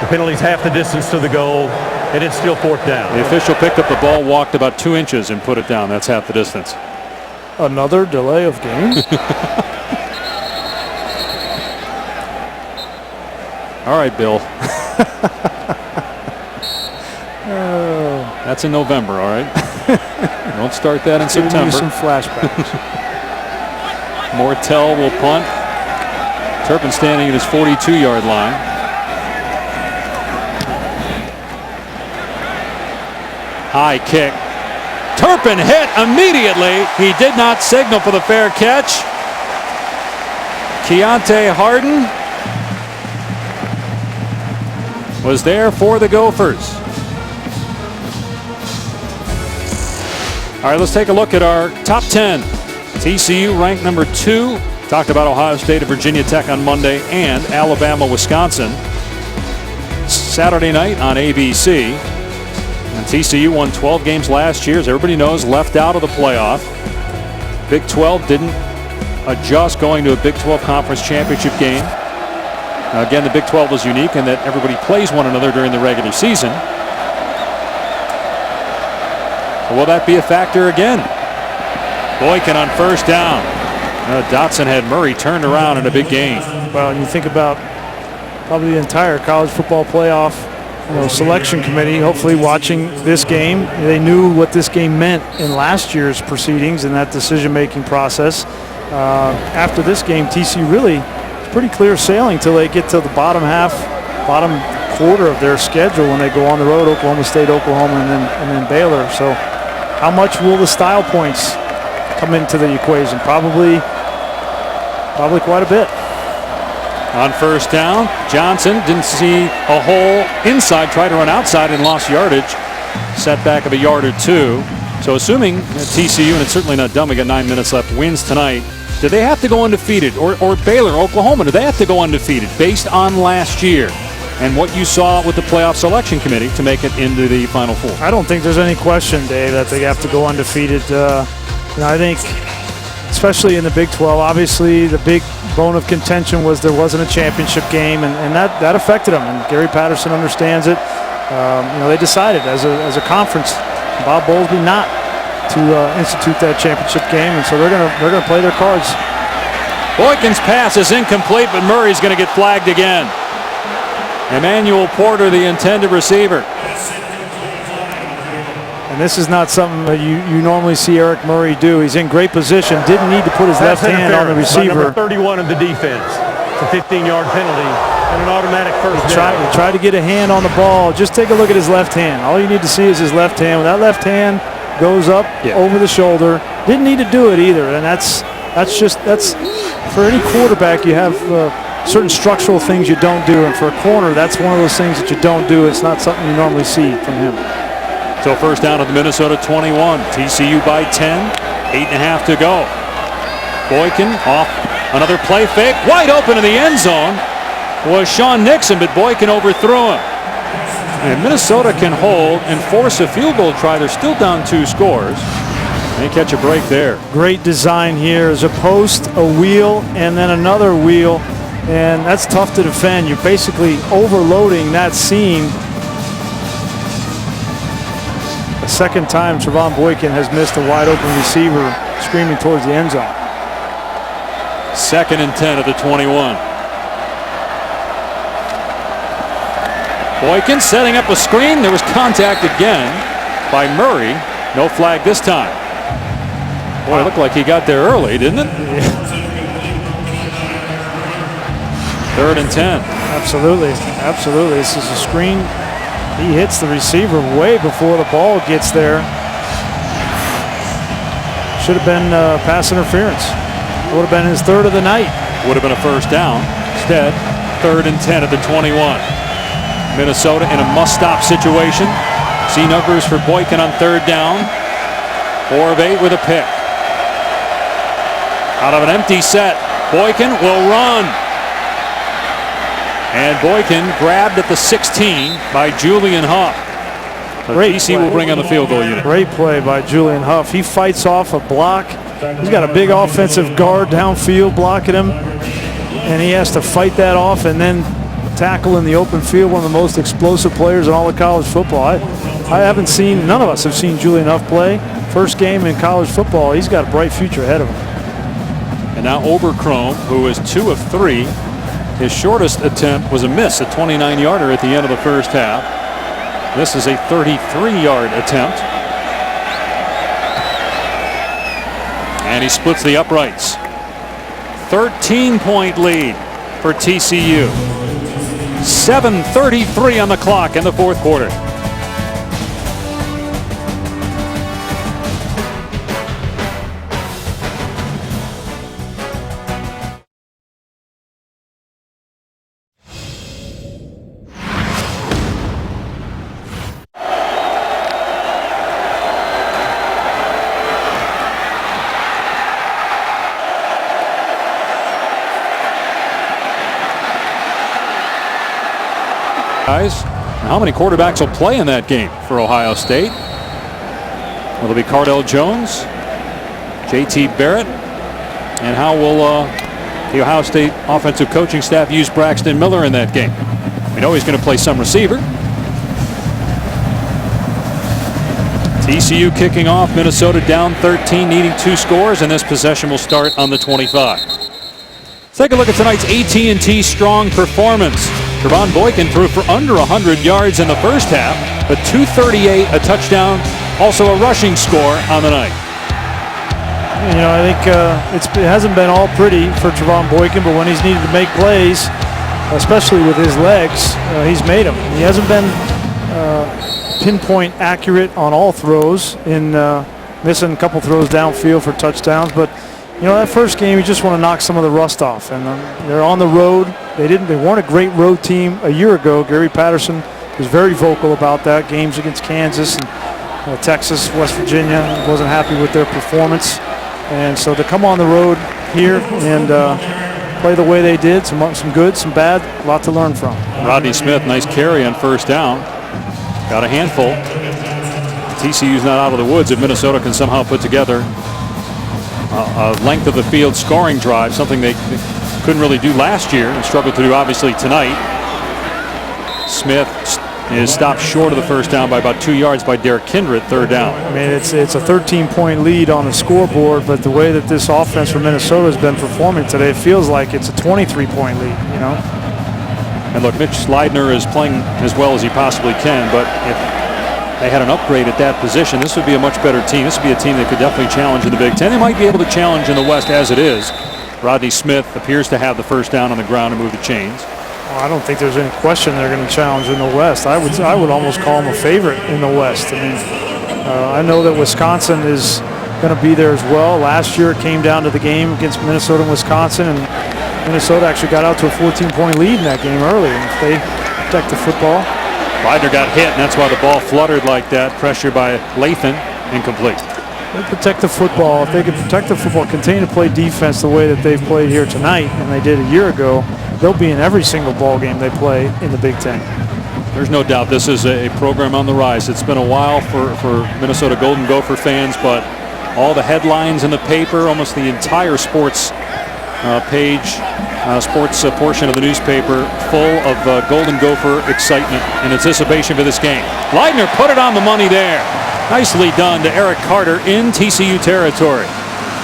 The penalty's half the distance to the goal, and it's still 4th down.
The official picked up the ball, walked about 2 inches, and put it down. That's half the distance.
Another delay of game.
All right, Bill. That's in November, all right? Don't start that in September.
Some flashbacks.
Mortel will punt. Turpin standing at his 42-yard line. High kick. Turpin hit immediately. He did not signal for the fair catch. Keontae Harden was there for the Gophers. All right, let's take a look at our top 10. TCU ranked number 2. Talked about Ohio State and Virginia Tech on Monday and Alabama, Wisconsin. Saturday night on ABC. And TCU won 12 games last year, as everybody knows, left out of the playoff. Big 12 didn't adjust going to a Big 12 Conference Championship game. Now again, the Big 12 was unique in that everybody plays one another during the regular season. So will that be a factor again? Boykin on 1st down. Dotson had Murray turned around in a big game.
Well, you think about probably the entire college football playoff selection committee, hopefully watching this game. They knew what this game meant in last year's proceedings and that decision-making process. After this game, TCU really pretty clear sailing till they get to the bottom quarter of their schedule when they go on the road, Oklahoma State, Oklahoma, and then Baylor. So how much will the style points come into the equation? Probably quite a bit.
On 1st down, Johnson didn't see a hole inside, tried to run outside and lost yardage. Setback of a yard or 2. So assuming that TCU, and it's certainly not done, we got 9 minutes left, wins tonight, do they have to go undefeated? Or Baylor, Oklahoma, do they have to go undefeated based on last year and what you saw with the playoff selection committee to make it into the Final Four?
I don't think there's any question, Dave, that they have to go undefeated. I think it's especially in the Big 12. Obviously, the big bone of contention was there wasn't a championship game, and that affected them. And Gary Patterson understands it. They decided as a conference, Bob Bowlesby, not to institute that championship game, and so they're gonna play their cards.
Boykin's pass is incomplete, but Murray's going to get flagged again. Emmanuel Porter, the intended receiver.
And this is not something that you normally see Eric Murray do. He's in great position. Didn't need to put his left hand on the receiver.
Number 31 of the defense. It's a 15-yard penalty and an automatic first down.
He tried to get a hand on the ball. Just take a look at his left hand. All you need to see is his left hand. When that left hand goes up over the shoulder, didn't need to do it either. And that's for any quarterback. You have certain structural things you don't do, and for a corner, that's one of those things that you don't do. It's not something you normally see from him.
So first down at the Minnesota 21. TCU by 10. 8.5 to go. Boykin off another play fake. Wide open in the end zone was Sean Nixon, but Boykin overthrew him. And Minnesota can hold and force a field goal try. They're still down 2 scores. They catch a break there.
Great design here. There's a post, a wheel, and then another wheel. And that's tough to defend. You're basically overloading that seam. A second time Trevon Boykin has missed a wide open receiver screaming towards the end zone.
2nd and 10 at the 21. Boykin setting up a screen. There was contact again by Murray. No flag this time. Boy, it looked like he got there early, didn't it? 3rd and 10.
Absolutely. This is a screen. He hits the receiver way before the ball gets there. Should have been pass interference. It would have been his 3rd of the night.
Would have been a first down. Instead, 3rd and 10 at the 21. Minnesota in a must-stop situation. See numbers for Boykin on 3rd down. 4 of 8 with a pick. Out of an empty set, Boykin will run. And Boykin grabbed at the 16 by Julian Huff. TCU will bring on the field goal unit.
Great play by Julian Huff. He fights off a block. He's got a big offensive guard downfield blocking him, and he has to fight that off and then tackle in the open field. One of the most explosive players in all of college football. I haven't seen, none of us have seen Julian Huff play. First game in college football. He's got a bright future ahead of him.
And now Oberchrome, who is 2 of 3. His shortest attempt was a miss, a 29-yarder at the end of the first half. This is a 33-yard attempt. And he splits the uprights. 13-point lead for TCU. 7:33 on the clock in the 4th quarter. How many quarterbacks will play in that game for Ohio State? Will it be Cardell Jones, J.T. Barrett, and how will the Ohio State offensive coaching staff use Braxton Miller in that game? We know he's going to play some receiver. TCU kicking off. Minnesota down 13, needing 2 scores, and this possession will start on the 25. Let's take a look at tonight's AT&T Strong performance. Trevon Boykin threw for under 100 yards in the first half, but 238, a touchdown, also a rushing score on the night.
You know, I think it hasn't been all pretty for Trevon Boykin, but when he's needed to make plays, especially with his legs, he's made them. He hasn't been pinpoint accurate on all throws, in missing a couple throws downfield for touchdowns, but you know, that first game, you just want to knock some of the rust off. And they're on the road. They weren't a great road team a year ago. Gary Patterson was very vocal about that. Games against Kansas and Texas, West Virginia, wasn't happy with their performance. And so to come on the road here and play the way they did, some good, some bad, a lot to learn from.
Rodney Smith, nice carry on first down. Got a handful. TCU's not out of the woods if Minnesota can somehow put together a length of the field scoring drive, something they couldn't really do last year and struggled to do obviously tonight. Smith is stopped short of the first down by about 2 yards by Derek Kindred, third down.
I mean, it's a 13-point lead on the scoreboard, but the way that this offense from Minnesota has been performing today, it feels like it's a 23-point lead, you know?
And look, Mitch Leidner is playing as well as he possibly can, but if they had an upgrade at that position, this would be a much better team. This would be a team that could definitely challenge in the Big Ten. They might be able to challenge in the West as it is. Rodney Smith appears to have the first down on the ground to move the chains.
Well, I don't think there's any question they're going to challenge in the West. I would almost call them a favorite in the West. I mean, I know that Wisconsin is going to be there as well. Last year it came down to the game against Minnesota and Wisconsin, and Minnesota actually got out to a 14-point lead in that game early. And if they protect the football.
Leidner got hit, and that's why the ball fluttered like that. Pressure by Lathan, incomplete.
They protect the football. If they can protect the football, continue to play defense the way that they've played here tonight, and they did a year ago, they'll be in every single ball game they play in the Big Ten.
There's no doubt this is a program on the rise. It's been a while for Minnesota Golden Gopher fans, but all the headlines in the paper, almost the entire sports sports portion of the newspaper full of Golden Gopher excitement and anticipation for this game. Leidner put it on the money there. Nicely done to Eric Carter in TCU territory.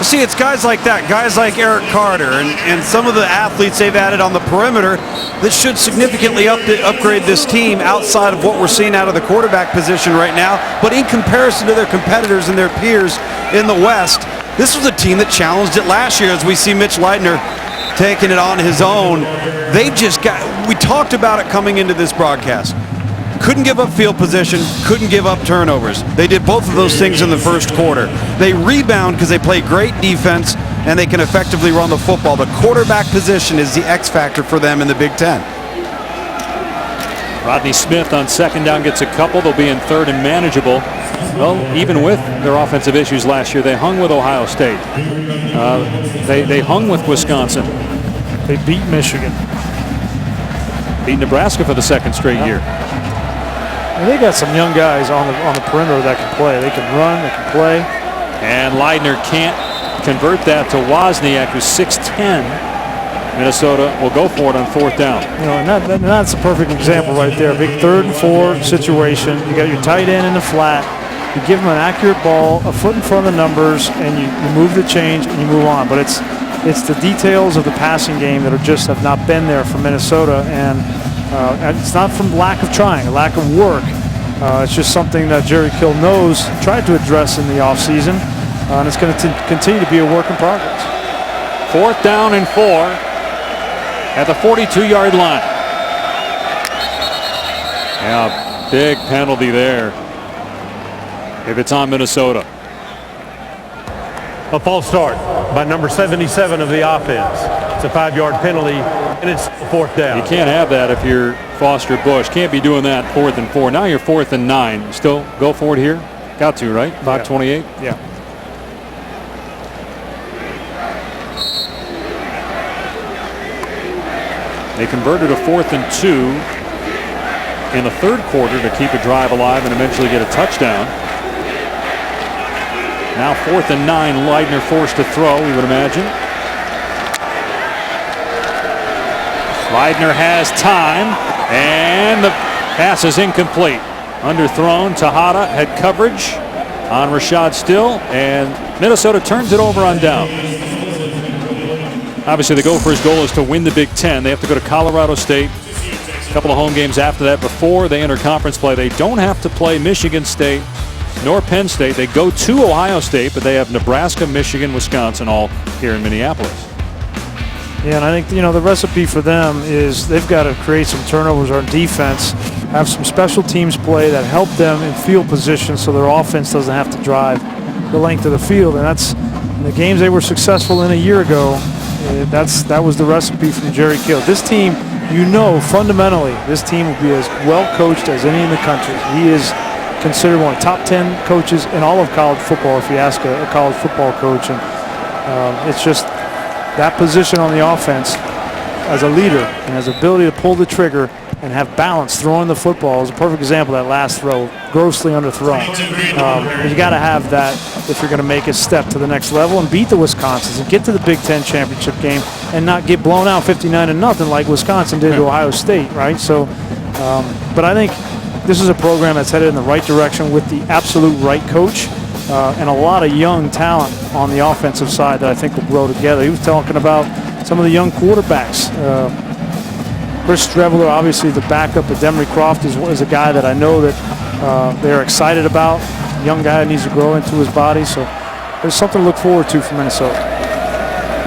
See, it's guys like that, guys like Eric Carter and some of the athletes they've added on the perimeter that should significantly upgrade this team outside of what we're seeing out of the quarterback position right now. But in comparison to their competitors and their peers in the West, this was a team that challenged it last year, as we see Mitch Leidner taking it on his own. They just we talked about it coming into this broadcast. Couldn't give up field position, couldn't give up turnovers. They did both of those things in the first quarter. They rebound because they play great defense and they can effectively run the football. The quarterback position is the X factor for them in the Big Ten.
Rodney Smith on second down gets a couple. They'll be in third and manageable. Well, even with their offensive issues last year, they hung with Ohio State. They hung with Wisconsin.
They beat Michigan.
Beat Nebraska for the second straight year.
And they got some young guys on the perimeter that can play. They can run, they can play.
And Leidner can't convert that to Wozniak, who's 6'10". Minnesota will go for it on fourth down.
You know, and that's a perfect example right there. Big 3rd and 4 situation. You got your tight end in the flat. You give them an accurate ball, a foot in front of the numbers, and you move the change and you move on. But it's the details of the passing game that have not been there for Minnesota, and it's not from lack of trying, a lack of work. It's just something that Jerry Kill knows, tried to address in the offseason, and it's going to continue to be a work in progress.
Fourth down and 4 at the 42-yard line. Yeah, big penalty there if it's on Minnesota.
A false start by number 77 of the offense. It's a 5-yard penalty, and it's fourth down.
You can't have that if you're Foster Bush. Can't be doing that 4th and 4. Now you're 4th and 9. Still go for it here? Got to, right? 5:28?
Yeah.
They converted a 4th and 2 in the third quarter to keep a drive alive and eventually get a touchdown. Now 4th and 9, Leidner forced to throw, we would imagine. Leidner has time, and the pass is incomplete. Underthrown. Tejada had coverage on Rashad Still, and Minnesota turns it over on down. Obviously, the Gophers' goal is to win the Big Ten. They have to go to Colorado State. A couple of home games after that before they enter conference play. They don't have to play Michigan State nor Penn State. They go to Ohio State, but they have Nebraska, Michigan, Wisconsin all here in Minneapolis.
Yeah, and I think, the recipe for them is they've got to create some turnovers on defense, have some special teams play that help them in field position so their offense doesn't have to drive the length of the field. And that's in the games they were successful in a year ago. That was the recipe from Jerry Kill. This team, fundamentally, this team will be as well coached as any in the country. He is considered one of the top 10 coaches in all of college football if you ask a college football coach. And it's just that position on the offense as a leader and his ability to pull the trigger and have balance throwing the football. Is a perfect example of that last throw, grossly underthrown. You got to have that if you're going to make a step to the next level and beat the Wisconsins and get to the Big Ten championship game and not get blown out 59-0 like Wisconsin did to Ohio State, right? So, but I think this is a program that's headed in the right direction with the absolute right coach and a lot of young talent on the offensive side that I think will grow together. He was talking about some of the young quarterbacks. Chris Streveler, obviously the backup of Demery Croft, is a guy that I know that they're excited about. Young guy needs to grow into his body, so there's something to look forward to for Minnesota.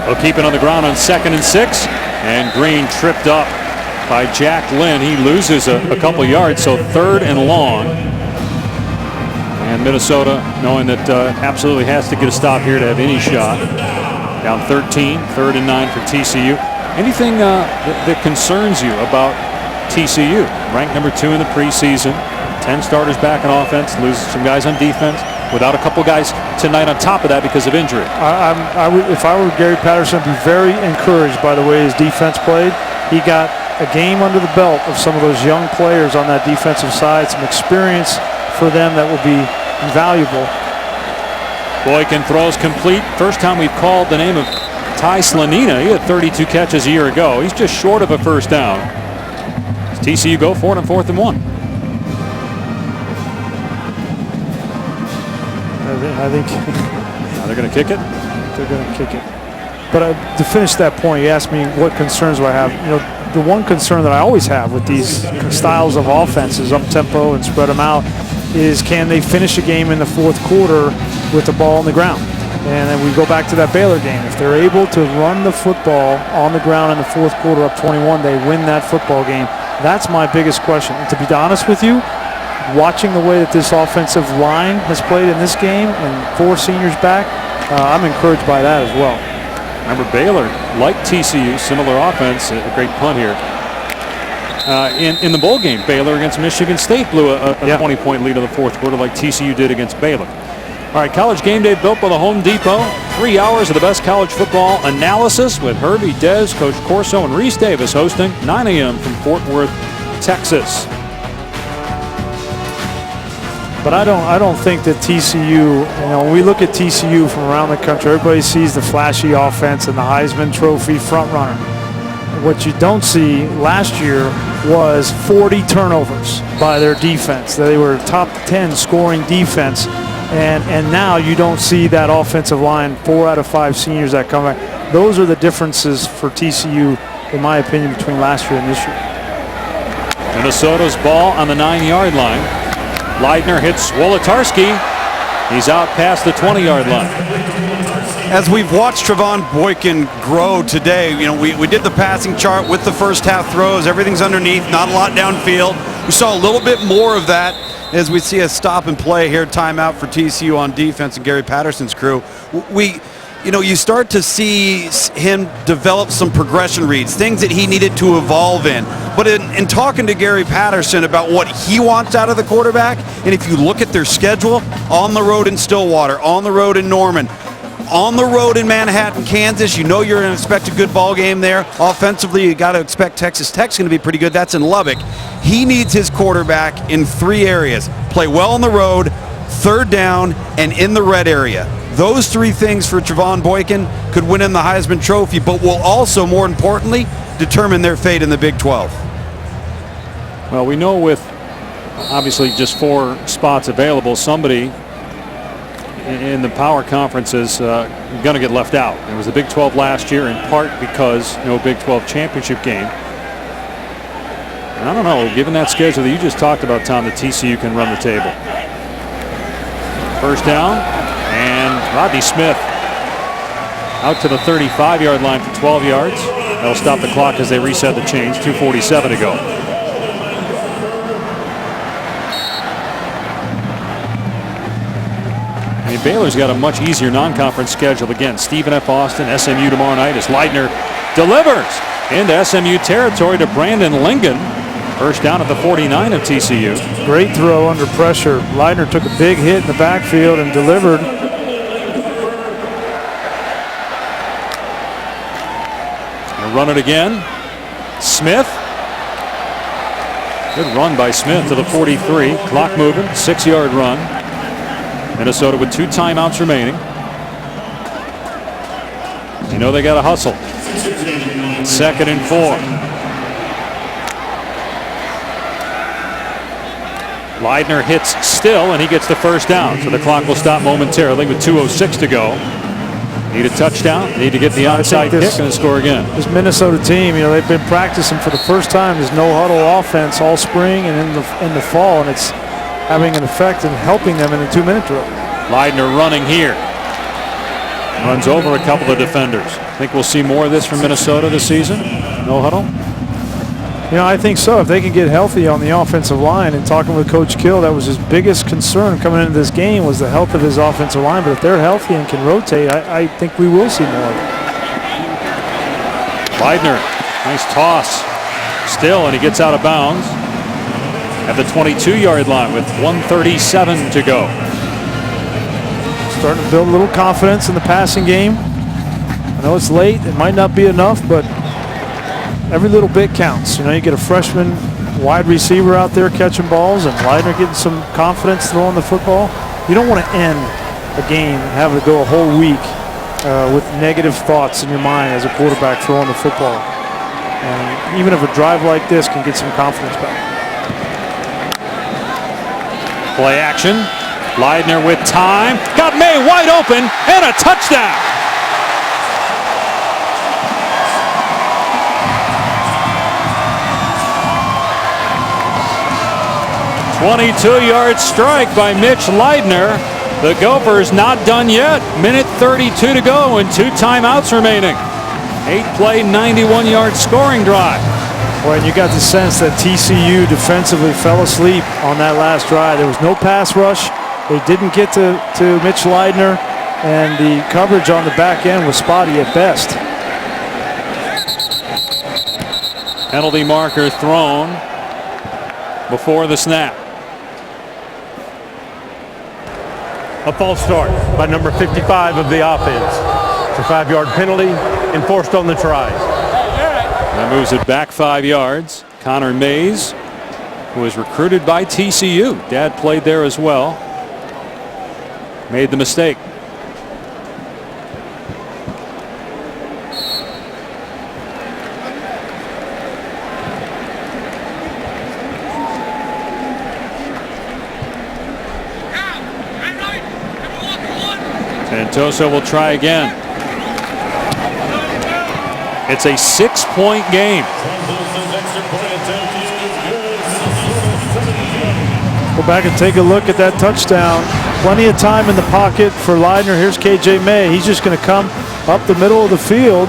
They'll keep it on the ground on 2nd and 6, and Green tripped up by Jack Lynn. He loses a couple yards, so 3rd and long. And Minnesota, knowing that absolutely has to get a stop here to have any shot. Down 13, 3rd and 9 for TCU. Anything that concerns you about TCU? Ranked number 2 in the preseason. 10 starters back in offense, loses some guys on defense, without a couple guys tonight on top of that because of injury.
If I were Gary Patterson, I'd be very encouraged by the way his defense played. He got a game under the belt of some of those young players on that defensive side, some experience for them that will be invaluable.
Boykin throws complete. First time we've called the name of Ty Slanina. He had 32 catches a year ago. He's just short of a first down. Does TCU go for it on 4th and 1?
I think
Now they're going to kick it.
They're going to kick it. But to finish that point, you asked me what concerns do I have. You know, the one concern that I always have with these styles of offenses, up tempo and spread them out, is can they finish a game in the 4th quarter with the ball on the ground? And then we go back to that Baylor game. If they're able to run the football on the ground in the 4th quarter up 21, they win that football game. That's my biggest question. And to be honest with you, watching the way that this offensive line has played in this game and 4 seniors back, I'm encouraged by that as well.
Remember, Baylor, like TCU, similar offense, a great punt here. In the bowl game, Baylor against Michigan State blew a 20-point lead in the 4th quarter like TCU did against Baylor. All right, College Game Day built by the Home Depot. 3 hours of the best college football analysis with Herbie, Dez, Coach Corso, and Reese Davis hosting 9 a.m. from Fort Worth, Texas.
But I don't think that TCU, when we look at TCU from around the country, everybody sees the flashy offense and the Heisman Trophy front runner. What you don't see last year was 40 turnovers by their defense. They were top 10 scoring defense. And now you don't see that offensive line, 4 out of 5 seniors that come back. Those are the differences for TCU, in my opinion, between last year and this year.
Minnesota's ball on the 9-yard line. Leidner hits Wolotarski. He's out past the 20-yard line.
As we've watched Trevon Boykin grow today, we did the passing chart with the first half throws. Everything's underneath, not a lot downfield. We saw a little bit more of that as we see a stop and play here, timeout for TCU on defense and Gary Patterson's crew. You start to see him develop some progression reads, things that he needed to evolve in. But in talking to Gary Patterson about what he wants out of the quarterback, and if you look at their schedule, on the road in Stillwater, on the road in Norman, on the road in Manhattan, Kansas, you're going to expect a good ball game there. Offensively, you got to expect Texas Tech's going to be pretty good. That's in Lubbock. He needs his quarterback in 3 areas. Play well on the road, 3rd down, and in the red area. Those 3 things for Trevon Boykin could win him the Heisman Trophy, but will also, more importantly, determine their fate in the Big 12.
Well, we know with obviously just 4 spots available, somebody in the power conference is going to get left out. It was the Big 12 last year, in part because no Big 12 championship game. And I don't know, given that schedule that you just talked about, Tom, that TCU can run the table. First down, and Rodney Smith out to the 35-yard line for 12 yards. That'll stop the clock as they reset the chains. 2:47 to go. And Baylor's got a much easier non-conference schedule. Again, Stephen F. Austin, SMU tomorrow night as Leidner delivers into SMU territory to Brandon Lingen. First down at the 49 of TCU.
Great throw under pressure. Leidner took a big hit in the backfield and delivered.
Gonna run it again. Smith Good run by Smith to the 43. Clock moving, 6-yard run. Minnesota with 2 timeouts remaining. You know they got to hustle. 2nd and 4. Leidner hits still, and he gets the first down. So the clock will stop momentarily with 2:06 to go. Need a touchdown. Need to get the onside kick and score again.
This Minnesota team, you know, they've been practicing for the first time this no-huddle offense all spring and in the fall, and it's having an effect and helping them in the 2-minute drill.
Leidner running here. Runs over a couple of defenders. Think we'll see more of this from Minnesota this season? No huddle?
You know, I think so. If they can get healthy on the offensive line, and talking with Coach Kill, that was his biggest concern coming into this game was the health of his offensive line. But if they're healthy and can rotate, I think we will see more of it.
Leidner, nice toss. Still, and he gets out of bounds at the 22-yard line with 1:37 to go.
Starting to build a little confidence in the passing game. I know it's late. It might not be enough, but every little bit counts. You know, you get a freshman wide receiver out there catching balls and Leidner getting some confidence throwing the football. You don't want to end a game and have it go a whole week with negative thoughts in your mind as a quarterback throwing the football. And even if a drive like this can get some confidence back.
Play action. Leidner with time. Got May wide open and a touchdown. 22-yard strike by Mitch Leidner. The Gophers not done yet. 1:32 to go and 2 timeouts remaining. 8-play, 91-yard scoring drive.
Boy, and you got the sense that TCU defensively fell asleep on that last drive. There was no pass rush. They didn't get to Mitch Leidner, and the coverage on the back end was spotty at best.
Penalty marker thrown before the snap.
A false start by number 55 of the offense. It's a 5-yard penalty enforced on the try.
That moves it back 5 yards. Connor Mays, who was recruited by TCU. Dad played there as well. Made the mistake. Santoso will try again. It's a 6-point game.
Go back and take a look at that touchdown. Plenty of time in the pocket for Leidner. Here's KJ May. He's just going to come up the middle of the field.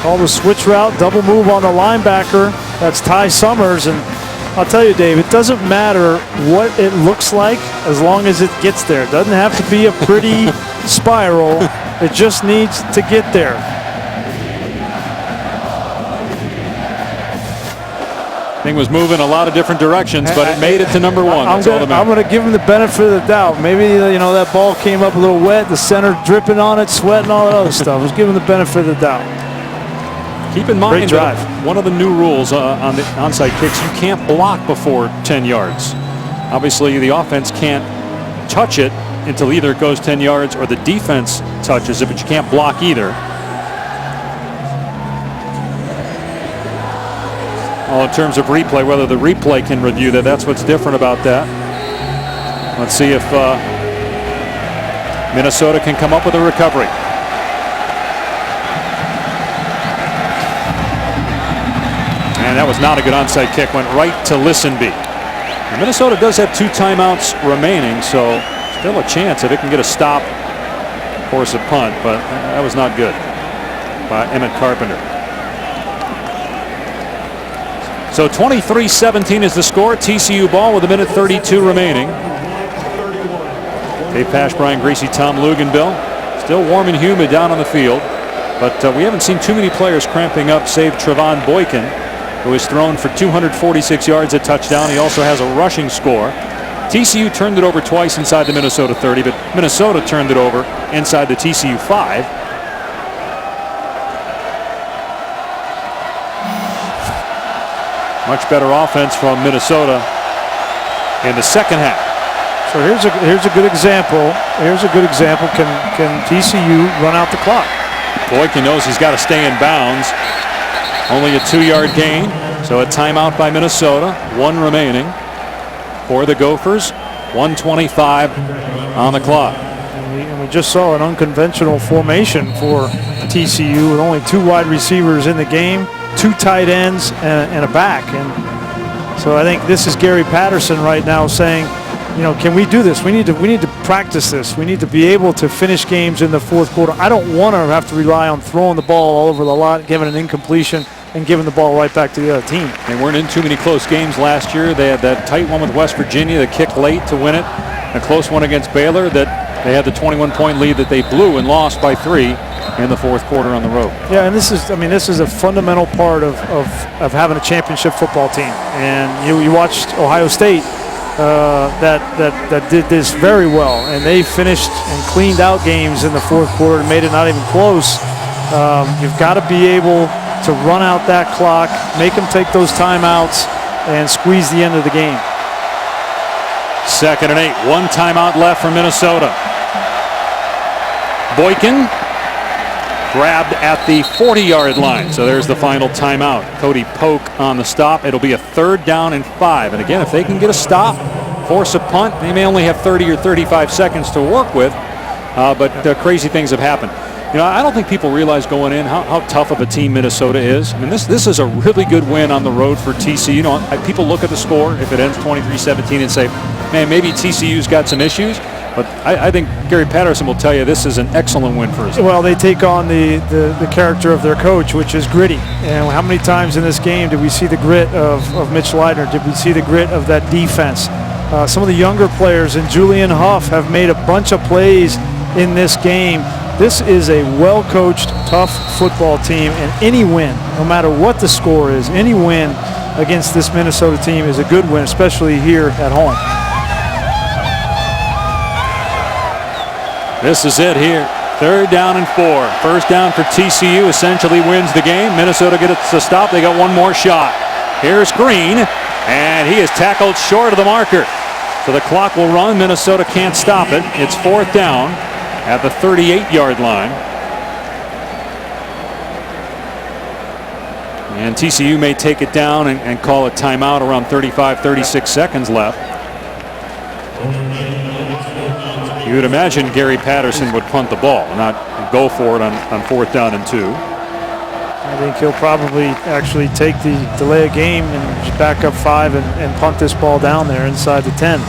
Call the switch route, double move on the linebacker. That's Ty Summers. And I'll tell you, Dave, it doesn't matter what it looks like as long as it gets there. It doesn't have to be a pretty spiral. It just needs to get there.
Thing was moving a lot of different directions, but it made it to number 1.
I'm going to give him the benefit of the doubt. Maybe, you know, that ball came up a little wet, the center dripping on it, sweating, all that other stuff. Let's give him the benefit of the doubt.
Keep in mind that one of the new rules on the onside kicks, you can't block before 10 yards. Obviously, the offense can't touch it until either it goes 10 yards or the defense touches it, but you can't block either. Well, in terms of replay, whether the replay can review that, that's what's different about that. Let's see if Minnesota can come up with a recovery. And that was not a good onside kick. Went right to Listenby. And Minnesota does have 2 timeouts remaining, so still a chance if it can get a stop, force a punt, but that was not good by Emmett Carpenter. So 23-17 is the score. TCU ball with 1:32 remaining. Dave Pash, Brian Greasy, Tom Luganbill. Still warm and humid down on the field, but we haven't seen too many players cramping up, save Trevon Boykin, who has thrown for 246 yards, a touchdown. He also has a rushing score. TCU turned it over twice inside the Minnesota 30, but Minnesota turned it over inside the TCU 5. Much better offense from Minnesota in the second half.
So here's a good example. Here's a good example. Can TCU run out the clock?
Boykin knows he's got to stay in bounds. Only a 2-yard gain. So a timeout by Minnesota. 1 remaining for the Gophers. 1:25 on the clock.
And we just saw an unconventional formation for TCU with only 2 wide receivers in the game, 2 tight ends, and a back. And so I think this is Gary Patterson right now saying, can we do this? We need to practice this. We need to be able to finish games in the fourth quarter. I don't want to have to rely on throwing the ball all over the lot, giving an incompletion, and giving the ball right back to the other team.
They weren't in too many close games last year. They had that tight one with West Virginia, the kick late to win it, a close one against Baylor that they had the 21-point lead that they blew and lost by 3 in the fourth quarter on the road.
Yeah, and this is a fundamental part of having a championship football team. And you watched Ohio State that did this very well, and they finished and cleaned out games in the fourth quarter and made it not even close. You've got to be able to run out that clock, make them take those timeouts, and squeeze the end of the game.
2nd and 8. 1 timeout left for Minnesota. Boykin grabbed at the 40-yard line. So there's the final timeout. Cody Polk on the stop. It'll be a 3rd down and 5. And again, if they can get a stop, force a punt, they may only have 30 or 35 seconds to work with. But crazy things have happened. I don't think people realize going in how tough of a team Minnesota is. I mean, this is a really good win on the road for TCU. People look at the score, if it ends 23-17, and say, man, maybe TCU's got some issues. But I think Gary Patterson will tell you this is an excellent win for us.
Well, they take on the character of their coach, which is gritty. And how many times in this game did we see the grit of Mitch Leitner? Did we see the grit of that defense? Some of the younger players and Julian Huff have made a bunch of plays in this game. This is a well-coached, tough football team, and any win, no matter what the score is, any win against this Minnesota team is a good win, especially here at home.
This is it here. 3rd down and 4. 1st down for TCU essentially wins the game. Minnesota gets a stop. They got one more shot. Here's Green, and he is tackled short of the marker. So the clock will run. Minnesota can't stop it. It's 4th down at the 38-yard line. And TCU may take it down and call a timeout around 36 seconds left. You would imagine Gary Patterson would punt the ball, not go for it on 4th down and 2.
I think he'll probably actually take the delay of game and just back up 5 and punt this ball down there inside the 10.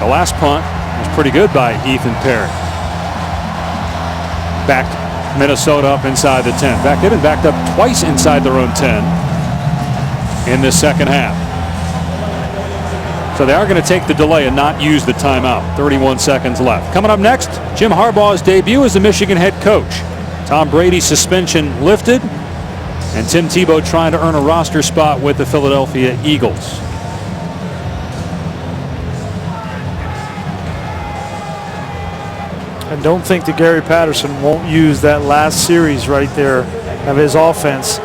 The last punt was pretty good by Ethan Perry. Backed Minnesota up inside the 10. In fact, they've been backed up twice inside their own 10 in this second half. So they are going to take the delay and not use the timeout. 31 seconds left. Coming up next, Jim Harbaugh's debut as the Michigan head coach. Tom Brady's suspension lifted, and Tim Tebow trying to earn a roster spot with the Philadelphia Eagles.
And don't think that Gary Patterson won't use that last series right there of his offense.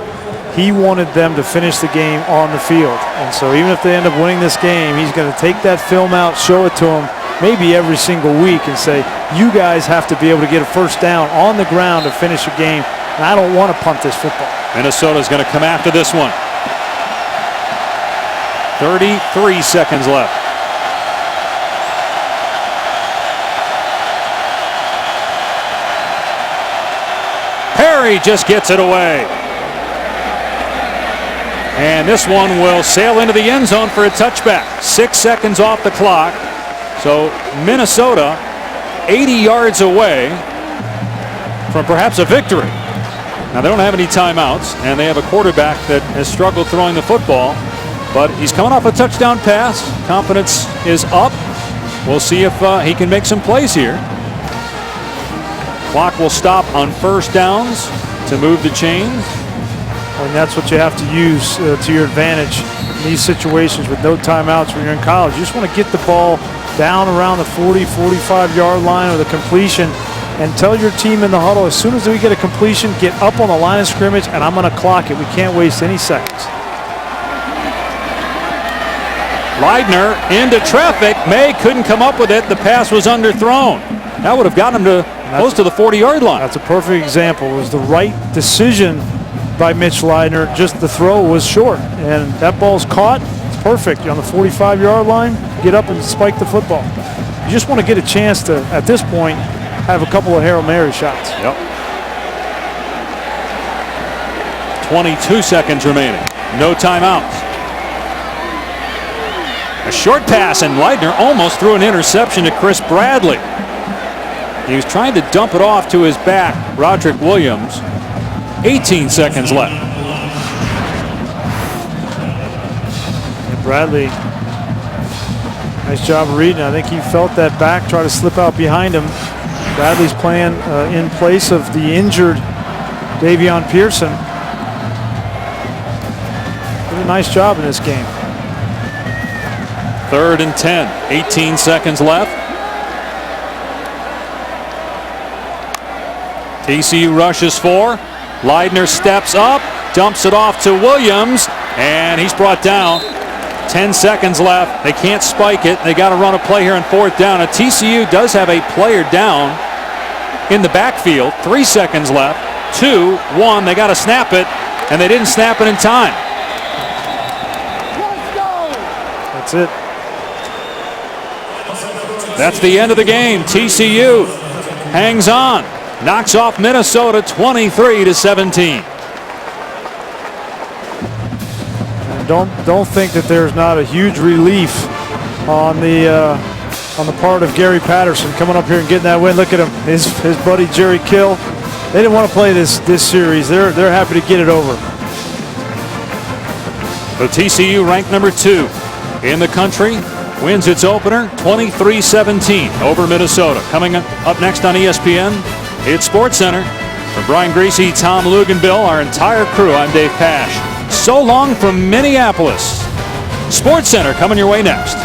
He wanted them to finish the game on the field. And so even if they end up winning this game, he's going to take that film out, show it to them maybe every single week and say, you guys have to be able to get a 1st down on the ground to finish a game. And I don't want to punt this football.
Minnesota's going to come after this one. 33 seconds left. Perry just gets it away. And this one will sail into the end zone for a touchback. 6 seconds off the clock. So Minnesota 80 yards away from perhaps a victory. Now they don't have any timeouts, and they have a quarterback that has struggled throwing the football, but he's coming off a touchdown pass. Confidence is up. We'll see if he can make some plays here. Clock will stop on 1st downs to move the chains.
And that's what you have to use to your advantage in these situations with no timeouts when you're in college. You just want to get the ball down around the 40, 45-yard line with a completion and tell your team in the huddle, as soon as we get a completion, get up on the line of scrimmage, and I'm going to clock it. We can't waste any seconds.
Leidner into traffic. May couldn't come up with it. The pass was underthrown. That would have gotten him to close to the 40-yard line.
That's a perfect example. It was the right decision by Mitch Leidner. Just the throw was short, and that ball's caught. It's perfect. You're on the 45-yard line. Get up and spike the football. You just want to get a chance to, at this point, have a couple of Hail Mary shots.
Yep. 22 seconds remaining. No timeouts. A short pass, and Leidner almost threw an interception to Chris Bradley. He was trying to dump it off to his back, Roderick Williams. 18 seconds left.
And Bradley, nice job of reading. I think he felt that back, try to slip out behind him. Bradley's playing in place of the injured Davion Pearson. Did a nice job in this game.
3rd and 10. 18 seconds left. TCU rushes 4. Leidner steps up, dumps it off to Williams, and he's brought down. 10 seconds left. They can't spike it. They got to run a play here on 4th down. And TCU does have a player down in the backfield. 3 seconds left. 2, 1. They got to snap it, and they didn't snap it in time.
That's it.
That's the end of the game. TCU hangs on, knocks off Minnesota 23-17.
And don't think that there's not a huge relief on the part of Gary Patterson coming up here and getting that win. Look at him, his buddy Jerry Kill. They didn't want to play this series. They're happy to get it over.
So TCU ranked number 2 in the country. Wins its opener 23-17 over Minnesota. Coming up next on ESPN, it's SportsCenter. For Brian Greasy, Tom Luganbill, our entire crew, I'm Dave Pasch. So long from Minneapolis. SportsCenter coming your way next.